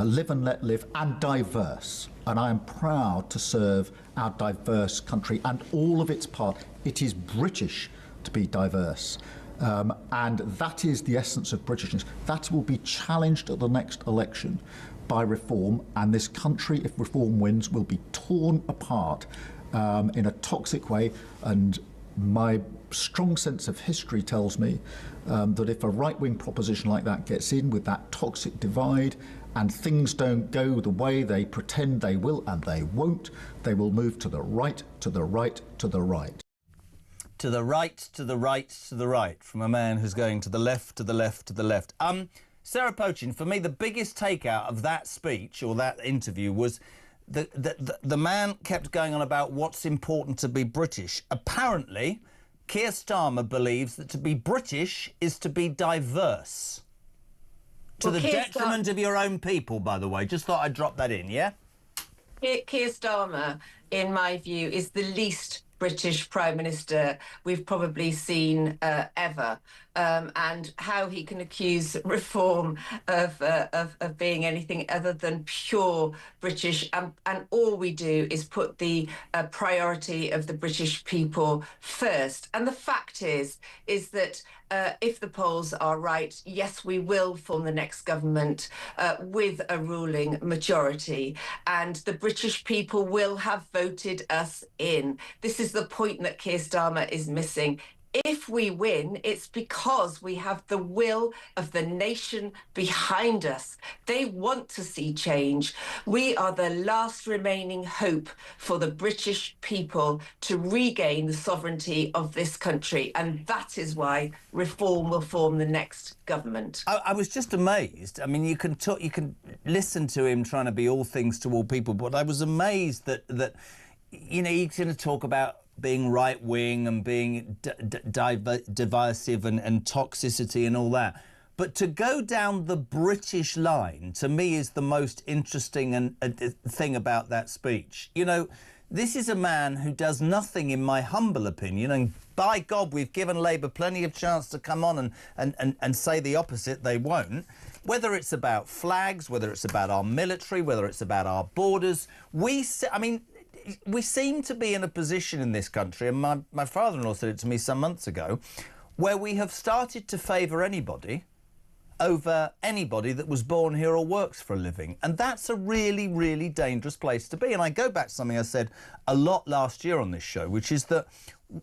E: live and let live, and diverse. And I am proud to serve our diverse country and all of its parts. It is British to be diverse. And that is the essence of Britishness. That will be challenged at the next election by reform, and this country, if reform wins, will be torn apart in a toxic way. And my strong sense of history tells me that if a right-wing proposition like that gets in with that toxic divide and things don't go the way they pretend they will, and they won't, they will move to the right, to the right, to the right.
C: To the right, to the right, to the right, from a man who's going to the left, to the left, to the left. Sarah Pochin, for me, the biggest takeout of that speech or that interview was the man kept going on about what's important to be British. Apparently, Keir Starmer believes that to be British is to be diverse. To the detriment of your own people, by the way. Just thought I'd drop that in, yeah?
D: Keir Starmer, in my view, is the least British Prime Minister we've probably seen ever, and how he can accuse reform of being anything other than pure British, and all we do is put the priority of the British people first. And the fact is that if the polls are right, yes, we will form the next government with a ruling majority, and the British people will have voted us in. This is the point that Keir Starmer is missing. If we win, it's because we have the will of the nation behind us. They want to see change. We are the last remaining hope for the British people to regain the sovereignty of this country. And that is why Reform will form the next government.
C: I was just amazed. I mean, you can listen to him trying to be all things to all people, but I was amazed that you know, he's going to talk about being right-wing and being divisive and toxicity and all that. But to go down the British line, to me, is the most interesting thing about that speech. You know, this is a man who does nothing, in my humble opinion, and by God, we've given Labour plenty of chance to come on and say the opposite. They won't. Whether it's about flags, whether it's about our military, whether it's about our borders, we seem to be in a position in this country, and my father-in-law said it to me some months ago, where we have started to favour anybody over anybody that was born here or works for a living. And that's a really, really dangerous place to be. And I go back to something I said a lot last year on this show, which is that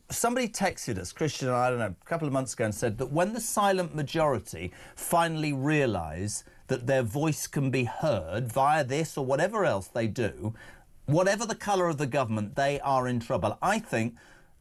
C: somebody texted us, Christian and I don't know, a couple of months ago, and said that when the silent majority finally realise that their voice can be heard via this or whatever else they do, whatever the colour of the government, they are in trouble. I think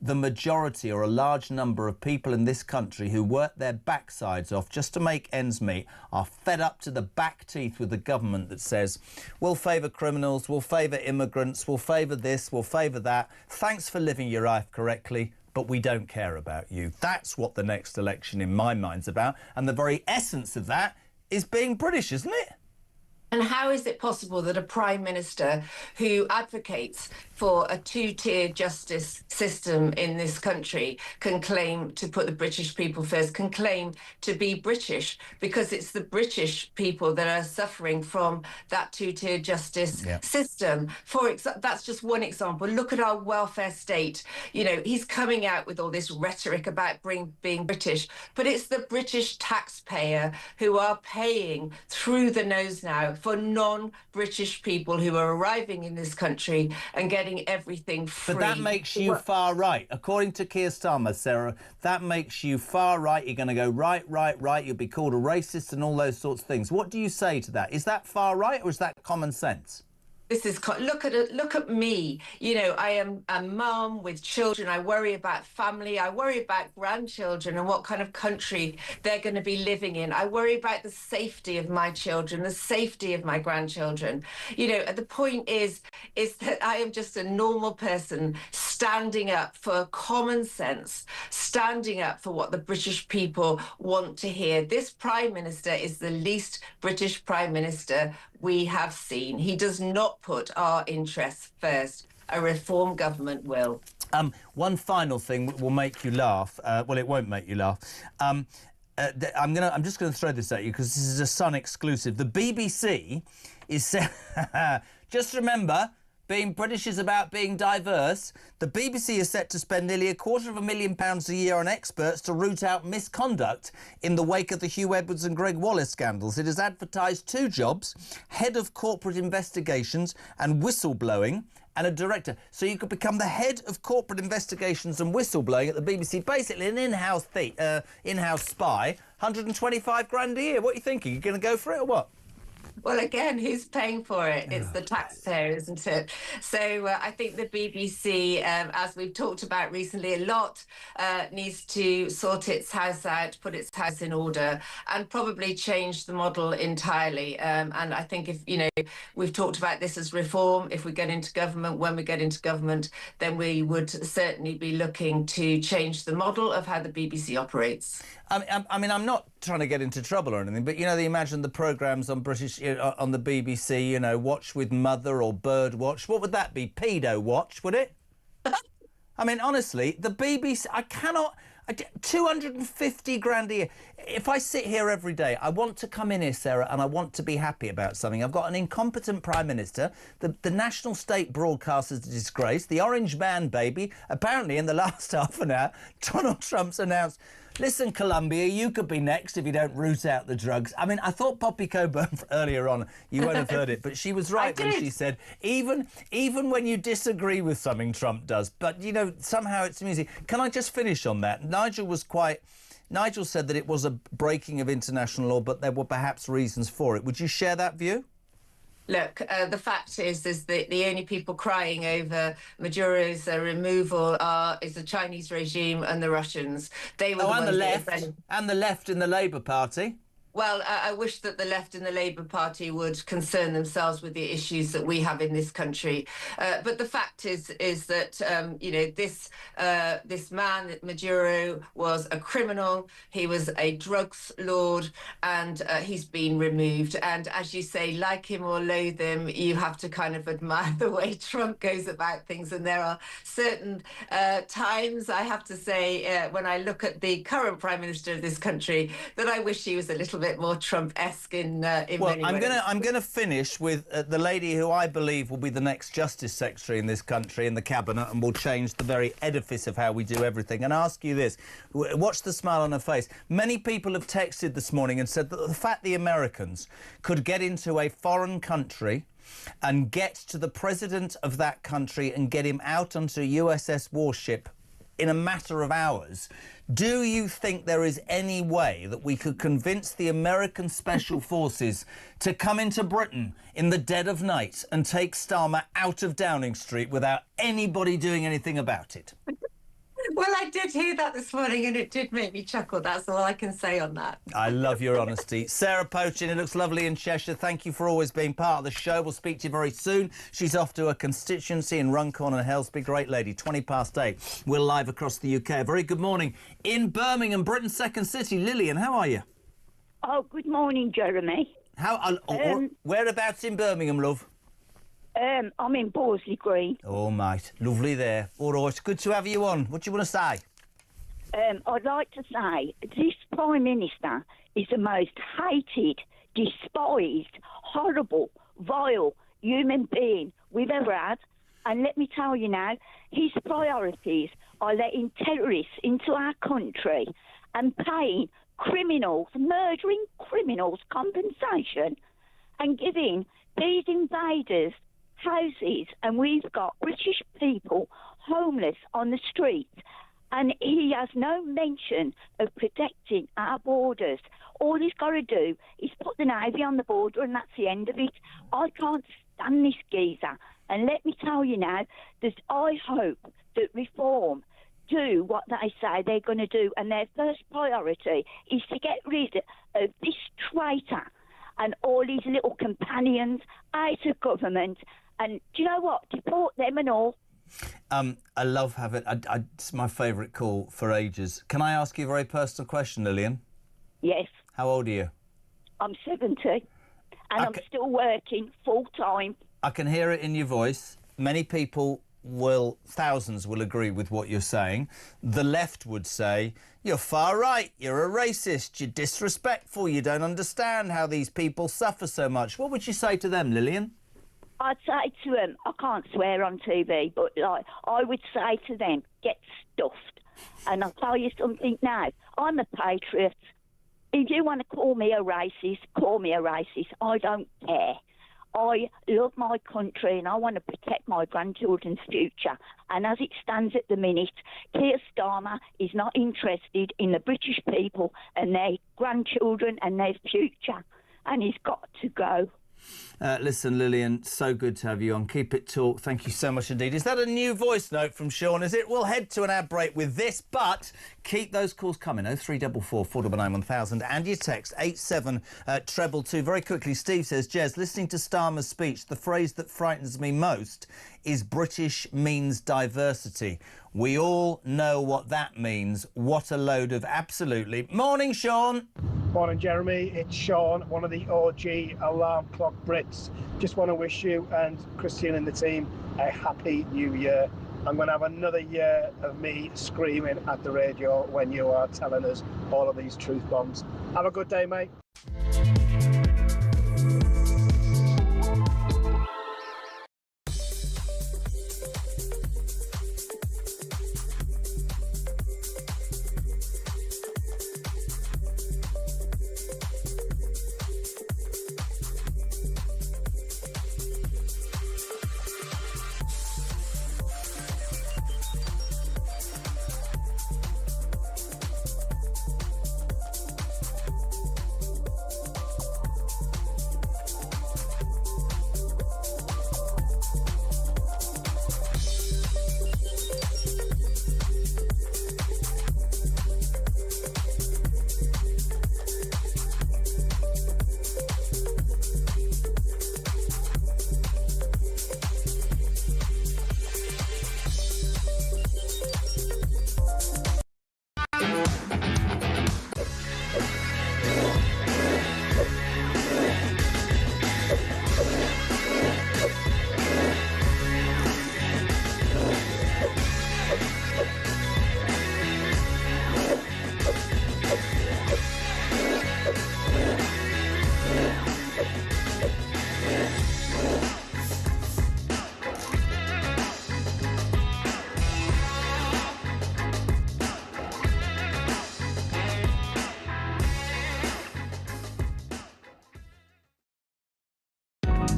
C: the majority, or a large number of people in this country who work their backsides off just to make ends meet, are fed up to the back teeth with the government that says, we'll favour criminals, we'll favour immigrants, we'll favour this, we'll favour that. Thanks for living your life correctly, but we don't care about you. That's what the next election in my mind's about. And the very essence of that is being British, isn't it?
D: And how is it possible that a Prime Minister who advocates for a two-tier justice system in this country can claim to put the British people first, can claim to be British, because it's the British people that are suffering from that two-tier justice system? That's just one example. Look at our welfare state. You know, he's coming out with all this rhetoric about being British, but it's the British taxpayer who are paying through the nose now for non-British people who are arriving in this country and getting everything free.
C: But that makes you far right. According to Keir Starmer, Sarah, that makes you far right. You're going to go right. You'll be called a racist and all those sorts of things. What do you say to that? Is that far right or is that common sense?
D: This is look at me. You know, I am a mum with children. I worry about family. I worry about grandchildren and what kind of country they're going to be living in. I worry about the safety of my children, the safety of my grandchildren. You know, the point is that I am just a normal person standing up for common sense, standing up for what the British people want to hear. This Prime Minister is the least British Prime Minister we have seen. He does not put our interests first. A Reform government will.
C: One final thing will make you laugh. Well, it won't make you laugh. I'm just going to throw this at you because this is a Sun exclusive. The BBC is saying, just remember, being British is about being diverse. The BBC is set to spend nearly £250,000 a year on experts to root out misconduct in the wake of the Hugh Edwards and Greg Wallace scandals. It has advertised 2 jobs, head of corporate investigations and whistleblowing, and a director. So you could become the head of corporate investigations and whistleblowing at the BBC, basically an in-house spy, 125 grand a year. What are you thinking? You going to go for it or what?
D: Well, again, who's paying for it? It's the taxpayer, isn't it? So I think the BBC, as we've talked about recently a lot, needs to sort its house out, put its house in order, and probably change the model entirely. And I think if, you know, we've talked about this as reform. If we get into government, when we get into government, then we would certainly be looking to change the model of how the BBC operates.
C: I mean, I'm not trying to get into trouble or anything, but, you know, they imagine the programmes on on the BBC, you know, Watch with Mother or Bird Watch. What would that be? Pedo Watch, would it? I mean, honestly, the BBC, I cannot... 250 grand a year. If I sit here every day, I want to come in here, Sarah, and I want to be happy about something. I've got an incompetent Prime Minister. The national state broadcaster's a disgrace. The Orange Man baby. Apparently, in the last half an hour, Donald Trump's announced Listen, Colombia, you could be next if you don't root out the drugs. I mean, I thought Poppy Coburn earlier on, you won't have heard it, but she was right when she said, even when you disagree with something Trump does, but, you know, somehow it's amusing. Can I just finish on that? Nigel said that it was a breaking of international law, but there were perhaps reasons for it. Would you share that view?
D: Look, the fact is that the only people crying over Maduro's removal is the Chinese regime and the Russians. They were
C: and the left in the Labour Party.
D: Well, I wish that the left and the Labour Party would concern themselves with the issues that we have in this country. But the fact is that you know, this man Maduro was a criminal. He was a drugs lord, and he's been removed. And as you say, like him or loathe him, you have to kind of admire the way Trump goes about things. And there are certain times, I have to say, when I look at the current Prime Minister of this country, that I wish he was a little bit more Trump-esque in many ways.
C: I'm going to finish with the lady who I believe will be the next Justice Secretary in this country, in the Cabinet, and will change the very edifice of how we do everything. And ask you this, watch the smile on her face. Many people have texted this morning and said that the fact the Americans could get into a foreign country and get to the president of that country and get him out onto a USS warship in a matter of hours. Do you think there is any way that we could convince the American Special Forces to come into Britain in the dead of night and take Starmer out of Downing Street without anybody doing anything about it?
D: Well, I did hear that this morning and it did make me chuckle. That's all I can say on that.
C: I love your honesty. Sarah Pochin, it looks lovely in Cheshire. Thank you for always being part of the show. We'll speak to you very soon. She's off to a constituency in Runcorn and Helsby. Great lady, 8:20. We're live across the UK. A very good morning in Birmingham, Britain's second city. Lillian, how are you?
O: Oh, good morning, Jeremy.
C: Whereabouts in Birmingham, love?
O: I'm in Borsley Green.
C: Oh, mate. Lovely there. All right. Good to have you on. What do you want to say?
O: I'd like to say this Prime Minister is the most hated, despised, horrible, vile human being we've ever had. And let me tell you now, his priorities are letting terrorists into our country and paying criminals, murdering criminals, compensation and giving these invaders houses, and we've got British people homeless on the streets, and he has no mention of protecting our borders. All he's got to do is put the Navy on the border, and that's the end of it. I can't stand this geezer, and let me tell you now that I hope that Reform do what they say they're going to do, and their first priority is to get rid of this traitor and all his little companions out of government. And do you know what? Deport them and all.
C: I love having... it's my favourite call for ages. Can I ask you a very personal question, Lillian?
O: Yes.
C: How old are you?
O: I'm 70, and I'm still working full-time.
C: I can hear it in your voice. Many people thousands will agree with what you're saying. The left would say, you're far right, you're a racist, you're disrespectful, you don't understand how these people suffer so much. What would you say to them, Lillian?
O: I'd say to them, I can't swear on TV, but I would say to them, get stuffed. And I'll tell you something now, I'm a patriot. If you want to call me a racist, call me a racist. I don't care. I love my country and I want to protect my grandchildren's future. And as it stands at the minute, Keir Starmer is not interested in the British people and their grandchildren and their future. And he's got to go.
C: Listen, Lillian, so good to have you on. Keep it talk. Thank you so much indeed. Is that a new voice note from Sean, is it? We'll head to an ad break with this, but keep those calls coming. 0344 499 1000 and your text 87222. Very quickly, Steve says, Jez, listening to Starmer's speech, the phrase that frightens me most is British means diversity. We all know what that means. What a load of absolutely... Morning, Sean.
P: Morning, Jeremy. It's Sean, one of the OG alarm clock Brits. Just want to wish you and Christian and the team a happy new year. I'm going to have another year of me screaming at the radio when you are telling us all of these truth bombs. Have a good day, mate.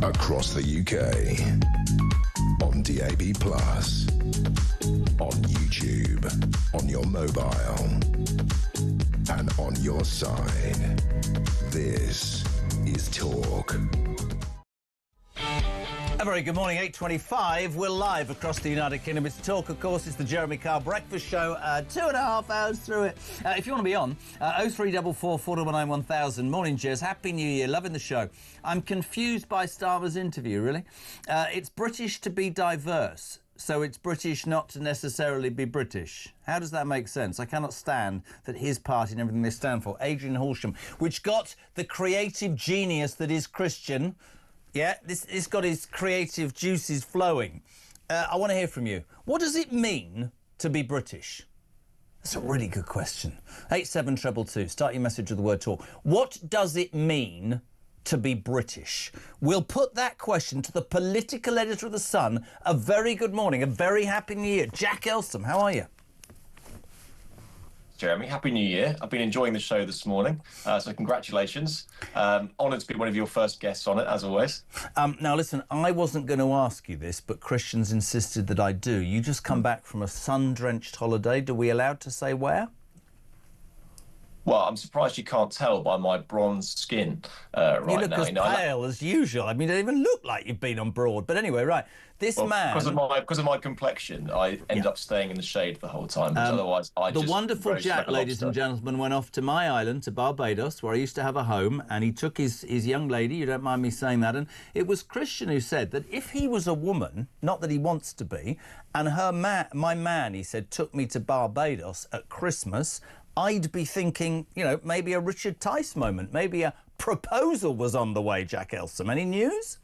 B: across the UK. On DAB+, on YouTube, on your mobile, and on your side. This is Talk.
C: A very good morning, 8:25. We're live across the United Kingdom. It's Talk, of course. It's the Jeremy Kyle Breakfast Show. 2.5 hours through it. If you want to be on, 0344 419 1000. Morning, Jez. Happy New Year. Loving the show. I'm confused by Starmer's interview, really. It's British to be diverse, so it's British not to necessarily be British. How does that make sense? I cannot stand that his party and everything they stand for, Adrian Horsham, which got the creative genius that is Christian. Yeah, this got his creative juices flowing. I want to hear from you. What does it mean to be British? That's a really good question. 87222. Start your message with the word talk. What does it mean to be British? We'll put that question to the political editor of The Sun. A very good morning, a very happy new year. Jack Elsom, how are you?
Q: Jeremy, Happy New Year. I've been enjoying the show this morning, so congratulations. Honoured to be one of your first guests on it, as always.
C: Now, listen, I wasn't going to ask you this, but Christians insisted that I do. You just come back from a sun-drenched holiday. Do we allowed to say where?
Q: Well, I'm surprised you can't tell by my bronze skin right now.
C: You look as pale as usual. I mean, you don't even look like you've been on broad. But anyway, right, this man...
Q: Because of my complexion, I ended up staying in the shade the whole time, because otherwise I
C: The wonderful Jack, ladies and gentlemen, went off to my island, to Barbados, where I used to have a home, and he took his young lady, you don't mind me saying that, and it was Christian who said that if he was a woman, not that he wants to be, and my man, he said, took me to Barbados at Christmas, I'd be thinking, you know, maybe a Richard Tice moment, maybe a proposal was on the way, Jack Elsom. Any news?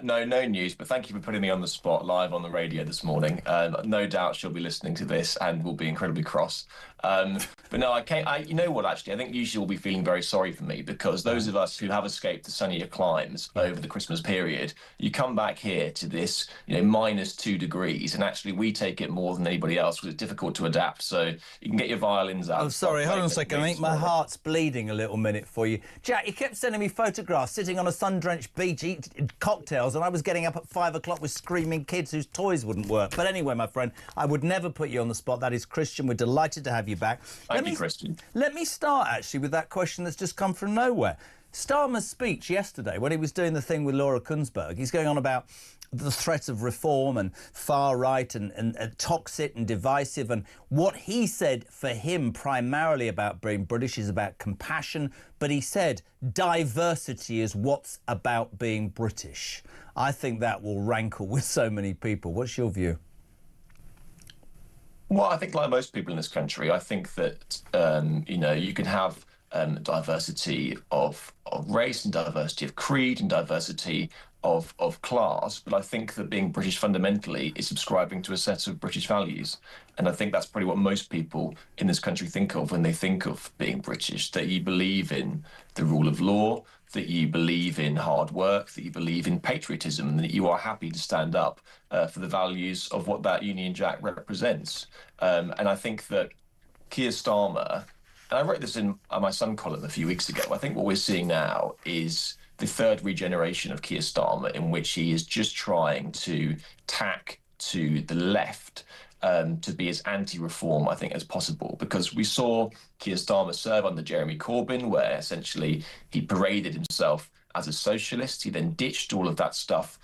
Q: No news, but thank you for putting me on the spot live on the radio this morning. No doubt she'll be listening to this and will be incredibly cross. But no, you know what, actually, I think usually will be feeling very sorry for me, because those of us who have escaped the sunnier climes over the Christmas period, you come back here to this, you know, -2 degrees, and actually we take it more than anybody else because it's difficult to adapt. So you can get your violins out.
C: Oh, sorry, hold on a second. I think my heart's bleeding a little minute for you. Jack, you kept sending me photographs sitting on a sun-drenched beach, eating cocktails, and I was getting up at 5 o'clock with screaming kids whose toys wouldn't work. But anyway, my friend, I would never put you on the spot. That is Christian. We're delighted to have you back.
Q: Thank you, Christian.
C: Let me start, actually, with that question that's just come from nowhere. Starmer's speech yesterday, when he was doing the thing with Laura Kunsberg, he's going on about the threat of reform and far right and toxic and divisive, and what he said for him primarily about being British is about compassion, but he said diversity is what's about being British. I think that will rankle with so many people. What's your view?
Q: Well, I think like most people in this country, I think that, you know, you can have diversity of race and diversity of creed and diversity of class, but I think that being British fundamentally is subscribing to a set of British values. And I think that's probably what most people in this country think of when they think of being British, that you believe in the rule of law, that you believe in hard work, that you believe in patriotism, and that you are happy to stand up for the values of what that Union Jack represents. And I think that Keir Starmer, and I wrote this in my Sun column a few weeks ago, I think what we're seeing now is the third regeneration of Keir Starmer, in which he is just trying to tack to the left to be as anti-reform, I think, as possible. Because we saw Keir Starmer serve under Jeremy Corbyn, where essentially he paraded himself as a socialist. He then ditched all of that stuff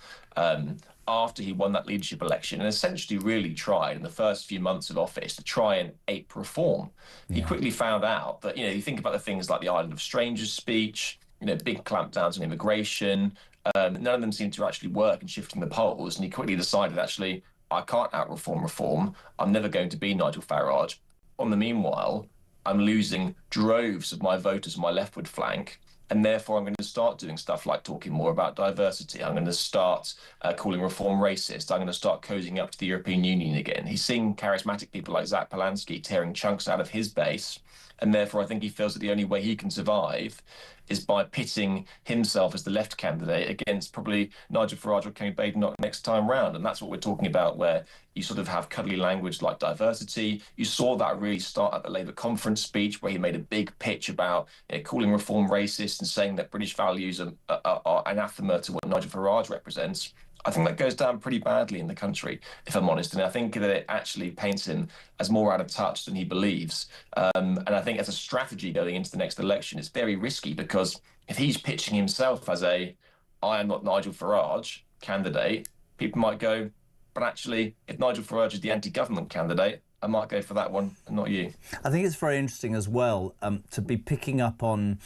Q: after he won that leadership election, and essentially really tried in the first few months of office to try and ape reform. Yeah. He quickly found out that, you know, you think about the things like the Island of Strangers speech, you know, big clampdowns on immigration, none of them seemed to actually work in shifting the polls, and he quickly decided, actually, I can't out-reform. I'm never going to be Nigel Farage. On the meanwhile, I'm losing droves of my voters on my leftward flank, and therefore I'm going to start doing stuff like talking more about diversity. I'm going to start calling reform racist. I'm going to start cozying up to the European Union again. He's seeing charismatic people like Zach Polansky tearing chunks out of his base, and therefore I think he feels that the only way he can survive is by pitting himself as the left candidate against probably Nigel Farage or Kenny Badenoch next time round. And that's what we're talking about, where you sort of have cuddly language like diversity. You saw that really start at the Labour conference speech, where he made a big pitch about calling reform racist and saying that British values are anathema to what Nigel Farage represents. I think that goes down pretty badly in the country, if I'm honest. And I think that it actually paints him as more out of touch than he believes. And I think as a strategy going into the next election, it's very risky, because if he's pitching himself as I am not Nigel Farage candidate, people might go, but actually, if Nigel Farage is the anti-government candidate, I might go for that one and not you.
C: I think it's very interesting as well to be picking up on,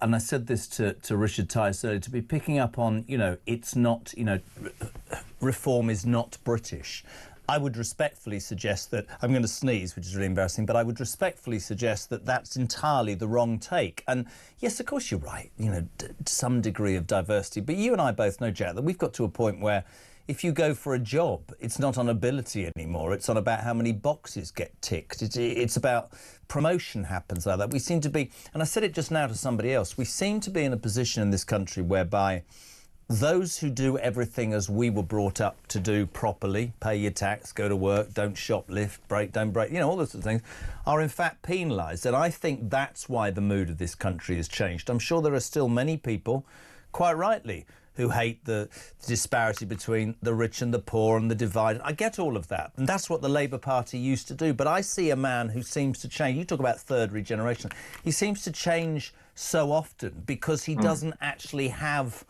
C: and I said this to Richard Tice earlier, to be picking up on, it's not, reform is not British. I would respectfully suggest that, I'm going to sneeze, which is really embarrassing, but I would respectfully suggest that that's entirely the wrong take. And yes, of course you're right, some degree of diversity. But you and I both know, Jack, that we've got to a point where if you go for a job, it's not on ability anymore. It's on about how many boxes get ticked. It's about promotion happens like that. We seem to be, and I said it just now to somebody else, we seem to be in a position in this country whereby those who do everything as we were brought up to do properly, pay your tax, go to work, don't shoplift, don't break, all those sort of things, are in fact penalised. And I think that's why the mood of this country has changed. I'm sure there are still many people, quite rightly, who hate the disparity between the rich and the poor and the divide. I get all of that. And that's what the Labour Party used to do. But I see a man who seems to change. You talk about third regeneration. He seems to change so often because he doesn't actually have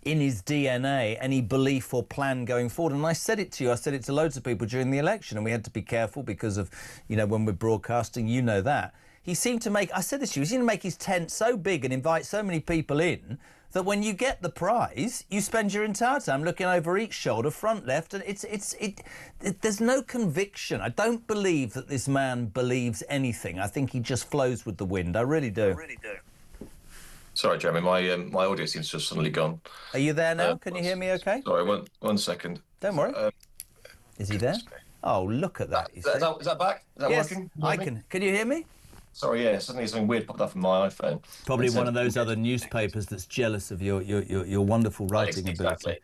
C: in his DNA any belief or plan going forward. And I said it to you, I said it to loads of people during the election, and we had to be careful because of, when we're broadcasting, that. He seemed to make, I said this to you, he seemed to make his tent so big and invite so many people in that when you get the prize, you spend your entire time looking over each shoulder, front, left, and there's no conviction. I don't believe that this man believes anything. I think he just flows with the wind. I really do.
Q: Sorry, Jeremy, my audio seems to have suddenly gone.
C: Are you there now? Can you hear me okay?
Q: Sorry, one second.
C: Don't worry. Is he there? Oh, look at that.
Q: Is that back? Is that
C: yes,
Q: working?
C: I can. Can you hear me?
Q: Sorry, yeah, suddenly something weird popped up on my iPhone.
C: Probably one of those other newspapers that's jealous of your wonderful writing ability.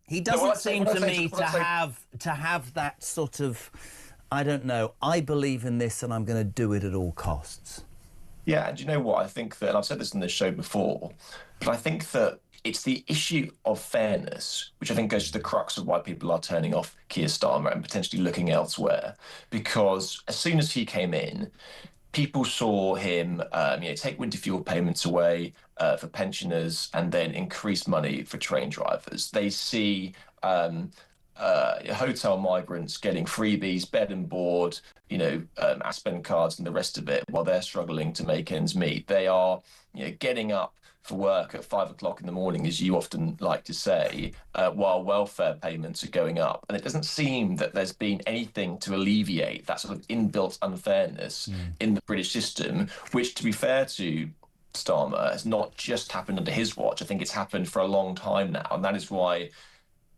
C: He doesn't seem to me to have that sort of, I don't know, I believe in this and I'm going to do it at all costs.
Q: Yeah, and you know what? I think that, and I've said this in this show before, but I think that it's the issue of fairness, which I think goes to the crux of why people are turning off Keir Starmer and potentially looking elsewhere. Because as soon as he came in, people saw him take winter fuel payments away for pensioners and then increase money for train drivers. They see hotel migrants getting freebies, bed and board, Aspen cards and the rest of it while they're struggling to make ends meet. They are getting up for work at 5 o'clock in the morning, as you often like to say, while welfare payments are going up. And it doesn't seem that there's been anything to alleviate that sort of inbuilt unfairness in the British system, which, to be fair to Starmer, has not just happened under his watch. I think it's happened for a long time now. And that is why,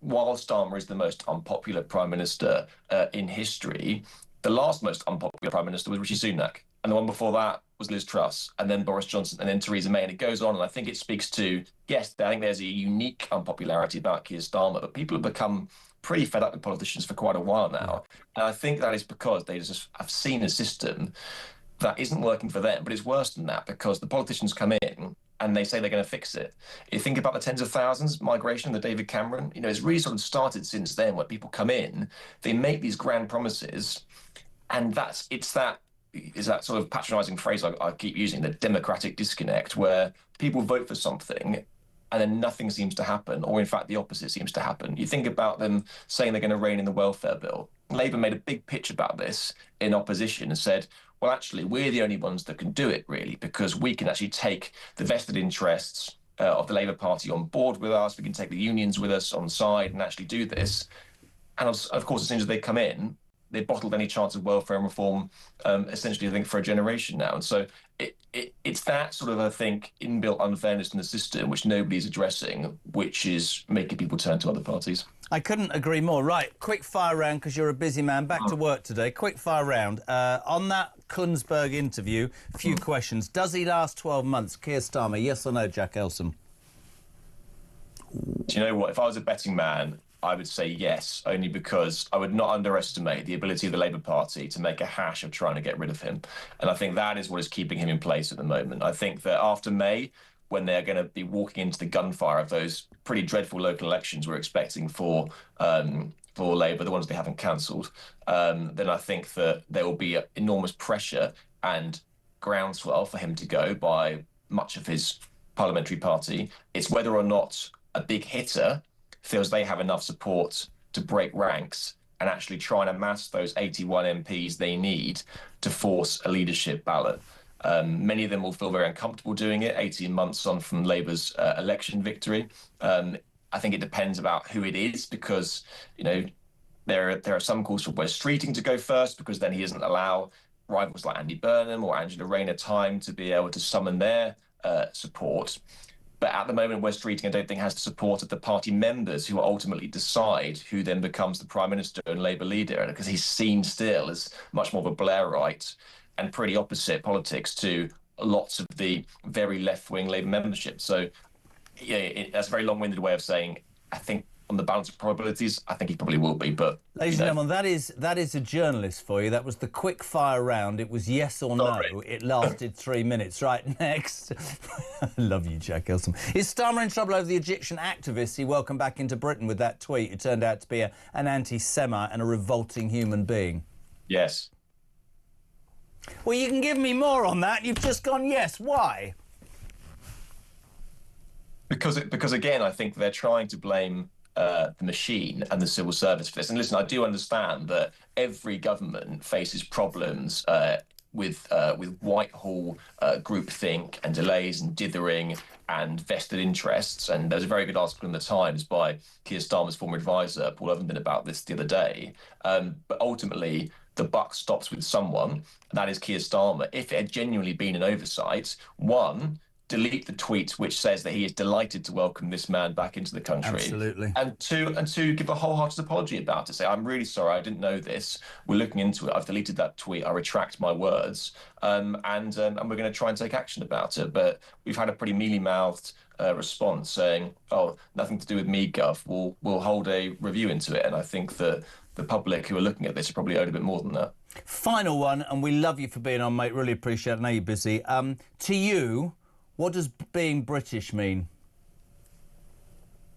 Q: while Starmer is the most unpopular Prime Minister in history, the last most unpopular Prime Minister was Rishi Sunak. And the one before that was Liz Truss, and then Boris Johnson, and then Theresa May. And it goes on, and I think it speaks to, yes, I think there's a unique unpopularity about Keir Starmer, but people have become pretty fed up with politicians for quite a while now. And I think that is because they just have seen a system that isn't working for them, but it's worse than that, because the politicians come in and they say they're going to fix it. You think about the tens of thousands migration, the David Cameron, it's really sort of started since then, where people come in, they make these grand promises, and it's that sort of patronising phrase I keep using, the democratic disconnect, where people vote for something and then nothing seems to happen, or in fact the opposite seems to happen. You think about them saying they're going to rein in the welfare bill. Labour made a big pitch about this in opposition and said, well, actually, we're the only ones that can do it, really, because we can actually take the vested interests of the Labour Party on board with us. We can take the unions with us on side and actually do this. And of course, as soon as they come in, they bottled any chance of welfare and reform, essentially, I think, for a generation now. And so it's that sort of, I think, inbuilt unfairness in the system, which nobody's addressing, which is making people turn to other parties.
C: I couldn't agree more. Right, quick fire round, because you're a busy man. Back to work today. Quick fire round. On that Kunzberg interview, a few questions. Does he last 12 months? Keir Starmer, yes or no, Jack Elsom?
Q: Do you know what? If I was a betting man, I would say yes, only because I would not underestimate the ability of the Labour Party to make a hash of trying to get rid of him. And I think that is what is keeping him in place at the moment. I think that after May, when they're going to be walking into the gunfire of those pretty dreadful local elections we're expecting for Labour, the ones they haven't cancelled, then I think that there will be enormous pressure and groundswell for him to go by much of his parliamentary party. It's whether or not a big hitter feels they have enough support to break ranks and actually try and amass those 81 MPs they need to force a leadership ballot. Many of them will feel very uncomfortable doing it 18 months on from Labour's election victory. I think it depends about who it is, because, you know, there are some calls for Wes Streeting to go first, because then he doesn't allow rivals like Andy Burnham or Angela Rayner time to be able to summon their support. But at the moment, Wes Streeting, I don't think, has the support of the party members who ultimately decide who then becomes the Prime Minister and Labour leader, because he's seen still as much more of a Blairite and pretty opposite politics to lots of the very left-wing Labour membership. So, yeah, that's a very long-winded way of saying, I think on the balance of probabilities, I think he probably will be. But
C: ladies and gentlemen, that is a journalist for you. That was the quick fire round. It was yes or no. It lasted 3 minutes. Right, next. I love you, Jack Elsom. Is Starmer in trouble over the Egyptian activists he welcomed back into Britain with that tweet? It turned out to be an anti-Semite and a revolting human being.
Q: Yes.
C: Well, you can give me more on that. You've just gone yes. Why?
Q: Because again, I think they're trying to blame the machine and the civil service for this. And listen, I do understand that every government faces problems with Whitehall groupthink and delays and dithering and vested interests. And there's a very good article in the Times by Keir Starmer's former advisor, Paul Ovenden, about this the other day. But ultimately, the buck stops with someone, and that is Keir Starmer. If it had genuinely been an oversight, one, delete the tweet which says that he is delighted to welcome this man back into the country.
C: Absolutely.
Q: And two, give a wholehearted apology about it. Say, I'm really sorry, I didn't know this. We're looking into it. I've deleted that tweet. I retract my words. And we're going to try and take action about it. But we've had a pretty mealy-mouthed response saying, oh, nothing to do with me, Gov. We'll hold a review into it. And I think that the public who are looking at this are probably owed a bit more than that.
C: Final one, and we love you for being on, mate. Really appreciate it. I know you're busy. To you, what does being British mean?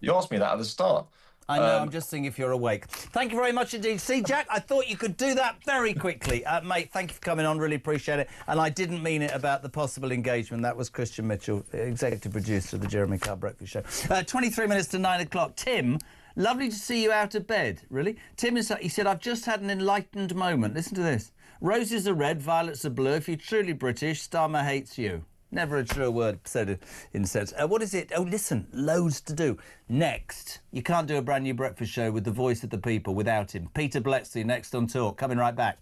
Q: You asked me that at the start.
C: I know, I'm just seeing if you're awake. Thank you very much indeed. See, Jack, I thought you could do that very quickly. Mate, thank you for coming on, really appreciate it. And I didn't mean it about the possible engagement. That was Christian Mitchell, executive producer of the Jeremy Kyle Breakfast Show. 23 minutes to 9 o'clock. Tim, lovely to see you out of bed, really. Tim, he said, I've just had an enlightened moment. Listen to this. Roses are red, violets are blue. If you're truly British, Starmer hates you. Never a true word said in sense. What is it? Oh, listen, loads to do. Next, you can't do a brand new breakfast show with the voice of the people without him. Peter Bletchley, next on Talk. Coming right back.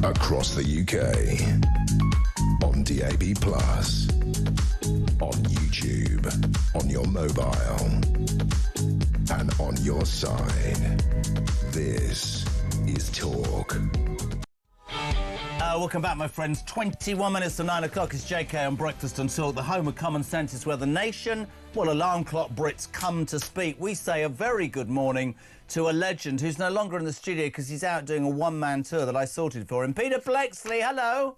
B: Across the UK, on DAB+, on YouTube, on your mobile, and on your side. This is Talk.
C: Welcome back, my friends. 21 minutes to 9 o'clock. It's JK on Breakfast and Talk. The home of common sense is where the nation, well, alarm clock Brits come to speak. We say a very good morning to a legend who's no longer in the studio because he's out doing a one-man tour that I sorted for him. Peter Bleksley, hello.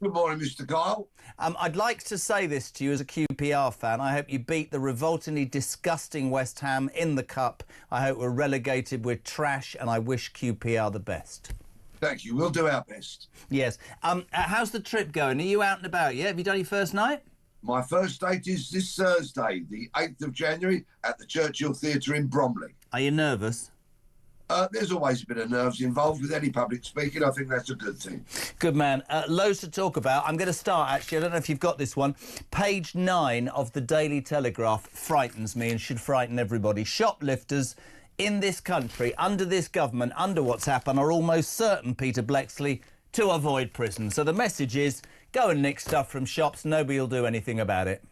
R: Good morning, Mr. Kyle.
C: I'd like to say this to you as a QPR fan. I hope you beat the revoltingly disgusting West Ham in the Cup. I hope we're relegated with trash, and I wish QPR the best.
R: Thank you. We'll do our best.
C: Yes. How's the trip going? Are you out and about yet? Have you done your first night?
R: My first date is this Thursday, the 8th of January, at the Churchill Theatre in Bromley.
C: Are you nervous?
R: There's always a bit of nerves involved with any public speaking. I think that's a good thing.
C: Good man. Loads to talk about. I'm going to start, actually. I don't know if you've got this one. Page 9 of the Daily Telegraph frightens me and should frighten everybody. Shoplifters in this country, under this government, under what's happened, are almost certain, Peter Bleksley, to avoid prison. So the message is, go and nick stuff from shops. Nobody will do anything about it.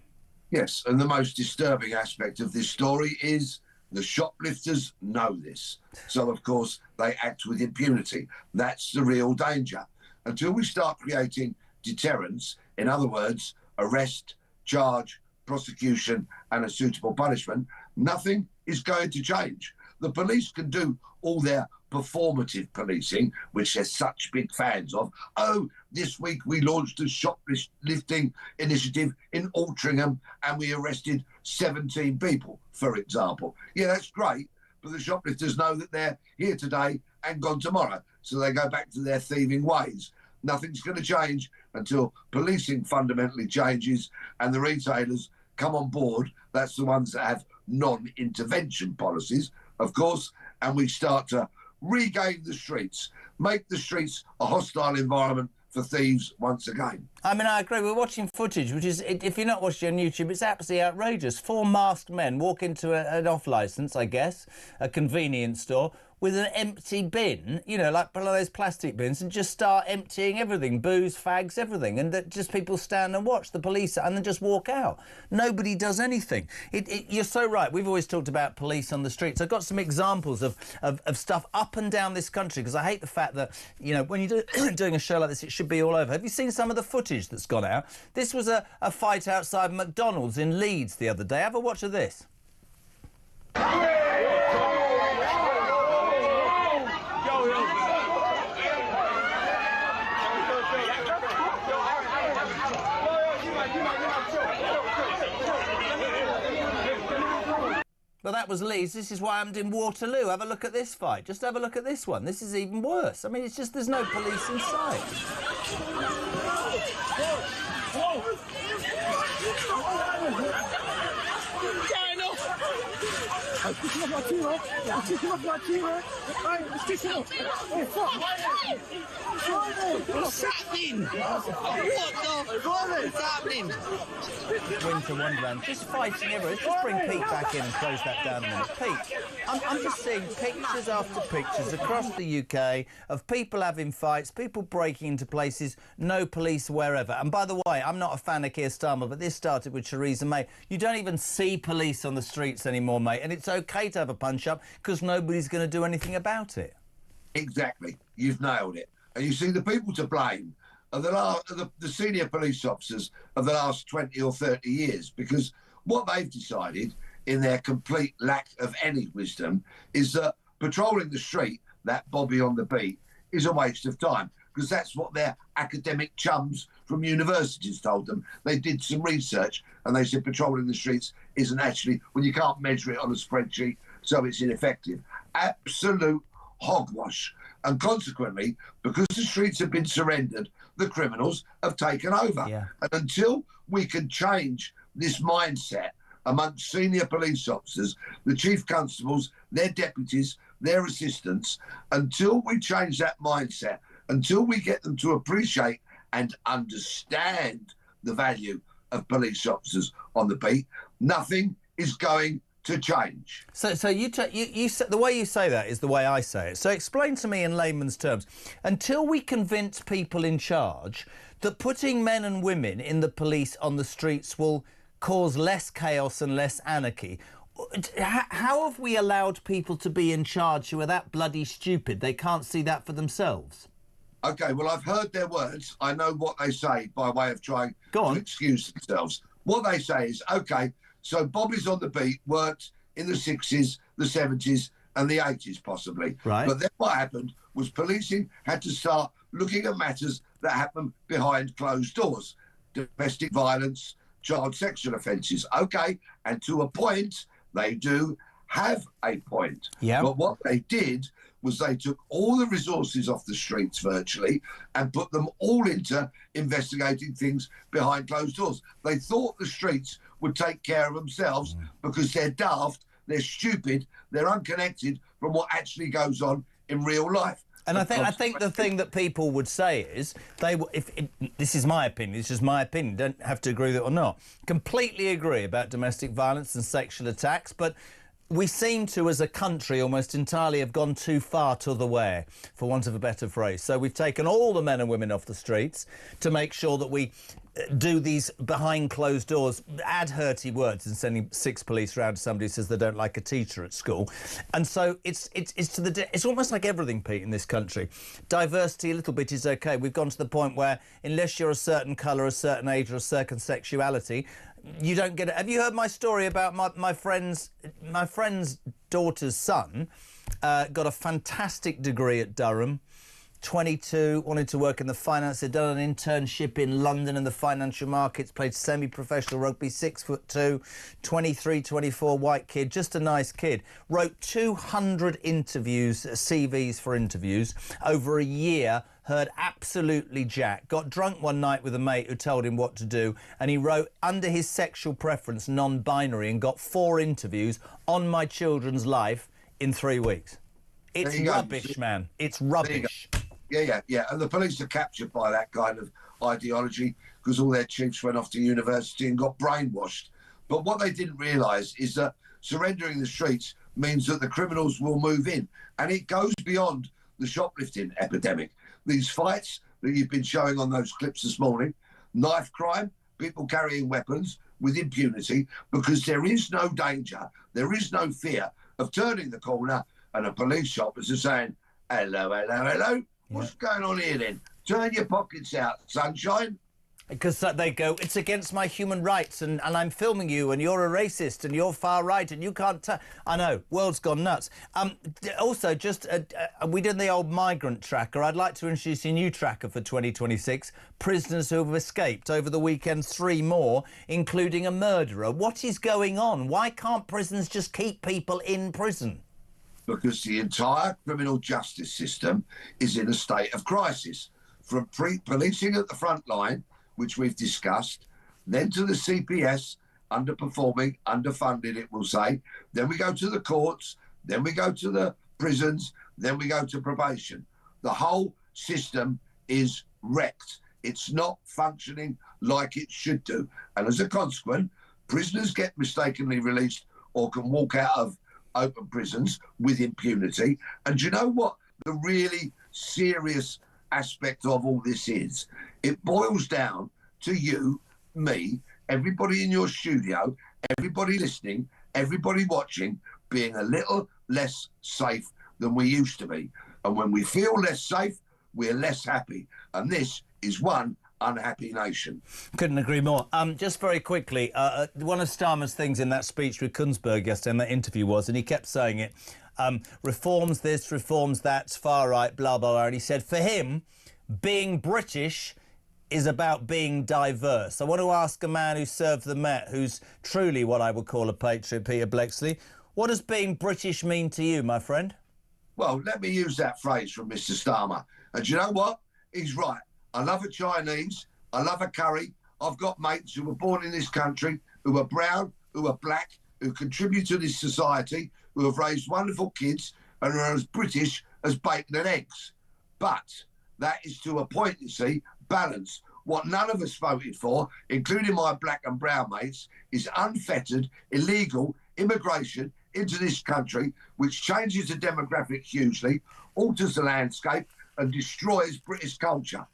R: Yes, and the most disturbing aspect of this story is the shoplifters know this. So, of course, they act with impunity. That's the real danger. Until we start creating deterrence, in other words, arrest, charge, prosecution and a suitable punishment, nothing is going to change. The police can do all their performative policing, which they're such big fans of. Oh, this week we launched a shoplifting initiative in Altrincham and we arrested 17 people, for example. Yeah, that's great, but the shoplifters know that they're here today and gone tomorrow, so they go back to their thieving ways. Nothing's going to change until policing fundamentally changes and the retailers come on board. That's the ones that have non-intervention policies, of course, and we start to regain the streets, make the streets a hostile environment for thieves once again.
C: I mean, I agree. We're watching footage, which is, if you're not watching on YouTube, it's absolutely outrageous. 4 masked men walk into an off-licence, I guess, a convenience store, with an empty bin, you know, like one of those plastic bins, and just start emptying everything, booze, fags, everything, and that just people stand and watch the police and then just walk out. Nobody does anything. You're so right. We've always talked about police on the streets. I've got some examples of stuff up and down this country, because I hate the fact that, you know, when you're doing a show like this, it should be all over. Have you seen some of the footage that's gone out? This was a fight outside McDonald's in Leeds the other day. Have a watch of this. Well, that was Leeds. This is what happened in Waterloo. Have a look at this fight. Just have a look at this one. This is even worse. I mean, it's just there's no police in sight.
S: What's happening? What's happening?
C: Winter Wonderland, just fighting everywhere. Just bring Pete back in and close that down a minute. Pete, I'm just seeing pictures after pictures across the UK of people having fights, people breaking into places, no police wherever. And by the way, I'm not a fan of Keir Starmer, but this started with Theresa May. You don't even see police on the streets anymore, mate, and it's OK to have a punch-up because nobody's going to do anything about it.
R: Exactly. You've nailed it. And you see, the people to blame are the senior police officers of the last 20 or 30 years, because what they've decided, in their complete lack of any wisdom, is that patrolling the street, that Bobby on the beat, is a waste of time, because that's what their academic chums from universities told them. They did some research and they said patrolling the streets isn't actually, when you can't measure it on a spreadsheet, so it's ineffective. Absolute hogwash. And consequently, because the streets have been surrendered, the criminals have taken over.
C: Yeah.
R: And until we can change this mindset amongst senior police officers, the chief constables, their deputies, their assistants, until we change that mindset, until we get them to appreciate and understand the value of police officers on the beat, nothing is going to change.
C: So you the way you say that is the way I say it. So explain to me in layman's terms, until we convince people in charge that putting men and women in the police on the streets will cause less chaos and less anarchy, how have we allowed people to be in charge who are that bloody stupid they can't see that for themselves?
R: OK, well, I've heard their words. I know what they say by way of trying to excuse themselves. What they say is, OK, so Bobby's on the beat worked in the 60s, the 70s and the 80s, possibly.
C: Right.
R: But then what happened was policing had to start looking at matters that happen behind closed doors. Domestic violence, child sexual offences. OK, and to a point, they do have a point.
C: Yeah.
R: But what they did was they took all the resources off the streets virtually and put them all into investigating things behind closed doors. They thought the streets would take care of themselves because they're daft, they're stupid, they're unconnected from what actually goes on in real life.
C: And I think the thing that people would say is this is my opinion. It's just my opinion. Don't have to agree with it or not. Completely agree about domestic violence and sexual attacks, but we seem to, as a country, almost entirely have gone too far to the way, for want of a better phrase. So we've taken all the men and women off the streets to make sure that we do these behind closed doors, add hurty words and sending 6 police round to somebody who says they don't like a teacher at school. And so it's almost like everything, Pete, in this country. Diversity a little bit is OK. We've gone to the point where unless you're a certain colour, a certain age or a certain sexuality, you don't get it. Have you heard my story about my friend's daughter's son got a fantastic degree at Durham, 22, wanted to work in the finance. They'd done an internship in London in the financial markets, played semi-professional rugby, 6'2", 23, 24, white kid, just a nice kid. Wrote 200 interviews, CVs for interviews over a year. Heard absolutely jack. Got drunk one night with a mate who told him what to do, and he wrote under his sexual preference non-binary and got 4 interviews on my children's life in 3 weeks. It's rubbish, man. It's rubbish.
R: Yeah. And the police are captured by that kind of ideology because all their chiefs went off to university and got brainwashed. But what they didn't realise is that surrendering the streets means that the criminals will move in. And it goes beyond the shoplifting epidemic. These fights that you've been showing on those clips this morning, knife crime, people carrying weapons with impunity, because there is no danger, there is no fear of turning the corner and a police officer saying, hello, what's going on here then? Turn your pockets out, sunshine.
C: Because they go, it's against my human rights and I'm filming you and you're a racist and you're far right and you can't... I know, world's gone nuts. Also, just we did the old migrant tracker. I'd like to introduce a new tracker for 2026. Prisoners who have escaped. Over the weekend, 3 more, including a murderer. What is going on? Why can't prisons just keep people in prison?
R: Because the entire criminal justice system is in a state of crisis. From policing at the front line, which we've discussed, then to the CPS, underperforming, underfunded, it will say. Then we go to the courts, then we go to the prisons, then we go to probation. The whole system is wrecked. It's not functioning like it should do. And as a consequence, prisoners get mistakenly released or can walk out of open prisons with impunity. And do you know what the really serious aspect of all this is? It boils down to you, me, everybody in your studio, everybody listening, everybody watching, being a little less safe than we used to be. And when we feel less safe, we're less happy. And this is one unhappy nation.
C: Couldn't agree more. Just very quickly, one of Starmer's things in that speech with Kunzberg yesterday in that interview was, and he kept saying it, reforms this, reforms that, far right, blah, blah, blah. And he said, for him, being British is about being diverse. I want to ask a man who served the Met, who's truly what I would call a patriot, Peter Bleksley, what does being British mean to you, my friend?
R: Well, let me use that phrase from Mr. Starmer. And you know what? He's right. I love a Chinese. I love a curry. I've got mates who were born in this country, who are brown, who are black, who contribute to this society, who have raised wonderful kids and are as British as bacon and eggs. But that is to a point, you see, balance. What none of us voted for, including my black and brown mates, is unfettered, illegal immigration into this country, which changes the demographic hugely, alters the landscape and destroys British culture.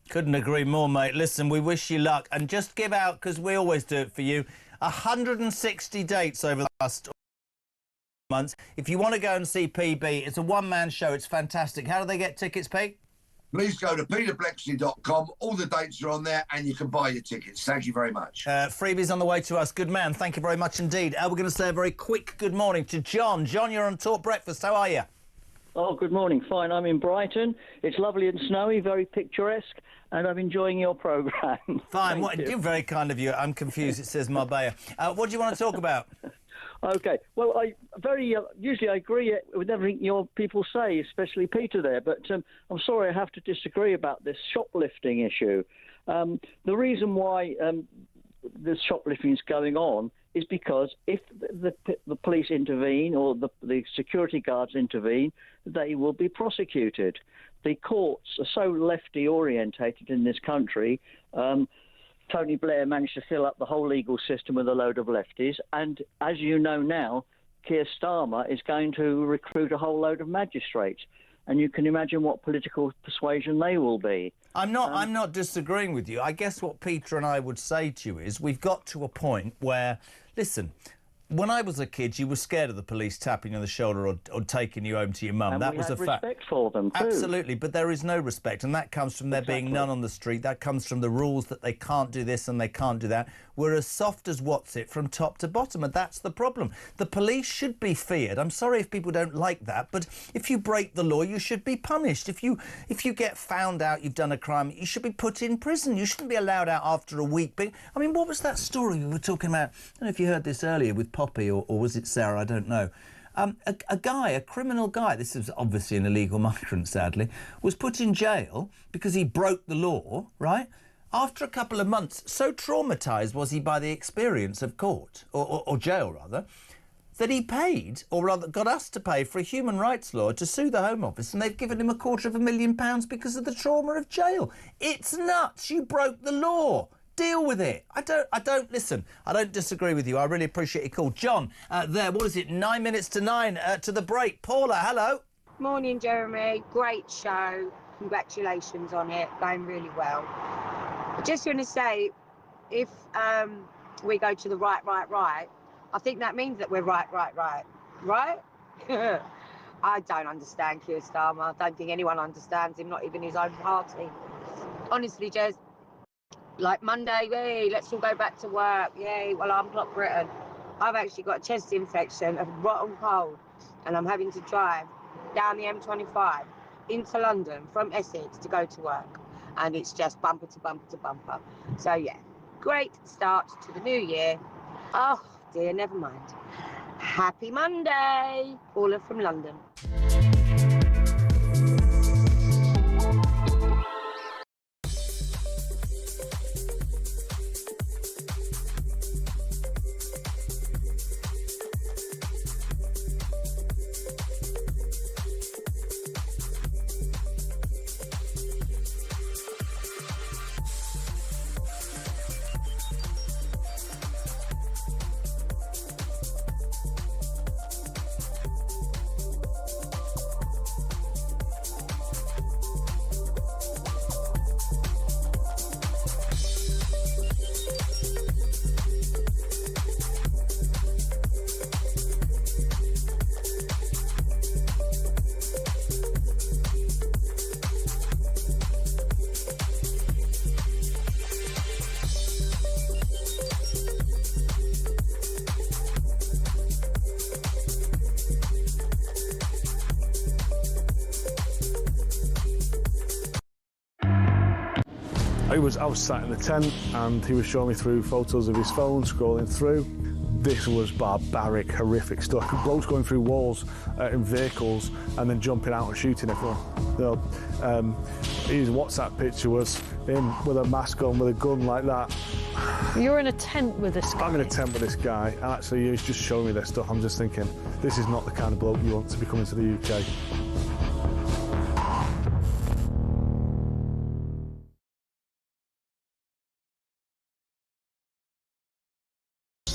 C: Couldn't agree more, mate. Listen, we wish you luck. And just give out, because we always do it for you, 160 dates over the last months. If you want to go and see PB, it's a one-man show. It's fantastic. How do they get tickets, Pete?
R: please go to peterblexley.com. All the dates are on there and you can buy your tickets. Thank you very much.
C: Freebies on the way to us. Good man. Thank you very much indeed. We're going to say a very quick good morning to John. John, you're on Talk Breakfast. How are you?
F: Oh, good morning. Fine. I'm in Brighton. It's lovely and snowy, very picturesque, and I'm enjoying your programme.
C: Fine. You're very kind of you. I'm confused. It says Marbella. What do you want to talk about?
F: OK. Well, usually I agree with everything your people say, especially Peter there, but I'm sorry I have to disagree about this shoplifting issue. The reason why this shoplifting is going on is because if the police intervene or the security guards intervene, they will be prosecuted. The courts are so lefty-orientated in this country. Tony Blair managed to fill up the whole legal system with a load of lefties, and as you know now, Keir Starmer is going to recruit a whole load of magistrates, and you can imagine what political persuasion they will be.
C: I'm not disagreeing with you. I guess what Peter and I would say to you is we've got to a point where, listen, when I was a kid, you were scared of the police tapping you on the shoulder or taking you home to your mum.
F: And
C: that
F: we
C: was
F: had
C: a fact.
F: Respect for them too.
C: Absolutely, but there is no respect, and that comes from there being none on the street. That comes from the rules that they can't do this and they can't do that. We're as soft as what's it from top to bottom, and that's the problem. The police should be feared. I'm sorry if people don't like that, but if you break the law, you should be punished. If you get found out you've done a crime, you should be put in prison. You shouldn't be allowed out after a week. I mean, what was that story we were talking about? I don't know if you heard this earlier with Poppy or was it Sarah? I don't know. A criminal guy, this is obviously an illegal migrant, sadly, was put in jail because he broke the law, right? After a couple of months, so traumatised was he by the experience of court, or jail rather, that he paid, or rather got us to pay for a human rights lawyer to sue the Home Office, and they've given him £250,000 because of the trauma of jail. It's nuts. You broke the law. Deal with it. I don't listen. I don't disagree with you. I really appreciate your call. John, what is it, 9 minutes to 9 to the break. Paula, hello.
T: Morning, Jeremy. Great show. Congratulations on it. Going really well. I just want to say, if we go to the right, I think that means that we're right? I don't understand Keir Starmer. I don't think anyone understands him, not even his own party. Honestly, Jez, like Monday, yay, let's all go back to work. Yay, well, I'm not Britain. I've actually got a chest infection, a rotten cold, and I'm having to drive down the M25 into London from Essex to go to work. And it's just bumper to bumper to bumper. So, yeah, great start to the new year. Oh, dear, never mind. Happy Monday. Paula from London.
U: I was sat in the tent and he was showing me through photos of his phone, scrolling through. This was barbaric, horrific stuff. Blokes going through walls in vehicles and then jumping out and shooting everyone. His WhatsApp picture was him with a mask on, with a gun like that.
X: You're in a tent with this guy?
U: I'm in a tent with this guy, and actually he's just showing me this stuff. I'm just thinking, this is not the kind of bloke you want to be coming to the UK.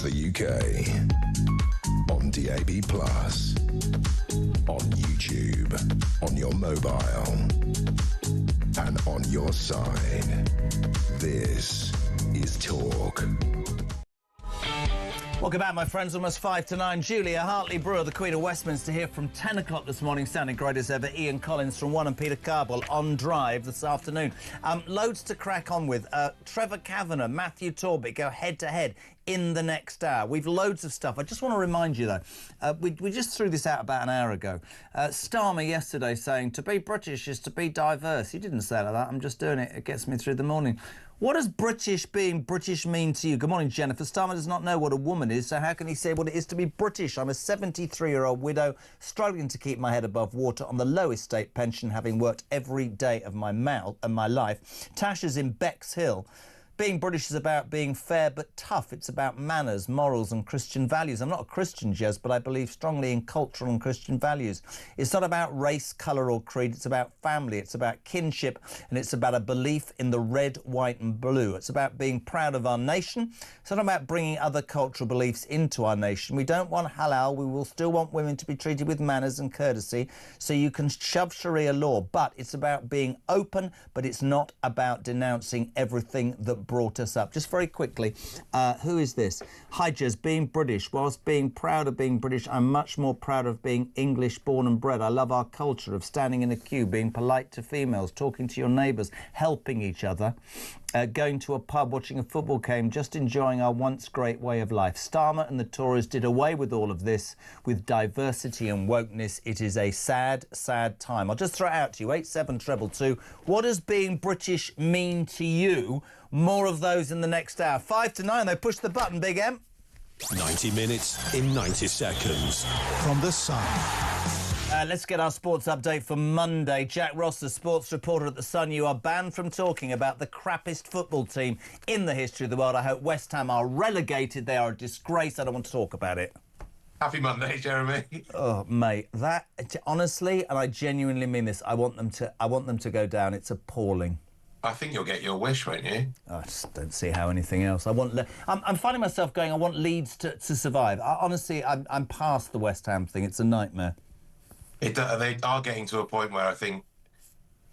B: The UK on DAB+, on YouTube, on your mobile, and on your side. This is Talk.
C: Welcome back, my friends. Almost 5 to 9. Julia Hartley-Brewer, the Queen of Westminster, here from 10 o'clock this morning, sounding great as ever. Ian Collins from 1 and Peter Carbell on Drive this afternoon. Loads to crack on with. Trevor Kavanagh, Matthew Torbitt go head-to-head in the next hour. We've loads of stuff. I just want to remind you, though, we just threw this out about an hour ago. Starmer yesterday saying to be British is to be diverse. He didn't say it like that. I'm just doing it. It gets me through the morning. What does being British mean to you? Good morning, Jennifer. Starmer does not know what a woman is, so how can he say what it is to be British? I'm a 73-year-old widow, struggling to keep my head above water on the lowest state pension, having worked every day of my life. Tasha's in Bexhill. Being British is about being fair but tough. It's about manners, morals and Christian values. I'm not a Christian, Jez, but I believe strongly in cultural and Christian values. It's not about race, colour or creed. It's about family. It's about kinship, and it's about a belief in the red, white and blue. It's about being proud of our nation. It's not about bringing other cultural beliefs into our nation. We don't want halal. We will still want women to be treated with manners and courtesy, so you can shove Sharia law. But it's about being open, but it's not about denouncing everything that brought us up. Just very quickly, who is this? Hi, Jez. Being British, whilst being proud of being British, I'm much more proud of being English born and bred. I love our culture of standing in a queue, being polite to females, talking to your neighbours, helping each other, going to a pub, watching a football game, just enjoying our once great way of life. Starmer and the Tories did away with all of this, with diversity and wokeness. It is a sad, sad time. I'll just throw it out to you. 87222. What does being British mean to you? More of those in the next hour. 5 to 9, they push the button, Big M.
G: 90 minutes in 90 seconds. From The Sun.
C: Let's get our sports update for Monday. Jack Ross, the sports reporter at The Sun. You are banned from talking about the crappiest football team in the history of the world. I hope West Ham are relegated. They are a disgrace. I don't want to talk about it.
H: Happy Monday, Jeremy.
C: Oh, mate, that honestly, and I genuinely mean this, I want them to go down. It's appalling.
H: I think you'll get your wish, won't you?
C: I just don't see how anything else. I'm finding myself going, I want Leeds to survive. Honestly, I'm past the West Ham thing. It's a nightmare.
H: They are getting to a point where I think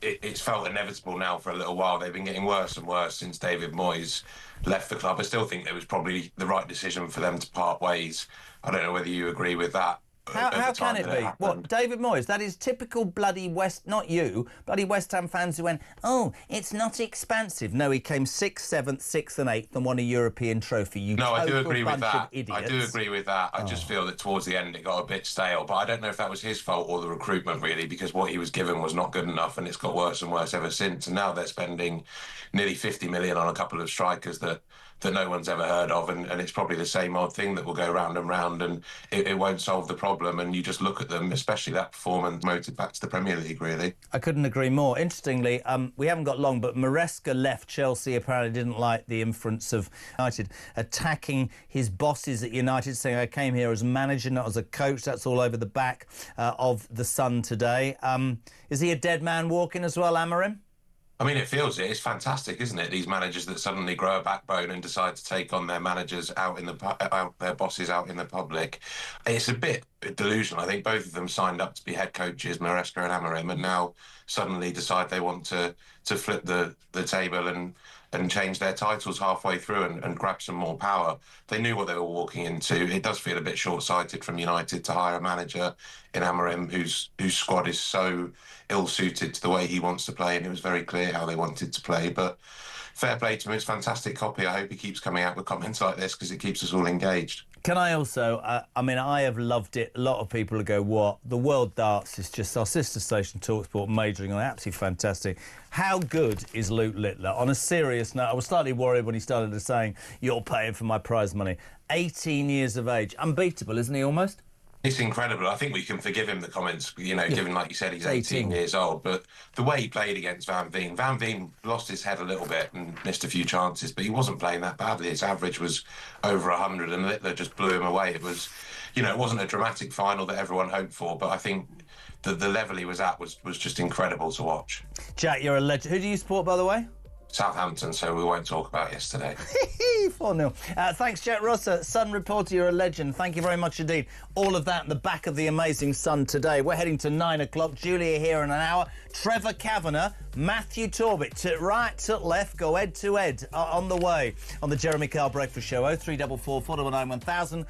H: it's felt inevitable now for a little while. They've been getting worse and worse since David Moyes left the club. I still think it was probably the right decision for them to part ways. I don't know whether you agree with that.
C: How can it be? What, David Moyes? That is typical bloody bloody West Ham fans who went, oh, it's not expansive. No, he came 6th, 7th, 6th and 8th and won a European trophy.
H: I do agree with that. I do agree with that. I just feel that towards the end it got a bit stale. But I don't know if that was his fault or the recruitment, really, because what he was given was not good enough and it's got worse and worse ever since. And now they're spending nearly 50 million on a couple of strikers that no one's ever heard of, and it's probably the same old thing that will go round and round, and it won't solve the problem. And you just look at them, especially that performance, promoted back to the Premier League, really.
C: I couldn't agree more. Interestingly, we haven't got long, but Maresca left Chelsea, apparently didn't like the inference of United attacking his bosses at United, saying, I came here as manager, not as a coach. That's all over the back of The Sun today. Is he a dead man walking as well, Amorim?
H: I mean, it feels it. It's fantastic, isn't it? These managers that suddenly grow a backbone and decide to take on their managers their bosses out in the public. It's a bit delusional. I think both of them signed up to be head coaches, Maresca and Amorim, and now suddenly decide they want to flip the table and change their titles halfway through and grab some more power. They knew what they were walking into. It does feel a bit short-sighted from United to hire a manager in Amorim whose squad is so ill-suited to the way he wants to play, and it was very clear how they wanted to play. But fair play to him. It's fantastic copy. I hope he keeps coming out with comments like this because it keeps us all engaged.
C: Can I also, I have loved it. A lot of people go, what? The World Darts is just our sister station, TalkSport, majoring on it. Absolutely fantastic. How good is Luke Littler? On a serious note, I was slightly worried when he started saying, you're paying for my prize money. 18 years of age. Unbeatable, isn't he, almost?
H: It's incredible. I think we can forgive him the comments, given, like you said, he's 18 years old. But the way he played against Van Veen lost his head a little bit and missed a few chances, but he wasn't playing that badly. His average was over 100, and Littler just blew him away. It was, it wasn't a dramatic final that everyone hoped for, but I think the level he was at was just incredible to watch.
C: Jack, you're a legend. Who do you support, by the way?
H: Southampton, so we won't talk about yesterday.
C: 4-0. Thanks, Jack Rosser. Sun reporter, you're a legend. Thank you very much indeed. All of that in the back of the amazing Sun today. We're heading to 9 o'clock. Julia here in an hour. Trevor Kavanagh, Matthew Torbett. To right, to left, go head to head on the way on the Jeremy Kyle Breakfast Show. 0344 419 1000.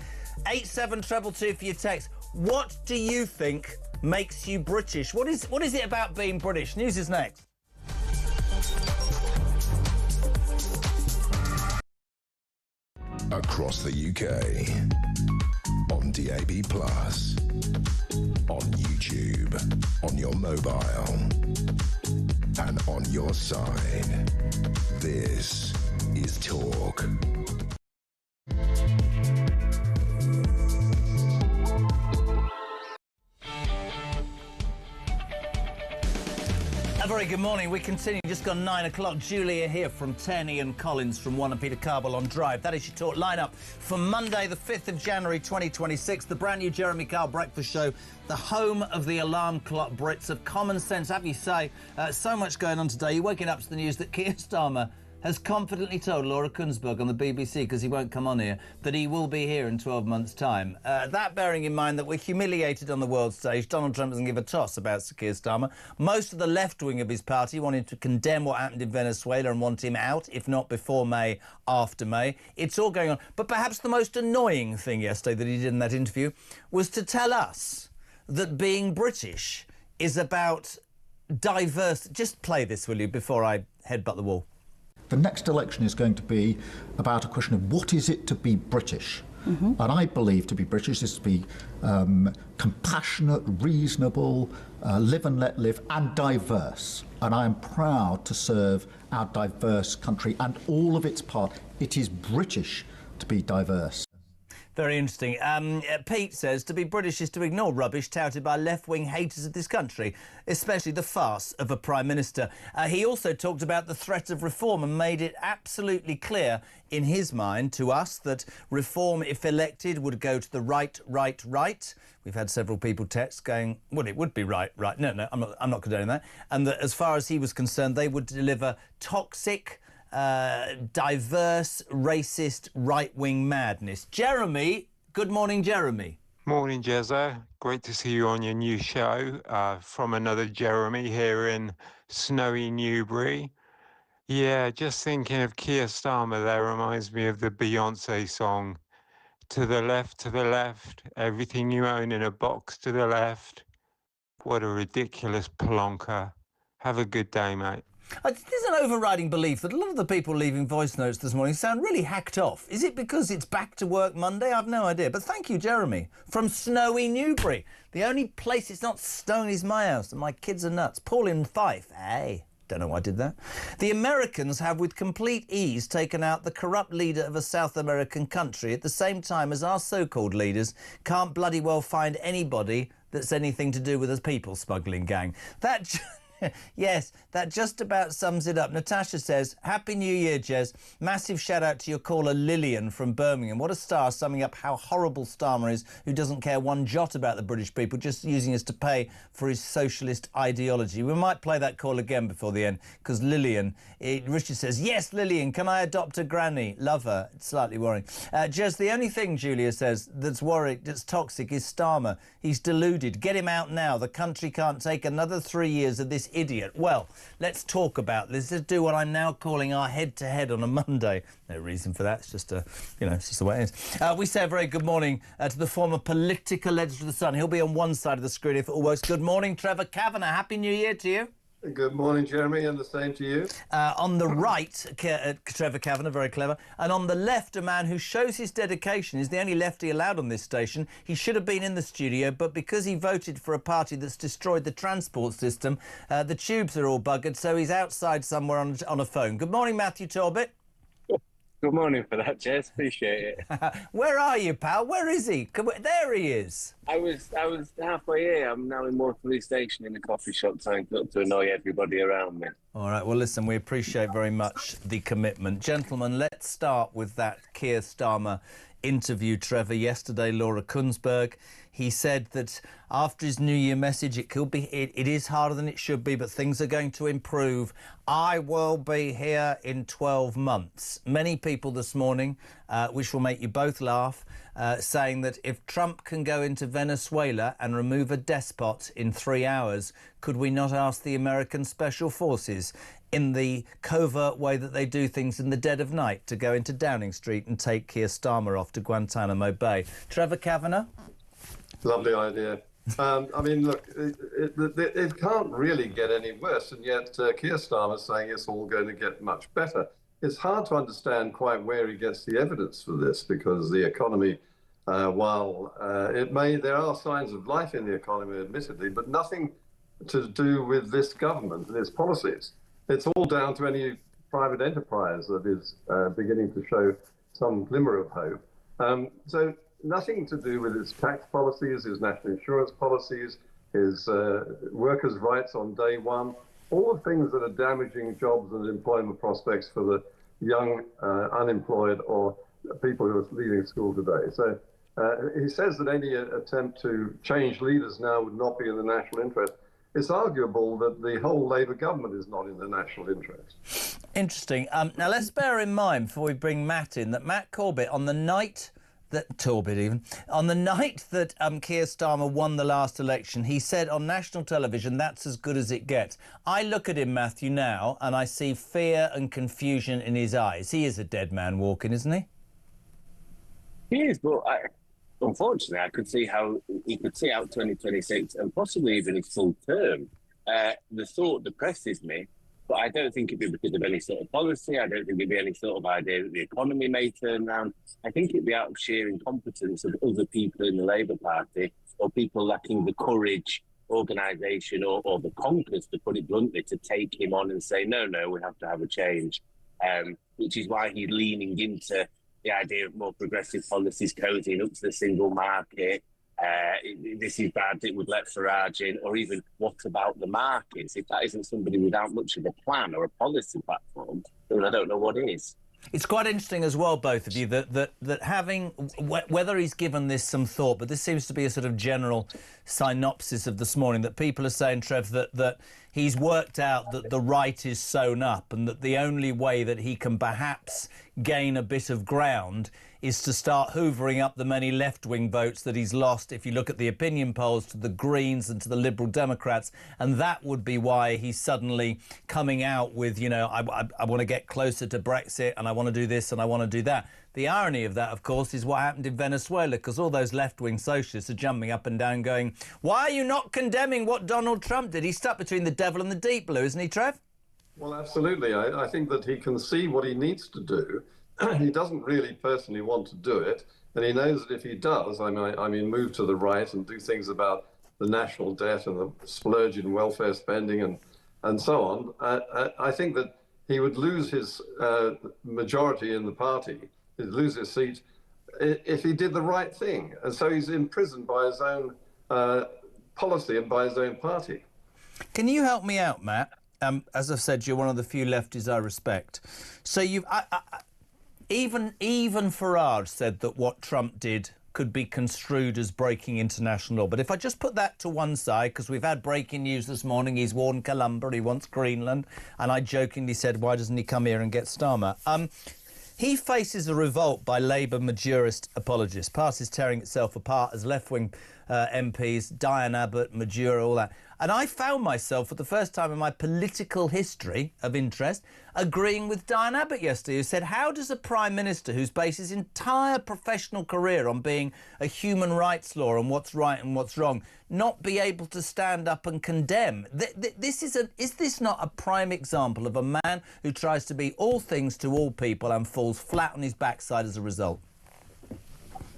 C: 87222 for your text. What do you think makes you British? What is it about being British? News is next.
B: Across the UK, on DAB+, on YouTube, on your mobile, and on your side. This is Talk.
C: A very good morning. We continue. Just gone 9 o'clock. Julia here from 10, Ian Collins from 1 and Peter Carbell on Drive. That is your Talk lineup for Monday, the 5th of January 2026. The brand new Jeremy Kyle Breakfast Show, the home of the alarm clock Brits of common sense. Have you say, so much going on today. You're waking up to the news that Keir Starmer has confidently told Laura Kunsberg on the BBC, because he won't come on here, that he will be here in 12 months' time. That bearing in mind that we're humiliated on the world stage. Donald Trump doesn't give a toss about Sir Keir Starmer. Most of the left wing of his party wanted to condemn what happened in Venezuela and want him out, if not before May, after May. It's all going on. But perhaps the most annoying thing yesterday that he did in that interview was to tell us that being British is about diverse... Just play this, will you, before I headbutt the wall?
E: The next election is going to be about a question of what is it to be British? And I believe to be British is to be compassionate, reasonable, live and let live, and diverse. And I am proud to serve our diverse country and all of its parts. It is British to be diverse.
C: Very interesting. Pete says to be British is to ignore rubbish touted by left-wing haters of this country, especially the farce of a Prime Minister. He also talked about the threat of reform and made it absolutely clear in his mind to us that reform, if elected, would go to the right. We've had several people text going, well, it would be right. No, I'm not condoning that. And that as far as he was concerned, they would deliver toxic, diverse, racist, right-wing madness. Jeremy, good morning, Jeremy.
A: Morning, Jezza. Great to see you on your new show. From another Jeremy here in snowy Newbury. Yeah, just thinking of Keir Starmer there reminds me of the Beyonce song. To the left, everything you own in a box to the left. What a ridiculous plonker. Have a good day, mate.
C: There's an overriding belief that a lot of the people leaving voice notes this morning sound really hacked off. Is it because it's back to work Monday? I've no idea. But thank you, Jeremy, from snowy Newbury. The only place it's not stony is my house, and my kids are nuts. Paul in Fife. Hey, don't know why I did that. The Americans have with complete ease taken out the corrupt leader of a South American country at the same time as our so-called leaders can't bloody well find anybody that's anything to do with a people smuggling gang. Yes, that just about sums it up. Natasha says, Happy New Year, Jez. Massive shout out to your caller Lillian from Birmingham. What a star, summing up how horrible Starmer is, who doesn't care one jot about the British people, just using us to pay for his socialist ideology. We might play that call again before the end, because Lillian, Richard says, yes, Lillian, can I adopt a granny? Love her. It's slightly worrying. Jez, the only thing, Julia says, that's toxic is Starmer. He's deluded. Get him out now. The country can't take another 3 years of this idiot. Well, let's talk about this. Let's do what I'm now calling our head-to-head on a Monday. No reason for that. It's just it's just the way it is. We say a very good morning to the former political editor of The Sun. He'll be on one side of the screen if it all works. Good morning, Trevor Kavanagh. Happy New Year to you.
M: Good morning, Jeremy, and the same to you.
C: On the right, Trevor Kavanagh, very clever. And on the left, a man who shows his dedication. He's the only lefty allowed on this station. He should have been in the studio, but because he voted for a party that's destroyed the transport system, the tubes are all buggered, so he's outside somewhere on a phone. Good morning, Matthew Torbett.
V: Good morning for that, Jez. Appreciate it.
C: Where are you, pal? Where is he? There he is.
V: I was halfway here. I'm now in Waterloo Station in a coffee shop trying not to annoy everybody around me.
C: All right, well, listen, we appreciate very much the commitment. Gentlemen, let's start with that Keir Starmer interviewed Trevor yesterday, Laura Kunsberg. He said that after his New Year message, it is harder than it should be, but things are going to improve. I will be here in 12 months. Many people this morning, which will make you both laugh, saying that if Trump can go into Venezuela and remove a despot in 3 hours, could we not ask the American Special Forces, in the covert way that they do things in the dead of night, to go into Downing Street and take Keir Starmer off to Guantanamo Bay? Trevor Kavanagh?
M: Lovely idea. I mean, look, it can't really get any worse, and yet Keir Starmer's saying it's all going to get much better. It's hard to understand quite where he gets the evidence for this, because the economy, while there are signs of life in the economy, admittedly, but nothing to do with this government and its policies. It's all down to any private enterprise that is beginning to show some glimmer of hope. So nothing to do with his tax policies, his national insurance policies, his workers' rights on day one, all the things that are damaging jobs and employment prospects for the young unemployed or people who are leaving school today. So he says that any attempt to change leaders now would not be in the national interest. It's arguable that the whole Labour government is not in the national interest.
C: Interesting. Now, let's bear in mind, before we bring Matt in, that Matt Corbett, on the night that Keir Starmer won the last election, he said on national television, that's as good as it gets. I look at him, Matthew, now, and I see fear and confusion in his eyes. He is a dead man walking, isn't he?
V: He is, but unfortunately, I could see how he could see out 2026 and possibly even his full term. The thought depresses me, but I don't think it'd be because of any sort of policy. I don't think it'd be any sort of idea that the economy may turn around. I think it'd be out of sheer incompetence of other people in the Labour Party, or people lacking the courage, organisation, or the conkers, to put it bluntly, to take him on and say, no, we have to have a change, which is why he's leaning into the idea of more progressive policies, cozying up to the single market. This is bad, it would let Farage in, or even what about the markets? If that isn't somebody without much of a plan or a policy platform, then I don't know what is.
C: It's quite interesting as well, both of you, that having, whether he's given this some thought, but this seems to be a sort of general synopsis of this morning, that people are saying, Trev, that he's worked out that the right is sewn up, and that the only way that he can perhaps gain a bit of ground is to start hoovering up the many left-wing votes that he's lost, if you look at the opinion polls, to the Greens and to the Liberal Democrats. And that would be why he's suddenly coming out with, I want to get closer to Brexit, and I want to do this and I want to do that. The irony of that, of course, is what happened in Venezuela, because all those left-wing socialists are jumping up and down going, why are you not condemning what Donald Trump did? He's stuck between the devil and the deep blue, isn't he, Trev?
M: Well, absolutely. I think that he can see what he needs to do. He doesn't really personally want to do it, and he knows that if he does, I mean, move to the right and do things about the national debt and the splurge in welfare spending and so on, I think that he would lose his majority in the party, he'd lose his seat if he did the right thing. And so he's imprisoned by his own policy and by his own party.
C: Can you help me out, Matt? As I've said, you're one of the few lefties I respect. So Even Farage said that what Trump did could be construed as breaking international law. But if I just put that to one side, because we've had breaking news this morning, he's warned Colombia, he wants Greenland, and I jokingly said, why doesn't he come here and get Starmer? He faces a revolt by Labour Majorist apologists. Party's tearing itself apart as left-wing MPs, Diane Abbott, Majura, all that. And I found myself, for the first time in my political history of interest, agreeing with Diane Abbott yesterday, who said, how does a Prime Minister who's based his entire professional career on being a human rights law and what's right and what's wrong, not be able to stand up and condemn? Is this not a prime example of a man who tries to be all things to all people and falls flat on his backside as a result?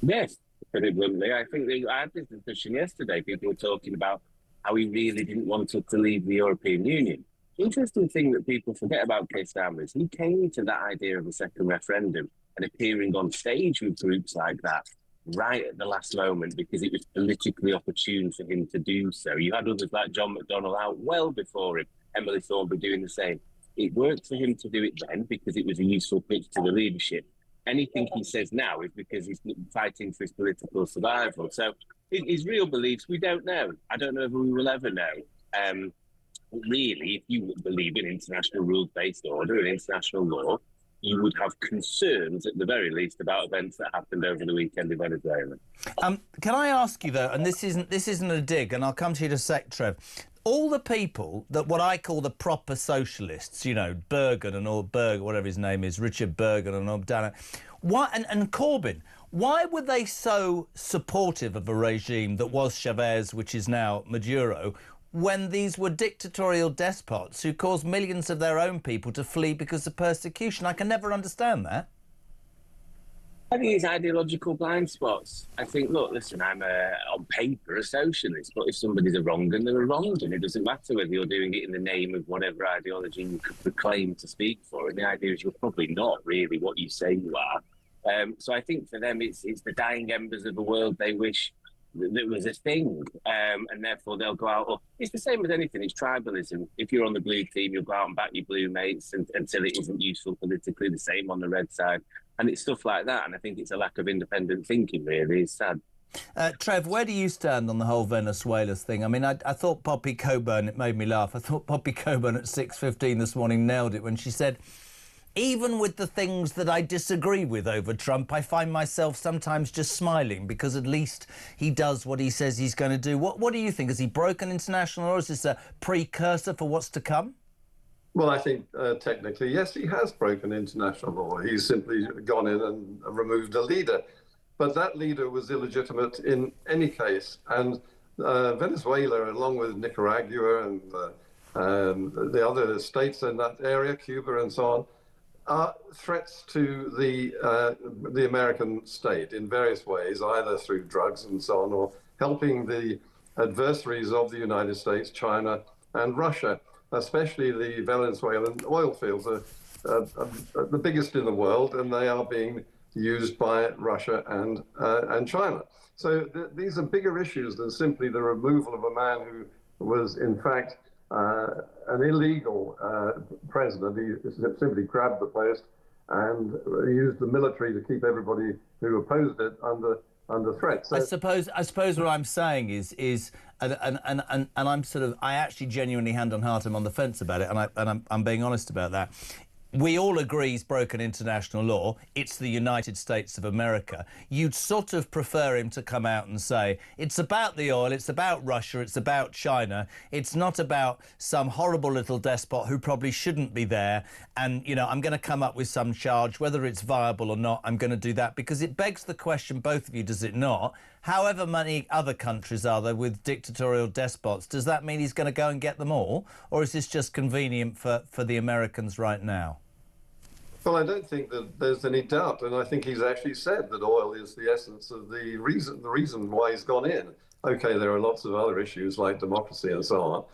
V: Yes, pretty bluntly. I think I had this discussion yesterday. People were talking about how he really didn't want us to leave the European Union. Interesting thing that people forget about Keir Starmer is he came to that idea of a second referendum and appearing on stage with groups like that right at the last moment because it was politically opportune for him to do so. You had others like John McDonnell out well before him, Emily Thornberry doing the same. It worked for him to do it then because it was a useful pitch to the leadership. anything he says now is because he's fighting for his political survival. So his real beliefs, we don't know. I don't know if we will ever know. Really, if you believe in international rules-based order and international law, you would have concerns, at the very least, about events that happened over the weekend in Venezuela.
C: Can I ask you, though, and this isn't a dig, and I'll come to you in a sec, Trev, all the people that what I call the proper socialists, you know, Bergen and all Berg, whatever his name is, Richard Bergen and Obdana, and Corbyn, why were they so supportive of a regime that was Chavez, which is now Maduro, when these were dictatorial despots who caused millions of their own people to flee because of persecution? I can never understand that.
V: I think it's ideological blind spots. I think, look, listen, I'm on paper a socialist, but if somebody's a wrong, then they're a wrong, and it doesn't matter whether you're doing it in the name of whatever ideology you could proclaim to speak for. And the idea is you're probably not really what you say you are. So I think for them, it's the dying embers of a world they wish that was a thing, and therefore they'll go out. Or it's the same as anything. It's tribalism. If you're on the blue team, you'll go out and back your blue mates until it isn't useful politically. The same on the red side, and it's stuff like that. And I think it's a lack of independent thinking. Really, it's sad.
C: Trev, where do you stand on the whole Venezuela thing? I mean, I thought Poppy Coburn, it made me laugh. I thought Poppy Coburn at 6:15 this morning nailed it when she said, even with the things that I disagree with over Trump, I find myself sometimes just smiling because at least he does what he says he's going to do. What do you think? Has he broken international law? Is this a precursor for what's to come?
M: Well, I think technically, yes, he has broken international law. He's simply gone in and removed a leader. But that leader was illegitimate in any case. And Venezuela, along with Nicaragua and the other states in that area, Cuba and so on, are threats to the American state in various ways, either through drugs and so on, or helping the adversaries of the United States, China and Russia, especially the Venezuelan oil fields, are the biggest in the world, and they are being used by Russia and China. So these are bigger issues than simply the removal of a man who was, in fact, an illegal president. He simply grabbed the post and used the military to keep everybody who opposed it under threat. So,
C: I suppose what I'm saying is and I'm sort of, I actually genuinely hand on heart, I'm on the fence about it, and I'm being honest about that. We all agree he's broken international law. It's the United States of America. You'd sort of prefer him to come out and say, it's about the oil, it's about Russia, it's about China. It's not about some horrible little despot who probably shouldn't be there. And, you know, I'm going to come up with some charge, whether it's viable or not, I'm going to do that. Because it begs the question, both of you, does it not? However many other countries are there with dictatorial despots, does that mean he's going to go and get them all? Or is this just convenient for the Americans right now?
M: Well, I don't think that there's any doubt, and I think he's actually said that oil is the essence of the reason why he's gone in. Okay, there are lots of other issues like democracy and so on,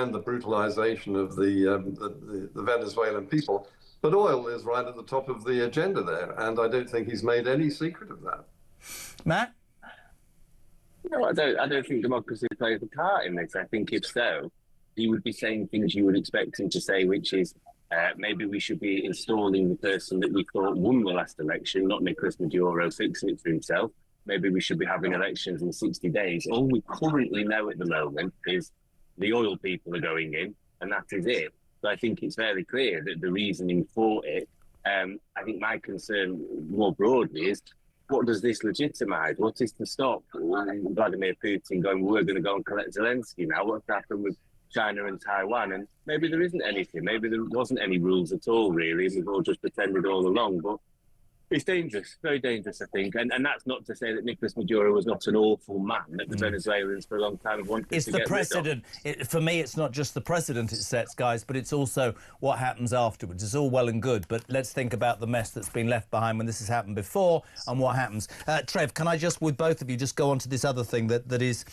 M: and the brutalization of the Venezuelan people, but oil is right at the top of the agenda there, and I don't think he's made any secret of that.
C: Matt?
V: No, I don't think democracy plays a part in this. I think if so, he would be saying things you would expect him to say, which is, maybe we should be installing the person that we thought won the last election, not Nicolas Maduro fixing it for himself. Maybe we should be having elections in 60 days. All we currently know at the moment is the oil people are going in, and that is it. So I think it's fairly clear that the reasoning for it, I think my concern more broadly is, what does this legitimise? What is to stop Vladimir Putin going, we're going to go and collect Zelensky now? What's happened with China and Taiwan? And maybe there isn't anything. Maybe there wasn't any rules at all, really. We've all just pretended all along. But it's dangerous, very dangerous, I think. And that's not to say that Nicolas Maduro was not an awful man that the Venezuelans for a long time have wanted
C: it's
V: to
C: the
V: get
C: precedent. For me, it's not just the precedent it sets, guys, but it's also what happens afterwards. It's all well and good, but let's think about the mess that's been left behind when this has happened before and what happens. Trev, can I just, with both of you, just go on to this other thing that is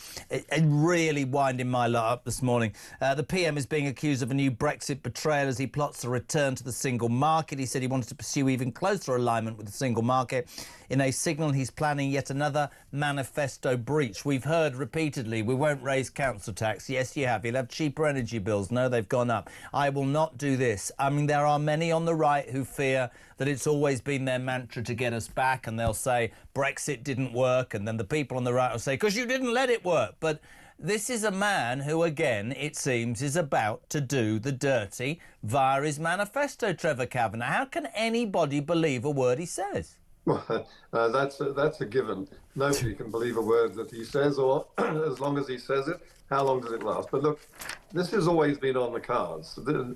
C: really winding my lot up this morning. The PM is being accused of a new Brexit betrayal as he plots a return to the single market. He said he wanted to pursue even closer alignment with the single market. In a signal, he's planning yet another manifesto breach. We've heard repeatedly, we won't raise council tax. Yes, you have. You'll have cheaper energy bills. No, they've gone up. I will not do this. I mean, there are many on the right who fear that it's always been their mantra to get us back, and they'll say Brexit didn't work, and then the people on the right will say, because you didn't let it work. But this is a man who, again, it seems, is about to do the dirty via his manifesto, Trevor Kavanagh. How can anybody believe a word he says?
M: Well, that's a given. Nobody can believe a word that he says, or as long as he says it, how long does it last? But look, this has always been on the cards. Keir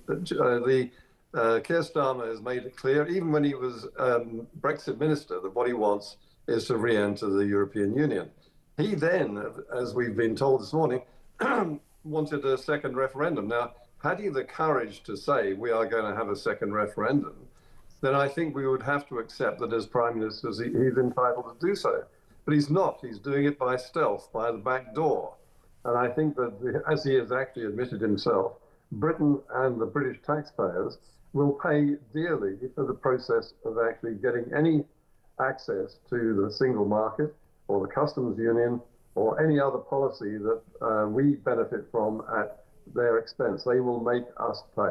M: Starmer has made it clear, even when he was Brexit minister, that what he wants is to re-enter the European Union. He then, as we've been told this morning, wanted a second referendum. Now, had he the courage to say we are going to have a second referendum, then I think we would have to accept that as Prime Minister, he's entitled to do so. But he's not. He's doing it by stealth, by the back door. And I think that, as he has actually admitted himself, Britain and the British taxpayers will pay dearly for the process of actually getting any access to the single market or the customs union or any other policy that we benefit from at their expense. They will make us pay.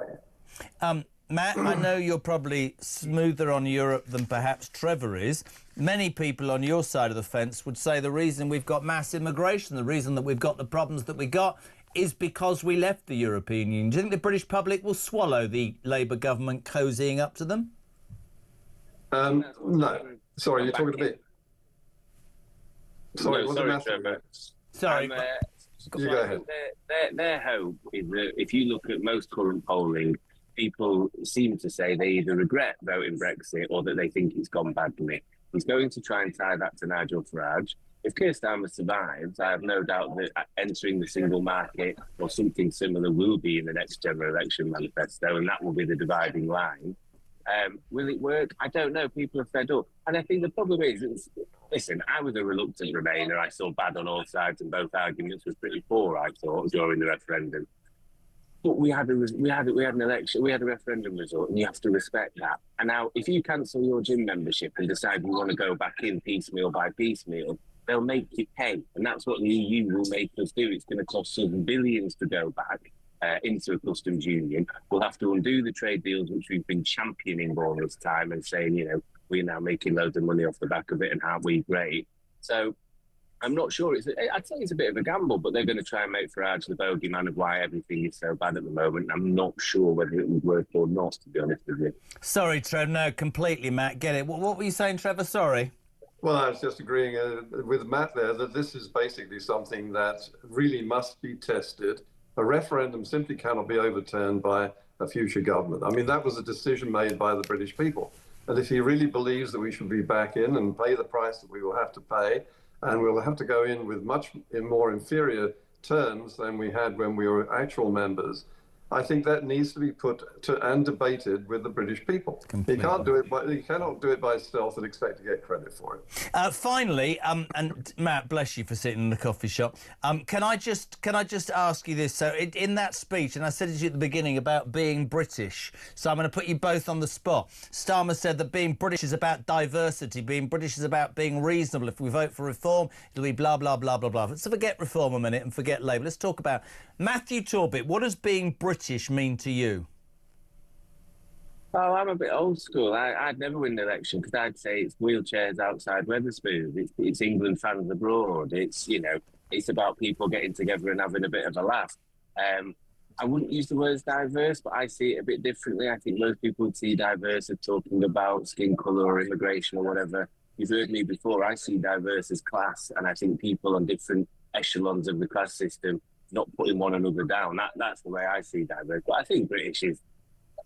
C: Matt, I know you're probably smoother on Europe than perhaps Trevor is. Many people on your side of the fence would say the reason we've got mass immigration, the reason that we've got the problems that we got, is because we left the European Union. Do you think the British public will swallow the Labour government cozying up to them?
M: No. Sorry, you're talking to me. Sorry,
V: no, sorry, Trevor.
C: Sorry.
M: You go ahead.
V: Their hope is that if you look at most current polling, people seem to say they either regret voting Brexit or that they think it's gone badly. He's going to try and tie that to Nigel Farage. If Keir Starmer survives, I have no doubt that entering the single market or something similar will be in the next general election manifesto, and that will be the dividing line. Will it work? I don't know. People are fed up. And I think the problem is, listen, I was a reluctant Remainer. I saw bad on all sides, and both arguments were pretty poor, I thought, during the referendum. But we had an election, we had a referendum result, and you have to respect that. And now, if you cancel your gym membership and decide you want to go back in piecemeal by piecemeal, they'll make you pay, and that's what the EU will make us do. It's going to cost us billions to go back into a customs union. We'll have to undo the trade deals which we've been championing all this time and saying, you know, we're now making loads of money off the back of it, and aren't we great? So I'm not sure. I'd say it's a bit of a gamble, but they're going to try and make Farage the bogeyman of why everything is so bad at the moment. I'm not sure whether it would work or not, to be honest with you.
C: Sorry, Trevor. No, completely, Matt. Get it. What were you saying, Trevor? Sorry.
M: Well, I was just agreeing with Matt there that this is basically something that really must be tested. A referendum simply cannot be overturned by a future government. I mean, that was a decision made by the British people. And if he really believes that we should be back in and pay the price that we will have to pay, and we'll have to go in with much more inferior terms than we had when we were actual members, I think that needs to be put to and debated with the British people. He cannot do it by stealth and expect to get credit for it.
C: Finally, and Matt, bless you for sitting in the coffee shop. Can I just ask you this? So in that speech, and I said it to you at the beginning about being British, so I'm going to put you both on the spot. Starmer said that being British is about diversity, being British is about being reasonable. If we vote for reform, it'll be blah, blah, blah, blah, blah. So forget reform a minute and forget Labour. Let's talk about Matthew Torbit. What does being British mean to you?
V: Oh, I'm a bit old school. I'd never win the election because I'd say it's wheelchairs outside Wetherspoons. It's England fans abroad. It's, you know, it's about people getting together and having a bit of a laugh. I wouldn't use the words diverse, but I see it a bit differently. I think most people would see diverse as talking about skin colour or immigration or whatever. You've heard me before. I see diverse as class, and I think people on different echelons of the class system not putting one another down. That's the way I see diverse. But I think British is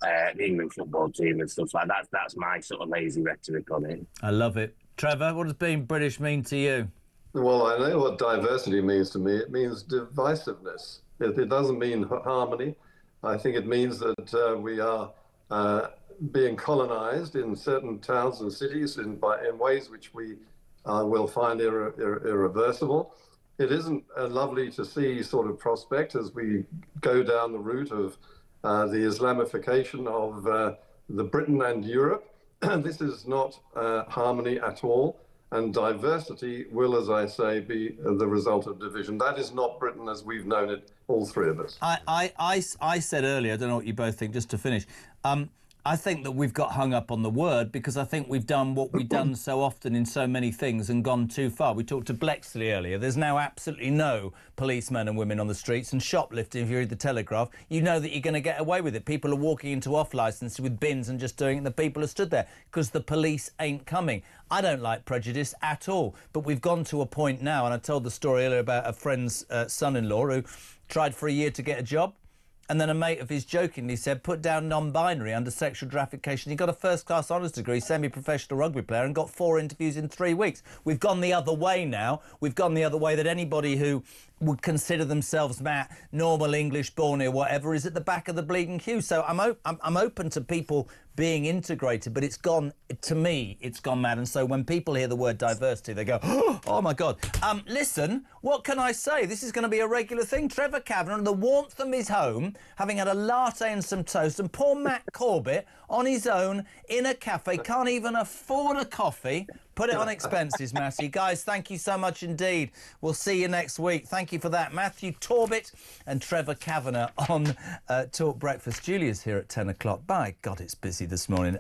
V: the England football team and stuff like that. That's my sort of lazy rhetoric on it.
C: I love it. Trevor, what does being British mean to you?
M: Well, I know what diversity means to me. It means divisiveness. It doesn't mean harmony. I think it means that we are being colonised in certain towns and cities in ways which we will find irreversible. It isn't lovely to see sort of prospect as we go down the route of the Islamification of the Britain and Europe. this is not harmony at all. And diversity will, as I say, be the result of division. That is not Britain as we've known it, all three of us.
C: I said earlier, I don't know what you both think, just to finish, I think that we've got hung up on the word because I think we've done what we've done so often in so many things and gone too far. We talked to Blexley earlier. There's now absolutely no policemen and women on the streets, and shoplifting, if you read the Telegraph, you know that you're going to get away with it. People are walking into off-licence with bins and just doing it, and the people are stood there because the police ain't coming. I don't like prejudice at all, but we've gone to a point now, and I told the story earlier about a friend's son-in-law who tried for a year to get a job. And then a mate of his jokingly said, put down non-binary under sexual gratification. He got a first-class honours degree, semi-professional rugby player, and got 4 interviews in 3 weeks. We've gone the other way now. We've gone the other way that anybody who would consider themselves, Matt, normal English born here, whatever, is at the back of the bleeding queue. So I'm open to people being integrated, but it's gone, to me, it's gone mad. And so when people hear the word diversity, they go, oh, my God. Listen, what can I say? This is going to be a regular thing. Trevor Kavanagh, in the warmth of his home, having had a latte and some toast, and poor Matt Corbett on his own in a cafe, can't even afford a coffee. Put it on expenses, Matthew. Guys, thank you so much indeed. We'll see you next week. Thank you for that. Matthew Torbett and Trevor Kavanagh on Talk Breakfast. Julia's here at 10 o'clock. By God, it's busy this morning.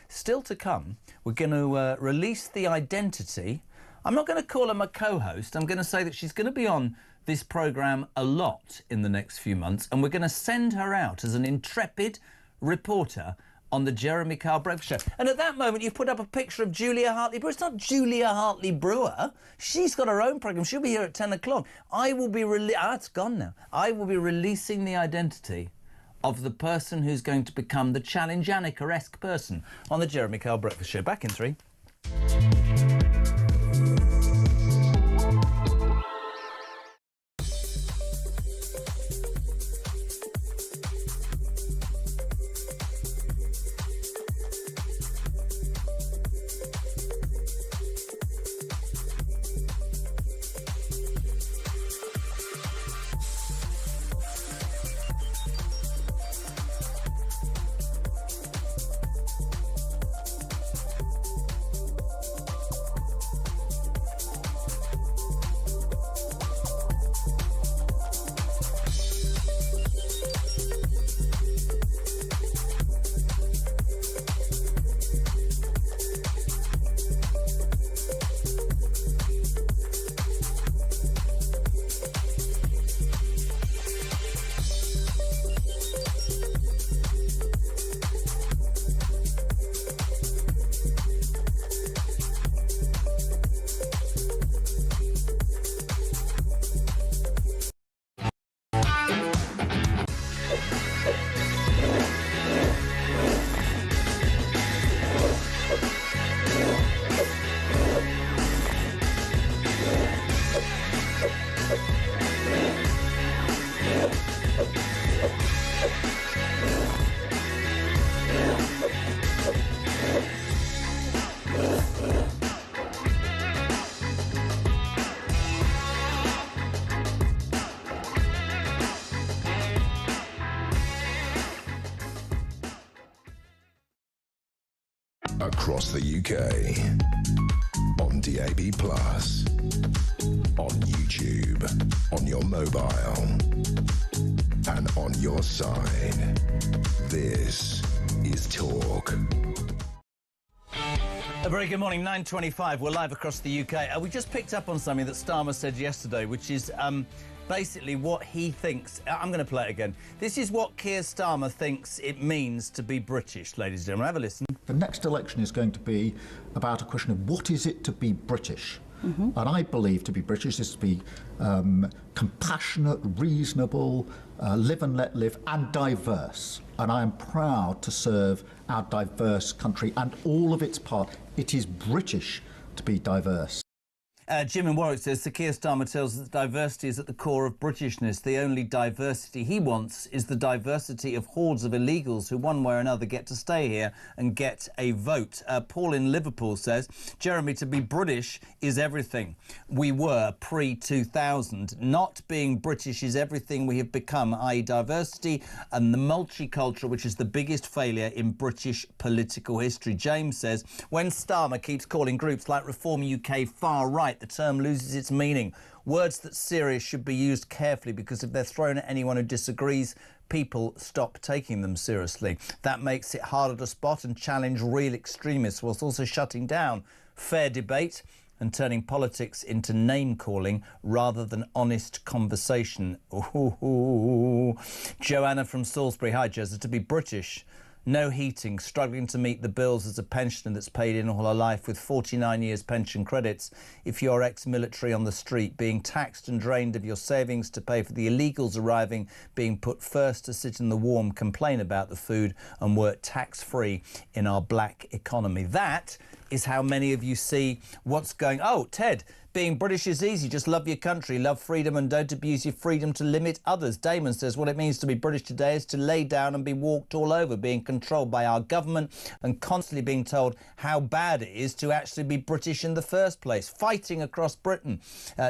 C: Still to come, we're going to release the identity. I'm not going to call her my co-host. I'm going to say that she's going to be on this programme a lot in the next few months, and we're going to send her out as an intrepid reporter on the Jeremy Kyle Breakfast Show. And at that moment, you've put up a picture of Julia Hartley-Brewer. It's not Julia Hartley-Brewer. She's got her own programme. She'll be here at 10 o'clock. I will be... it's gone now. I will be releasing the identity of the person who's going to become the Challenge Annika-esque person on the Jeremy Kyle Breakfast Show. Back in 3.
B: Across the UK, on DAB+, on YouTube, on your mobile, and on your side. This is Talk.
C: A very good morning, 9:25. We're live across the UK. We just picked up on something that Starmer said yesterday, which is basically what he thinks. I'm going to play it again. This is what Keir Starmer thinks it means to be British, ladies and gentlemen. Have a listen.
E: The next election is going to be about a question of what is it to be British? And I believe to be British is to be compassionate, reasonable, live and let live, and diverse. And I am proud to serve our diverse country and all of its part. It is British to be diverse.
C: Jim in Warwick says, Sir Keir Starmer tells us that diversity is at the core of Britishness. The only diversity he wants is the diversity of hordes of illegals who one way or another get to stay here and get a vote. Paul in Liverpool says, Jeremy, to be British is everything we were pre-2000. Not being British is everything we have become, i.e. diversity and the multicultural, which is the biggest failure in British political history. James says, when Starmer keeps calling groups like Reform UK far right, the term loses its meaning. Words that serious should be used carefully, because if they're thrown at anyone who disagrees, people stop taking them seriously. That makes it harder to spot and challenge real extremists, whilst also shutting down fair debate and turning politics into name-calling rather than honest conversation. Ooh. Joanna from Salisbury. Hi, Jezza. To be British, no heating, struggling to meet the bills as a pensioner that's paid in all her life with 49 years pension credits. If you're ex-military on the street, being taxed and drained of your savings to pay for the illegals arriving, being put first to sit in the warm, complain about the food and work tax-free in our black economy. That is how many of you see what's going... Oh, Ted, being British is easy. Just love your country, love freedom and don't abuse your freedom to limit others. Damon says what it means to be British today is to lay down and be walked all over, being controlled by our government and constantly being told how bad it is to actually be British in the first place. Fighting across Britain.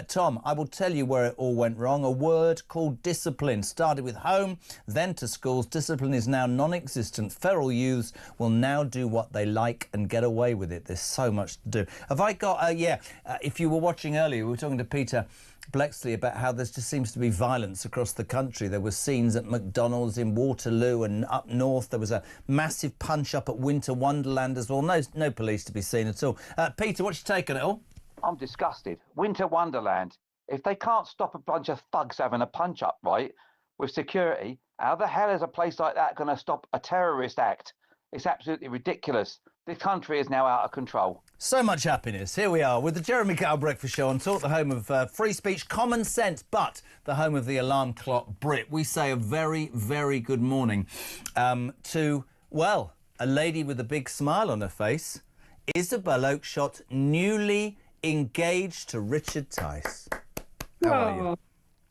C: Tom, I will tell you where it all went wrong. A word called discipline. Started with home, then to schools. Discipline is now non-existent. Feral youths will now do what they like and get away with it. There's so much to do. Have I got... if you were watching earlier, we were talking to Peter Blexley about how there just seems to be violence across the country. There were scenes at McDonald's in Waterloo, and up north there was a massive punch-up at Winter Wonderland as well. No police to be seen at all. Peter, what's your take on it all?
I: I'm disgusted. Winter Wonderland. If they can't stop a bunch of thugs having a punch-up, right, with security, how the hell is a place like that going to stop a terrorist act? It's absolutely ridiculous. The country is now out of control.
C: So much happiness. Here we are with the Jeremy Kyle Breakfast Show on Talk, the home of free speech, common sense, but the home of the alarm clock Brit. We say a very, very good morning to, well, a lady with a big smile on her face, Isabel Oakeshott, newly engaged to Richard Tice. How are you?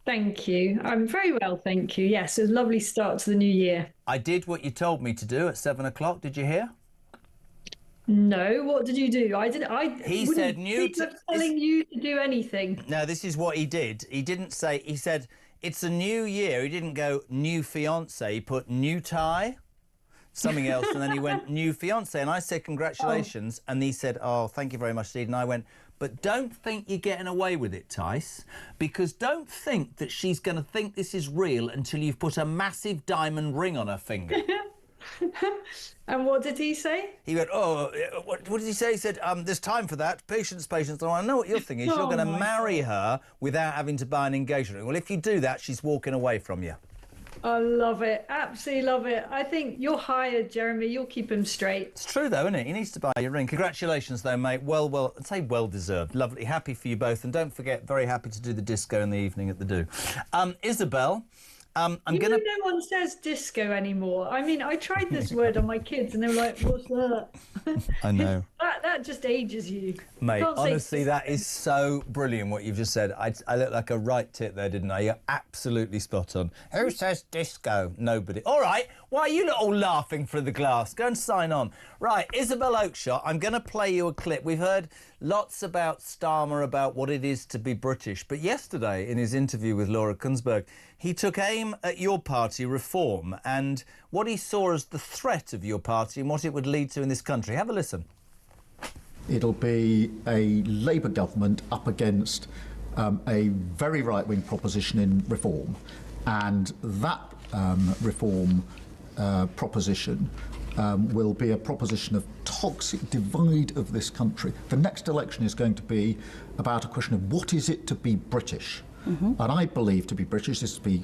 J: Thank you. I'm very well, thank you. Yes, it was a lovely start to the new year.
C: I did what you told me to do at 7 o'clock. Did you hear?
J: No, what did you do?
C: He said new to...
J: telling you to do anything.
C: No, this is what he did. He didn't say... He said, it's a new year. He didn't go new fiancé. He put new tie, something else, and then he went new fiancé. And I said, congratulations. And he said, oh, thank you very much, Steve. And I went, but don't think you're getting away with it, Tice, because don't think that she's going to think this is real until you've put a massive diamond ring on her finger.
J: And what did he say?
C: He went, oh, what did he say? He said, there's time for that. Patience, patience. And I know what your thing is. You're going to marry her without having to buy an engagement ring. Well, if you do that, she's walking away from you.
J: I love it. Absolutely love it. I think you're hired, Jeremy. You'll keep him straight.
C: It's true, though, isn't it? He needs to buy your ring. Congratulations, though, mate. Well, I'd say well-deserved. Lovely. Happy for you both. And don't forget, very happy to do the disco in the evening at the Do. Isabel... no
J: one says disco anymore. I mean, I tried this word on my kids and they were like, what's that?
C: I know.
J: That just ages you.
C: Mate, honestly, that is so brilliant what you've just said. I looked like a right tit there, didn't I? You're absolutely spot on. Who says disco? Nobody. All right, why are you all laughing through the glass? Go and sign on. Right, Isabel Oakeshott, I'm going to play you a clip. We've heard lots about Starmer, about what it is to be British. But yesterday, in his interview with Laura Kunsberg, he took aim at your party, Reform, and what he saw as the threat of your party and what it would lead to in this country. Have a listen.
E: It'll be a Labour government up against a very right-wing proposition in Reform, and that Reform proposition will be a proposition of toxic divide of this country. The next election is going to be about a question of what is it to be British? And I believe to be British is to be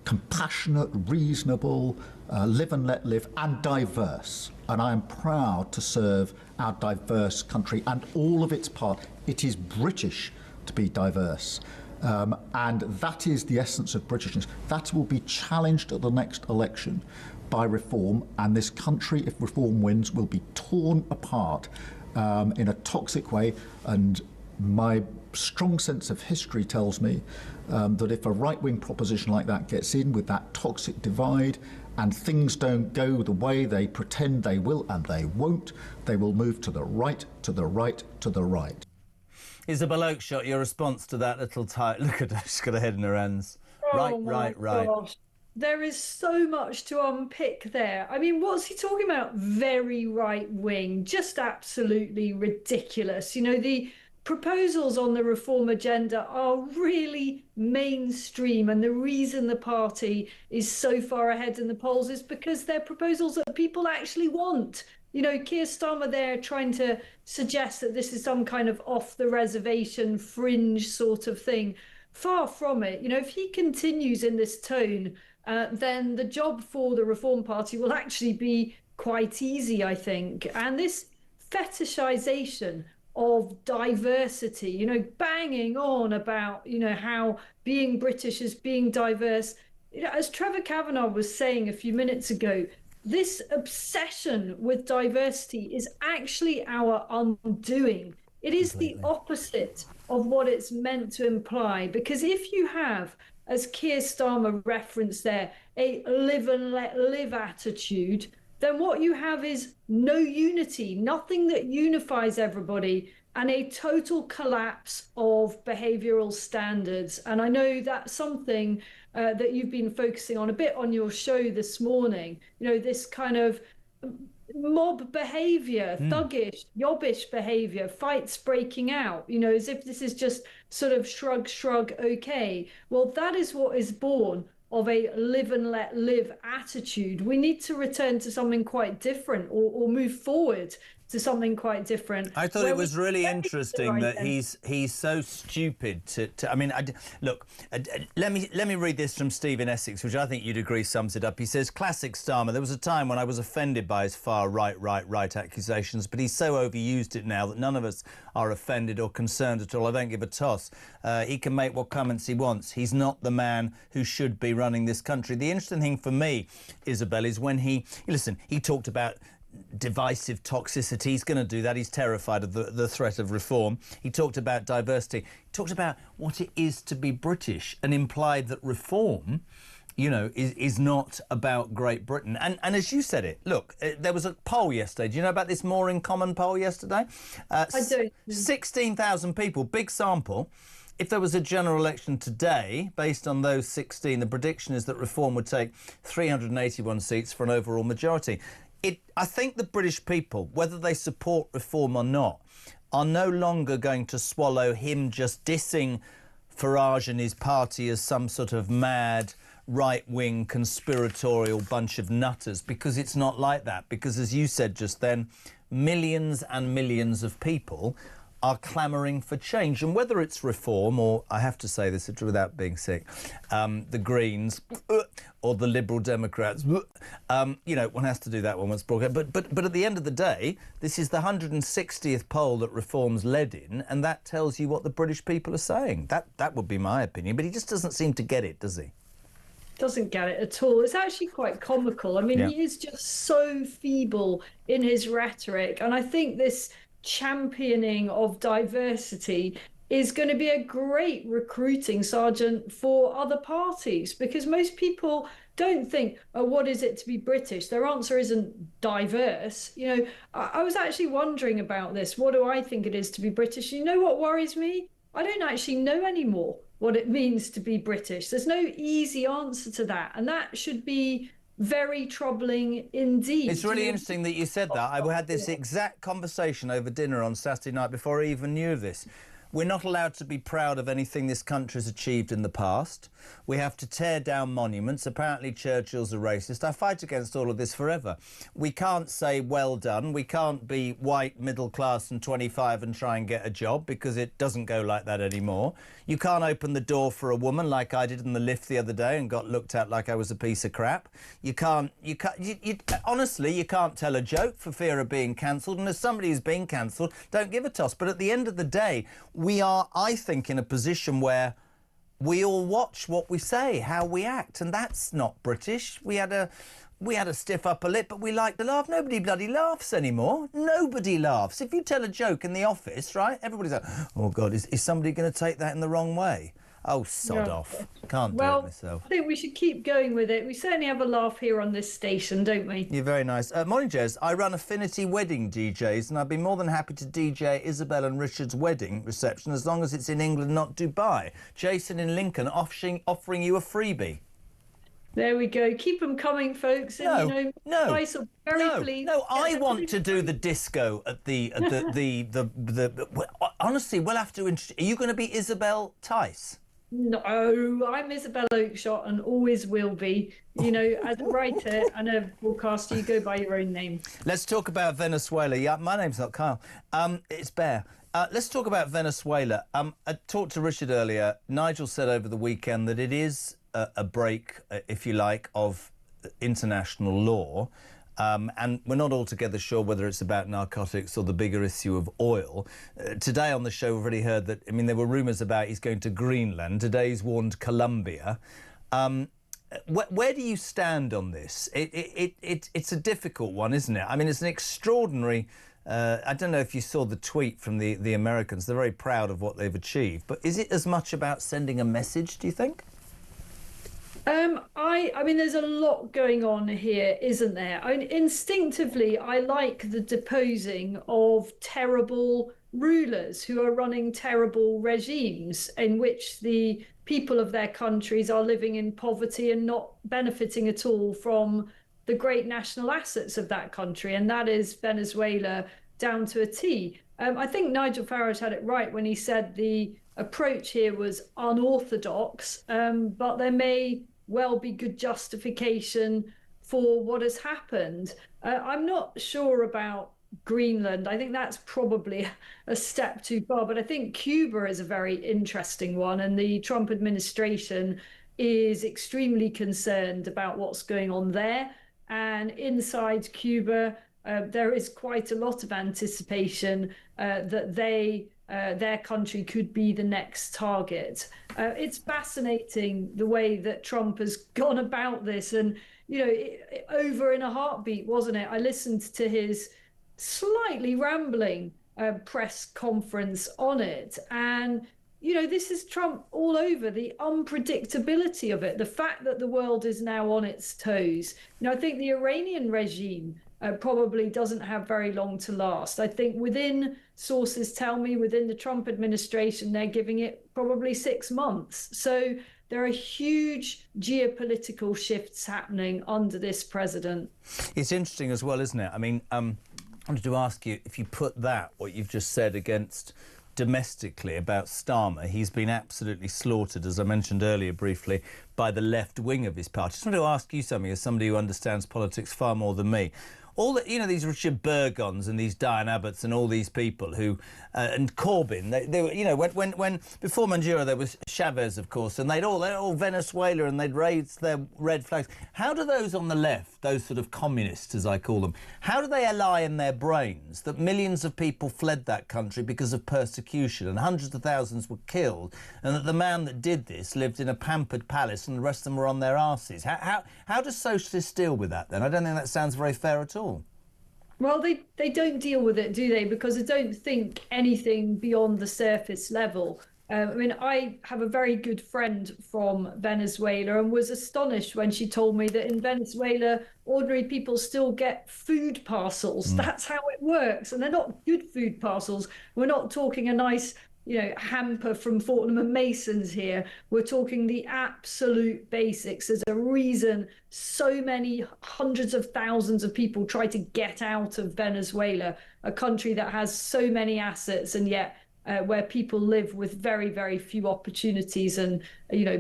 E: compassionate, reasonable, live and let live, and diverse. And I am proud to serve our diverse country and all of its part. It is British to be diverse. And that is the essence of Britishness. That will be challenged at the next election by Reform, and this country, if Reform wins, will be torn apart in a toxic way. And My strong sense of history tells me that if a right-wing proposition like that gets in with that toxic divide and things don't go the way they pretend they will, and they won't, they will move to the right, to the right, to the right.
C: Isabel Oakeshott, your response to that little look at her, she's got her head in her hands.
J: Oh my gosh. There is so much to unpick there. I mean, what's he talking about? Very right wing, just absolutely ridiculous. You know, the proposals on the reform agenda are really mainstream, and the reason the party is so far ahead in the polls is because they're proposals that people actually want. You know, Keir Starmer there trying to suggest that this is some kind of off the reservation fringe sort of thing. Far from it. You know, if he continues in this tone, then the job for the Reform Party will actually be quite easy, I think. And this fetishization of diversity, you know, banging on about, you know, how being British is being diverse. You know, as Trevor Kavanagh was saying a few minutes ago, this obsession with diversity is actually our undoing. It is the opposite of what it's meant to imply, because if you have, as Keir Starmer referenced there, a live and let live attitude, then what you have is no unity, nothing that unifies everybody, and a total collapse of behavioural standards. And I know that's something that you've been focusing on a bit on your show this morning, you know, this kind of mob behavior, thuggish, yobbish behavior, fights breaking out, you know, as if this is just sort of shrug, okay. Well, that is what is born of a live and let live attitude. We need to return to something quite different, or move forward to something quite different.
C: I thought it was really interesting that he's so stupid to I mean, look, let me read this from Steve in Essex, which I think you'd agree sums it up. He says, classic Starmer, there was a time when I was offended by his far right accusations, but he's so overused it now that none of us are offended or concerned at all. I don't give a toss. He can make what comments he wants. He's not the man who should be running this country. The interesting thing for me, Isabel, is when he talked about divisive toxicity. He's going to do that. He's terrified of the threat of reform. He talked about diversity. He talked about what it is to be British and implied that reform, you know, is not about Great Britain. And as you said it, look, there was a poll yesterday. Do you know about this More in Common poll yesterday?
J: I don't.
C: 16,000 people, big sample. If there was a general election today, based on those 16, the prediction is that reform would take 381 seats for an overall majority. I think the British people, whether they support reform or not, are no longer going to swallow him just dissing Farage and his party as some sort of mad right-wing conspiratorial bunch of nutters, because it's not like that. Because, as you said just then, millions and millions of people are clamouring for change. And whether it's reform or, I have to say this without being sick, the Greens or the Liberal Democrats, you know, one has to do that one once broken. But at the end of the day, this is the 160th poll that reform's led in, and that tells you what the British people are saying. That would be my opinion. But he just doesn't seem to get it, does he?
J: Doesn't get it at all. It's actually quite comical. I mean, he is just so feeble in his rhetoric. And I think this championing of diversity is going to be a great recruiting sergeant for other parties, because most people don't think, oh, what is it to be British? Their answer isn't diverse. You know, I was actually wondering about this. What do I think it is to be British? You know what worries me? I don't actually know anymore what it means to be British. There's no easy answer to that, and that should be very troubling indeed.
C: It's really interesting that you said that. I had this exact conversation over dinner on Saturday night before I even knew of this. We're not allowed to be proud of anything this country's achieved in the past. We have to tear down monuments. Apparently Churchill's a racist. I fight against all of this forever. We can't say well done. We can't be white, middle class and 25 and try and get a job, because it doesn't go like that anymore. You can't open the door for a woman like I did in the lift the other day and got looked at like I was a piece of crap. Honestly, you can't tell a joke for fear of being cancelled. And as somebody who's been cancelled, don't give a toss. But at the end of the day, we are, I think, in a position where we all watch what we say, how we act, and that's not British. We had we had a stiff upper lip, but we liked to laugh. Nobody bloody laughs anymore. Nobody laughs. If you tell a joke in the office, right, everybody's like, oh, God, is somebody going to take that in the wrong way? Oh, sod off. Can't do it myself.
J: I think we should keep going with it. We certainly have a laugh here on this station, don't we?
C: You're very nice. Morning, Jez. I run Affinity Wedding DJs, and I'd be more than happy to DJ Isabel and Richard's wedding reception as long as it's in England, not Dubai. Jason in Lincoln offering you a freebie.
J: There we go. Keep them coming, folks. And, Price will be very pleased.
C: No, I want to do the disco at the honestly, we'll have to. Are you going to be Isabel Tice?
J: No, I'm Isabel Oakeshott and always will be. You know, as a writer and a broadcaster, you go by your own name.
C: Let's talk about Venezuela. Yeah, my name's not Kyle. It's Bear. Let's talk about Venezuela. I talked to Richard earlier. Nigel said over the weekend that it is a break, if you like, of international law. And we're not altogether sure whether it's about narcotics or the bigger issue of oil. Today on the show, we've already heard that, I mean, there were rumours about he's going to Greenland. Today he's warned Colombia. Where do you stand on this? It's a difficult one, isn't it? I mean, it's an extraordinary... I don't know if you saw the tweet from the Americans. They're very proud of what they've achieved. But is it as much about sending a message, do you think?
J: I mean, there's a lot going on here, isn't there? I mean, instinctively, I like the deposing of terrible rulers who are running terrible regimes in which the people of their countries are living in poverty and not benefiting at all from the great national assets of that country, and that is Venezuela down to a T. I think Nigel Farage had it right when he said the approach here was unorthodox, but there may well be good justification for what has happened. I'm not sure about Greenland. I think that's probably a step too far, but I think Cuba is a very interesting one, and the Trump administration is extremely concerned about what's going on there. And inside Cuba, there is quite a lot of anticipation that their country could be the next target. It's fascinating the way that Trump has gone about this, and over in a heartbeat, wasn't it? I listened to his slightly rambling press conference on it, and this is Trump all over, the unpredictability of it, the fact that the world is now on its toes. I think the Iranian regime probably doesn't have very long to last. I think sources tell me within the Trump administration, they're giving it probably 6 months. So there are huge geopolitical shifts happening under this president.
C: It's interesting as well, isn't it? I mean, I wanted to ask you, if you put what you've just said against domestically about Starmer, he's been absolutely slaughtered, as I mentioned earlier briefly, by the left wing of his party. I just want to ask you something, as somebody who understands politics far more than me. All that, these Richard Burgons and these Diane Abbotts and all these people who, and Corbyn, they were, when before Maduro there was Chavez, of course, and they're all Venezuela and they'd raise their red flags. How do those on the left, those sort of communists, as I call them, how do they ally in their brains that millions of people fled that country because of persecution and hundreds of thousands were killed, and that the man that did this lived in a pampered palace and the rest of them were on their arses? How do socialists deal with that then? I don't think that sounds very fair at all.
J: Well, they don't deal with it, do they? Because they don't think anything beyond the surface level. I mean, I have a very good friend from Venezuela and was astonished when she told me that in Venezuela, ordinary people still get food parcels. That's how it works. And they're not good food parcels. We're not talking a nice hamper from Fortnum and Mason's here. We're talking the absolute basics. There's a reason so many hundreds of thousands of people try to get out of Venezuela, a country that has so many assets and yet where people live with very, very few opportunities and,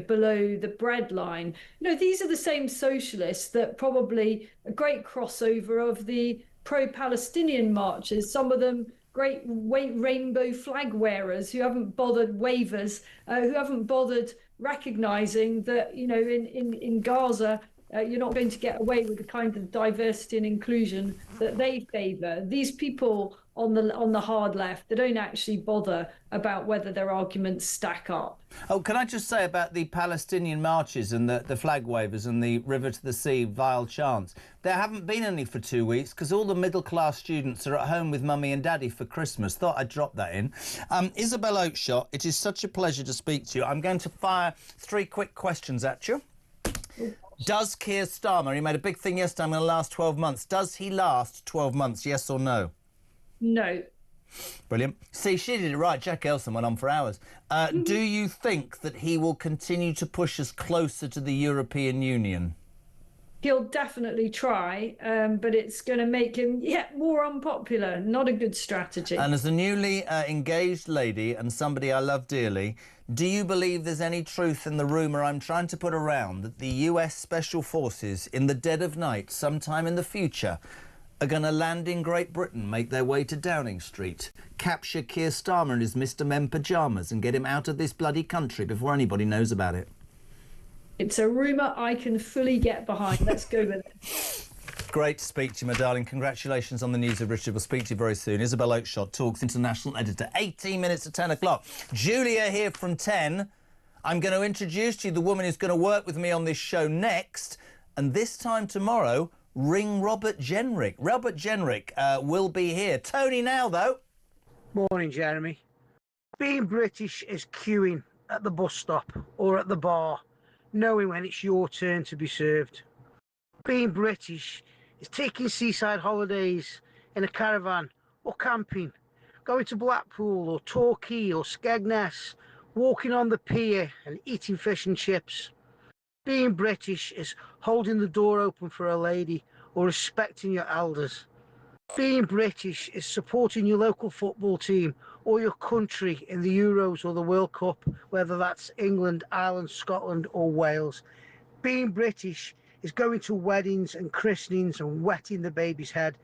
J: below the bread line. These are the same socialists that probably a great crossover of the pro-Palestinian marches, some of them great rainbow flag wearers who haven't bothered wavers, who haven't bothered recognizing that, in Gaza, you're not going to get away with the kind of diversity and inclusion that they favor. These people on the hard left. They don't actually bother about whether their arguments stack up.
C: Oh, can I just say about the Palestinian marches and the flag wavers and the River to the Sea vile chants? There haven't been any for 2 weeks because all the middle-class students are at home with mummy and daddy for Christmas. Thought I'd drop that in. Isabel Oakeshott, it is such a pleasure to speak to you. I'm going to fire 3 quick questions at you. Does Keir Starmer, he made a big thing yesterday, I'm going to last 12 months. Does he last 12 months, yes or no?
J: No.
C: Brilliant. See, she did it right. Jack Elson went on for hours. Do you think that he will continue to push us closer to the European Union?
J: He'll definitely try, but it's going to make him yet more unpopular. Not a good strategy.
C: And as a newly engaged lady and somebody I love dearly, do you believe there's any truth in the rumour I'm trying to put around that the US Special Forces, in the dead of night, sometime in the future, are going to land in Great Britain, make their way to Downing Street, capture Keir Starmer in his Mr. Men pyjamas and get him out of this bloody country before anybody knows about it?
J: It's a rumour I can fully get behind. Let's go with it.
C: Great to speak to you, my darling. Congratulations on the news of Richard. We'll speak to you very soon. Isabel Oakeshott, Talks international editor. 18 minutes to 10 o'clock. Julia here from 10. I'm going to introduce to you the woman who's going to work with me on this show next. And this time tomorrow, ring Robert Jenrick. Robert Jenrick will be here. Tony now, though.
K: Morning, Jeremy. Being British is queuing at the bus stop or at the bar, knowing when it's your turn to be served. Being British is taking seaside holidays in a caravan or camping, going to Blackpool or Torquay or Skegness, walking on the pier and eating fish and chips. Being British is holding the door open for a lady or respecting your elders. Being British is supporting your local football team or your country in the Euros or the World Cup, whether that's England, Ireland, Scotland or Wales. Being British is going to weddings and christenings and wetting the baby's head.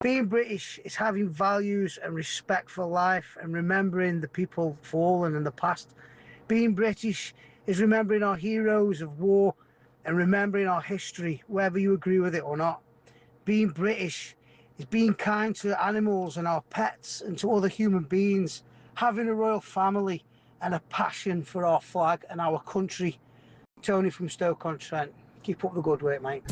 K: Being British is having values and respect for life and remembering the people fallen in the past. Being British is remembering our heroes of war and remembering our history, whether you agree with it or not. Being British is being kind to animals and our pets and to other human beings, having a royal family and a passion for our flag and our country. Tony from Stoke-on-Trent. Keep up the good work, mate.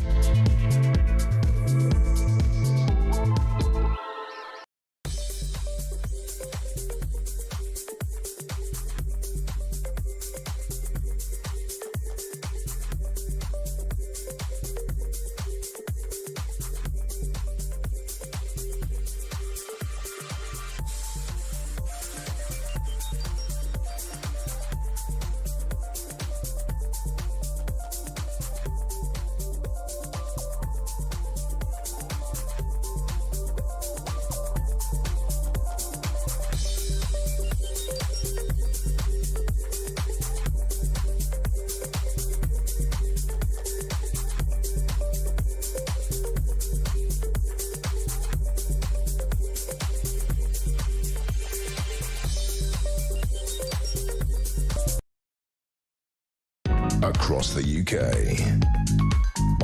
B: Across the UK,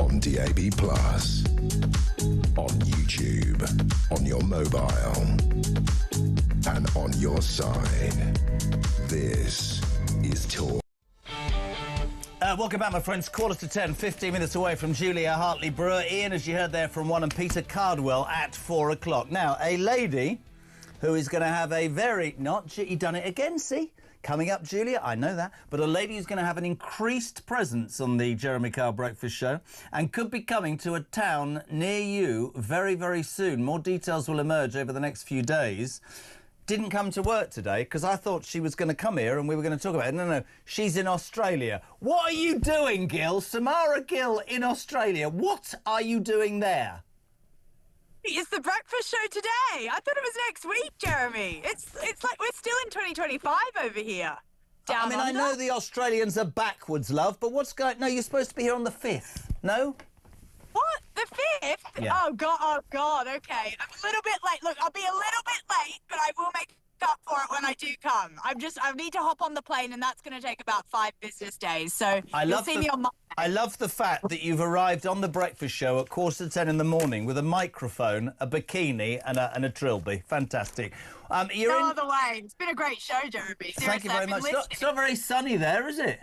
B: on DAB+, on YouTube, on your mobile, and on your side. This is Talk.
C: Welcome back, my friends. 10:15, 15 minutes away from Julia Hartley-Brewer. Ian, as you heard there from 1, and Peter Cardwell at 4 o'clock. Now, a lady who is going to have a very... He done it again, see? Coming up, Julia, I know that. But a lady who's going to have an increased presence on the Jeremy Kyle Breakfast Show and could be coming to a town near you very, very soon. More details will emerge over the next few days. Didn't come to work today because I thought she was going to come here and we were going to talk about it. No, she's in Australia. What are you doing, Gill? Samara Gill in Australia. What are you doing there?
L: It's the breakfast show today. I thought it was next week, Jeremy. It's like we're still in 2025 over here.
C: I mean, I know the Australians are backwards, love, but what's going... No, you're supposed to be here on the 5th. No?
L: What? The 5th?
C: Yeah.
L: Oh, God, okay. I'm a little bit late. Look, I'll be a little bit late, but I will make up for it when I do come. I need to hop on the plane, and that's going to take about 5 business days. So you'll see me on Monday.
C: I love the fact that you've arrived on the breakfast show at 10:15 in the morning with a microphone, a bikini, and a trilby. Fantastic. You're
L: No
C: in.
L: other way. It's been a great show, Jeremy. Seriously,
C: Thank you very
L: I've been
C: much.
L: listening.
C: It's not very sunny there, is it?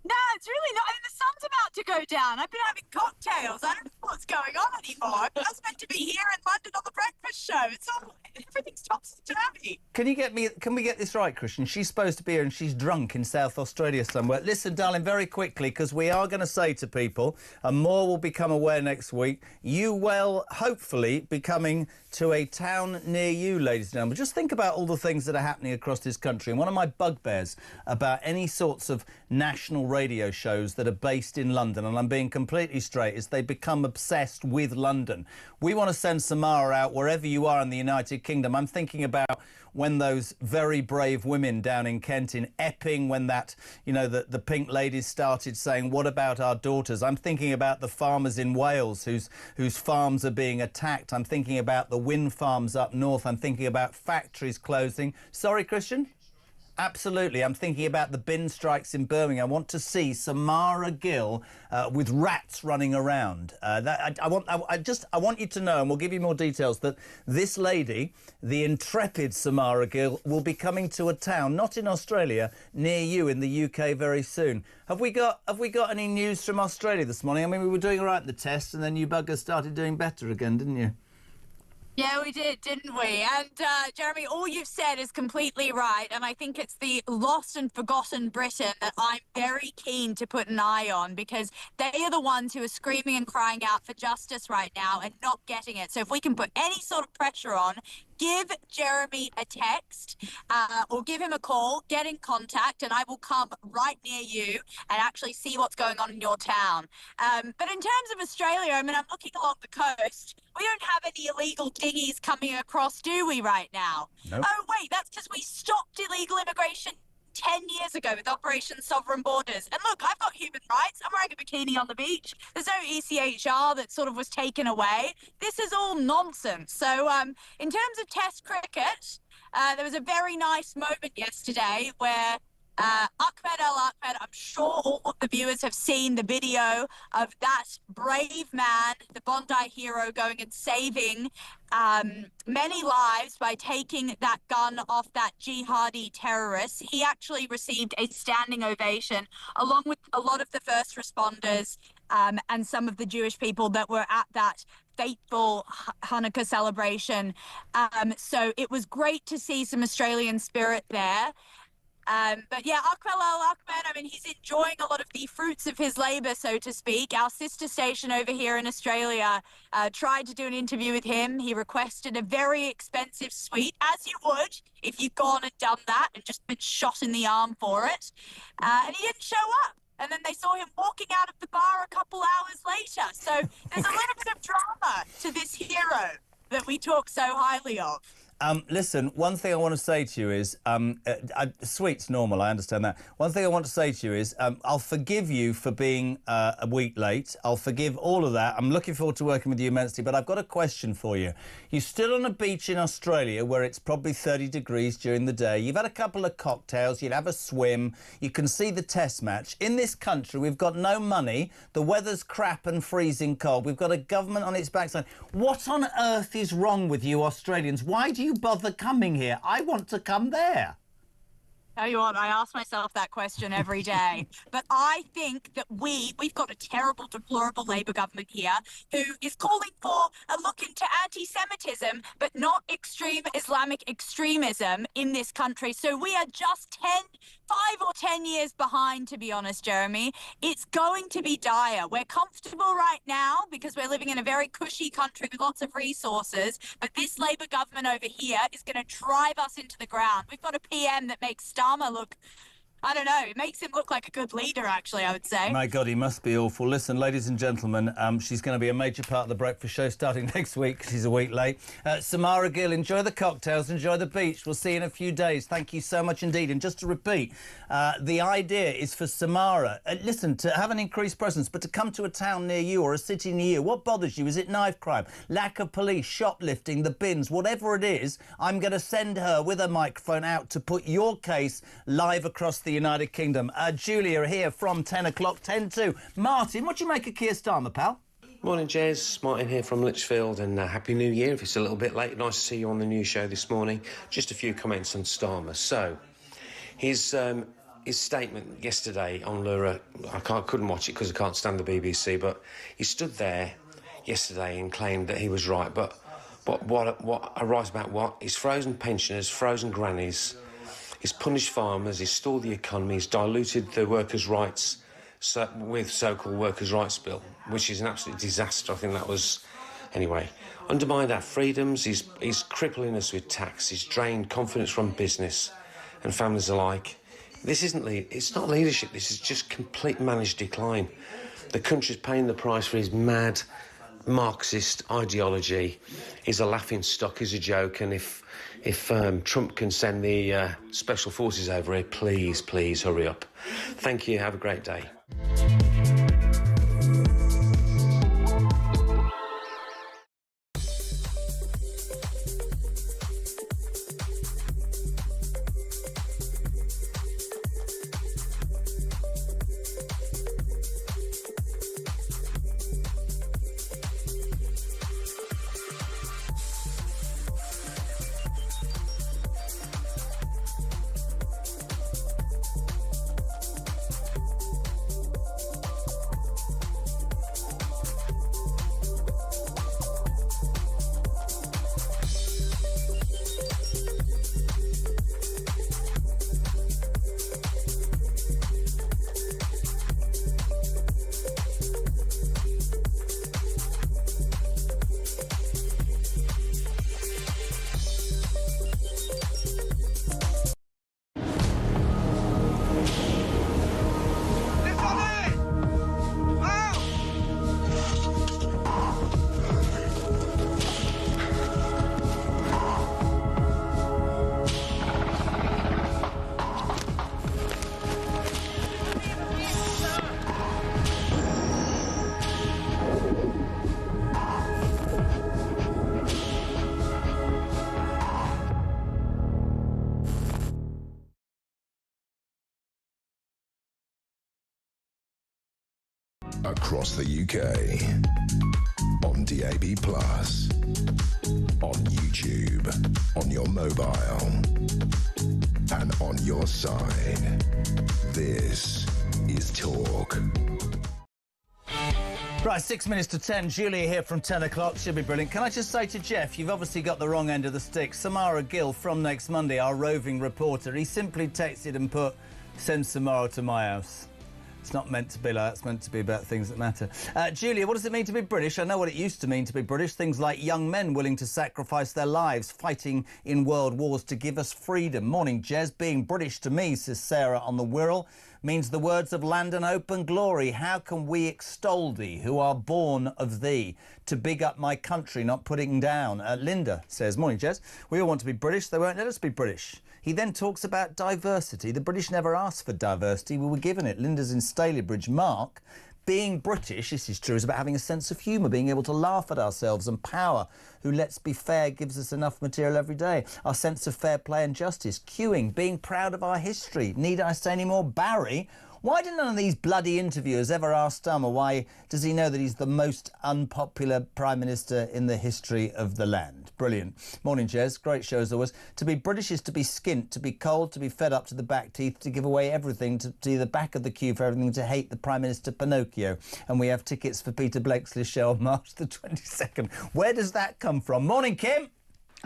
L: No, it's really not. I mean, the sun's about to go down. I've been having cocktails. I don't know what's going on anymore. I was meant to be here in London on the breakfast show. It's all everything's topsy-turvy.
C: Can we get this right, Christian? She's supposed to be here and she's drunk in South Australia somewhere. Listen, darling, very quickly, because we are going to say to people, and more will become aware next week, you will hopefully be coming to a town near you, ladies and gentlemen. Just think about all the things that are happening across this country. And one of my bugbears about any sorts of national radio shows that are based in London, and I'm being completely straight, is they become obsessed with London. We want to send Samara out wherever you are in the United Kingdom. I'm thinking about when those very brave women down in Kent, in Epping, when that, you know, the pink ladies started saying, what about our daughters? I'm thinking about the farmers in Wales whose farms are being attacked. I'm thinking about the wind farms up north. I'm thinking about factories closing. Sorry, Christian? Absolutely. I'm thinking about the bin strikes in Birmingham. I want to see Samara Gill with rats running around. I want you to know, and we'll give you more details, that this lady, the intrepid Samara Gill, will be coming to a town, not in Australia, near you in the UK very soon. Have we got any news from Australia this morning? I mean, we were doing all right in the test, and then you buggers started doing better again, didn't you?
L: Yeah, we did, didn't we? And, Jeremy, all you've said is completely right. And I think it's the lost and forgotten Britain that I'm very keen to put an eye on, because they are the ones who are screaming and crying out for justice right now and not getting it. So if we can put any sort of pressure on, give Jeremy a text or give him a call, get in contact, and I will come right near you and actually see what's going on in your town. But in terms of Australia, I mean, I'm looking along the coast. We don't have any illegal dinghies coming across, do we, right now?
C: Nope.
L: Oh, wait, that's because we stopped illegal immigration 10 years ago with Operation Sovereign Borders. And look, I've got human rights. I'm wearing a bikini on the beach. There's no ECHR that sort of was taken away. This is all nonsense. So in terms of Test cricket, there was a very nice moment yesterday where Ahmed Al-Ahmed, I'm sure all of the viewers have seen the video of that brave man, the Bondi hero, going and saving many lives by taking that gun off that jihadi terrorist. He actually received a standing ovation along with a lot of the first responders and some of the Jewish people that were at that fateful Hanukkah celebration. So it was great to see some Australian spirit there. But yeah, Ahmed Al-Ahmed, I mean, he's enjoying a lot of the fruits of his labour, so to speak. Our sister station over here in Australia tried to do an interview with him. He requested a very expensive suite, as you would if you'd gone and done that and just been shot in the arm for it. And he didn't show up. And then they saw him walking out of the bar a couple hours later. So there's a little bit of drama to this hero that we talk so highly of.
C: Listen, one thing I want to say to you is, sweet's normal, I understand that. One thing I want to say to you is, I'll forgive you for being a week late. I'll forgive all of that. I'm looking forward to working with you immensely, but I've got a question for you. You're still on a beach in Australia where it's probably 30 degrees during the day. You've had a couple of cocktails, you'd have a swim, you can see the test match. In this country, we've got no money, the weather's crap and freezing cold, we've got a government on its backside. What on earth is wrong with you Australians? Why do you bother coming here? I want to come there.
L: Tell you what, I ask myself that question every day. But I think that we've got a terrible, deplorable Labour government here who is calling for a look into anti-Semitism, but not extreme Islamic extremism in this country. So we are just 5 or 10 years behind, to be honest, Jeremy. It's going to be dire. We're comfortable right now because we're living in a very cushy country with lots of resources, but this Labour government over here is going to drive us into the ground. We've got a PM that makes Starmer look, I don't know, it makes him look like a good leader, actually, I would say.
C: My God, he must be awful. Listen, ladies and gentlemen, she's going to be a major part of the breakfast show starting next week. She's a week late. Samara Gill, enjoy the cocktails, enjoy the beach. We'll see you in a few days. Thank you so much indeed. And just to repeat, the idea is for Samara, listen, to have an increased presence, but to come to a town near you or a city near you. What bothers you? Is it knife crime, lack of police, shoplifting, the bins, whatever it is? I'm going to send her with a microphone out to put your case live across the the United Kingdom. Julia here from 10 o'clock, 10 to. Martin, what do you make of Keir Starmer, pal?
D: Morning, Jez. Martin here from Lichfield, and Happy New Year if it's a little bit late. Nice to see you on the news show this morning. Just a few comments on Starmer. So, his statement yesterday on Lura, couldn't watch it because I can't stand the BBC, but he stood there yesterday and claimed that he was right. But what right about what? He's frozen pensioners, frozen grannies, he's punished farmers, he's stalled the economy, he's diluted the workers' rights with so-called workers' rights bill, which is an absolute disaster. I think that was... Anyway, undermined our freedoms, he's crippling us with tax, he's drained confidence from business and families alike. This it's not leadership, this is just complete managed decline. The country's paying the price for his mad Marxist ideology. He's a laughing stock, he's a joke, and if Trump can send the special forces over here, please hurry up. Thank you, have a great day.
B: Across the UK, on DAB+, on YouTube, on your mobile, and on your side. This is Talk.
C: Right, 6 minutes to 10. Julia here from 10 o'clock. Should be brilliant. Can I just say to Jeff, you've obviously got the wrong end of the stick. Samara Gill from Next Monday, our roving reporter, he simply texted and put, send Samara to my house. It's not meant to be like that. It's meant to be about things that matter. Julia, what does it mean to be British? I know what it used to mean to be British. Things like young men willing to sacrifice their lives fighting in world wars to give us freedom. Morning, Jez. Being British to me, says Sarah on the Wirral, means the words of land and hope and glory. How can we extol thee, who are born of thee, to big up my country, not putting down? Linda says, morning, Jez. We all want to be British. They won't let us be British. He then talks about diversity. The British never asked for diversity. We were given it. Linda's in Stalybridge. Mark, being British, this is true, is about having a sense of humour, being able to laugh at ourselves, and power, who, let's be fair, gives us enough material every day. Our sense of fair play and justice. Queuing, being proud of our history. Need I say any more? Barry, why do none of these bloody interviewers ever ask Starmer why does he know that he's the most unpopular Prime Minister in the history of the land? Brilliant. Morning, Jez. Great show as always. To be British is to be skint, to be cold, to be fed up to the back teeth, to give away everything, to be the back of the queue for everything, to hate the Prime Minister Pinocchio. And we have tickets for Peter Blakesley's show on March the 22nd. Where does that come from? Morning, Kim.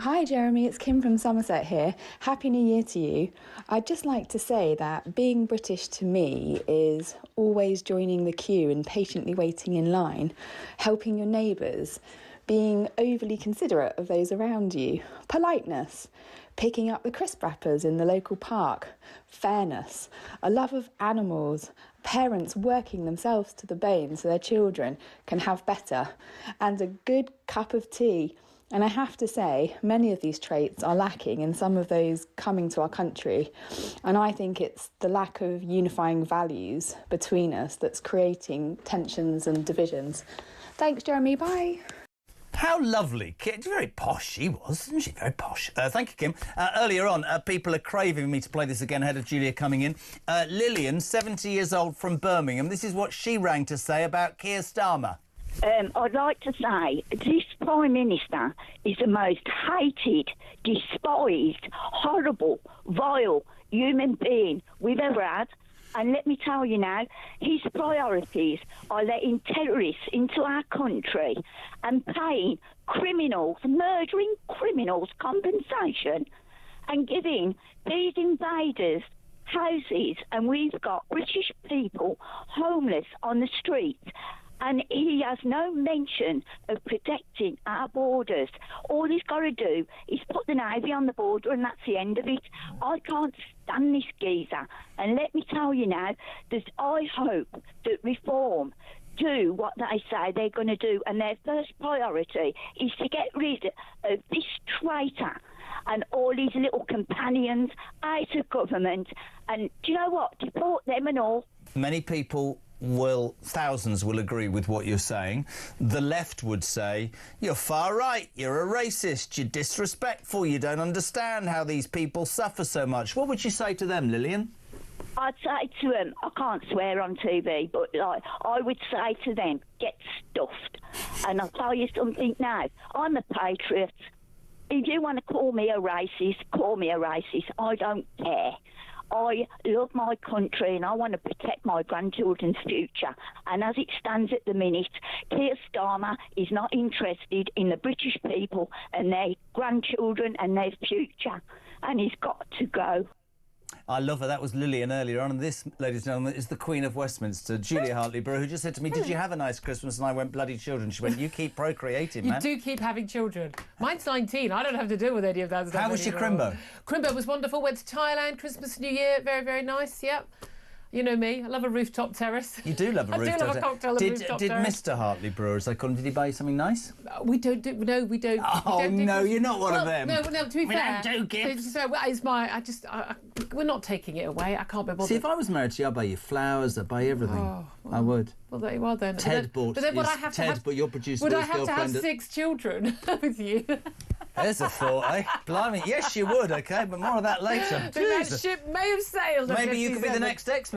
N: Hi Jeremy, it's Kim from Somerset here. Happy New Year to you. I'd just like to say that being British to me is always joining the queue and patiently waiting in line, helping your neighbours, being overly considerate of those around you, politeness, picking up the crisp wrappers in the local park, fairness, a love of animals, parents working themselves to the bone so their children can have better, and a good cup of tea. And I have to say, many of these traits are lacking in some of those coming to our country. And I think it's the lack of unifying values between us that's creating tensions and divisions. Thanks, Jeremy. Bye.
C: How lovely. Very posh she was, isn't she? Very posh. Thank you, Kim. Earlier on, people are craving me to play this again ahead of Julia coming in. Lillian, 70 years old from Birmingham. This is what she rang to say about Keir Starmer.
O: I'd like to say this Prime Minister is the most hated, despised, horrible, vile human being we've ever had. And let me tell you now, his priorities are letting terrorists into our country and paying criminals, murdering criminals, compensation and giving these invaders houses. And we've got British people homeless on the streets. And he has no mention of protecting our borders. All he's got to do is put the Navy on the border and that's the end of it. I can't stand this geezer. And let me tell you now, that I hope that Reform do what they say they're going to do. And their first priority is to get rid of this traitor and all his little companions out of government. And do you know what? Deport them and all.
C: Many people thousands will agree with what you're saying. The left would say, you're far right, you're a racist, you're disrespectful, you don't understand how these people suffer so much. What would you say to them, Lillian?
O: I'd say to them, I can't swear on TV, but I would say to them, get stuffed. And I'll tell you something now, I'm a patriot. If you want to call me a racist, call me a racist. I don't care. I love my country and I want to protect my grandchildren's future. And as it stands at the minute, Keir Starmer is not interested in the British people and their grandchildren and their future. And he's got to go.
C: I love her. That was Lillian earlier on. And this, ladies and gentlemen, is the Queen of Westminster, Julia Hartley-Brewer, who just said to me, did you have a nice Christmas? And I went, bloody children. She went, you keep procreating, man.
P: You do keep having children. Mine's 19. I don't have to deal with any of that stuff.
C: How was your Crimbo?
P: Crimbo was wonderful. Went to Thailand, Christmas, New Year. Very, very nice, yep. You know me, I love a rooftop terrace.
C: You do love a rooftop terrace.
P: I do love a cocktail on a rooftop terrace.
C: Did Mr. Hartley-Brewer, as they call him, did he buy you something nice?
P: We don't.
C: Oh, no, you're not one of them.
P: No, to be fair.
C: We don't do gifts.
P: We're not taking it away. I can't be bothered.
C: See, if I was married to you, I'd buy you flowers, I'd buy you everything.
P: Oh, well,
C: I would.
P: Well, there you are then.
C: Ted bought but you're producing
P: would I have to have 6 children with you?
C: There's a thought, eh? Blimey, yes, you would, OK, but more of that later.
P: That ship may have sailed.
C: Maybe you could be the next X-Men.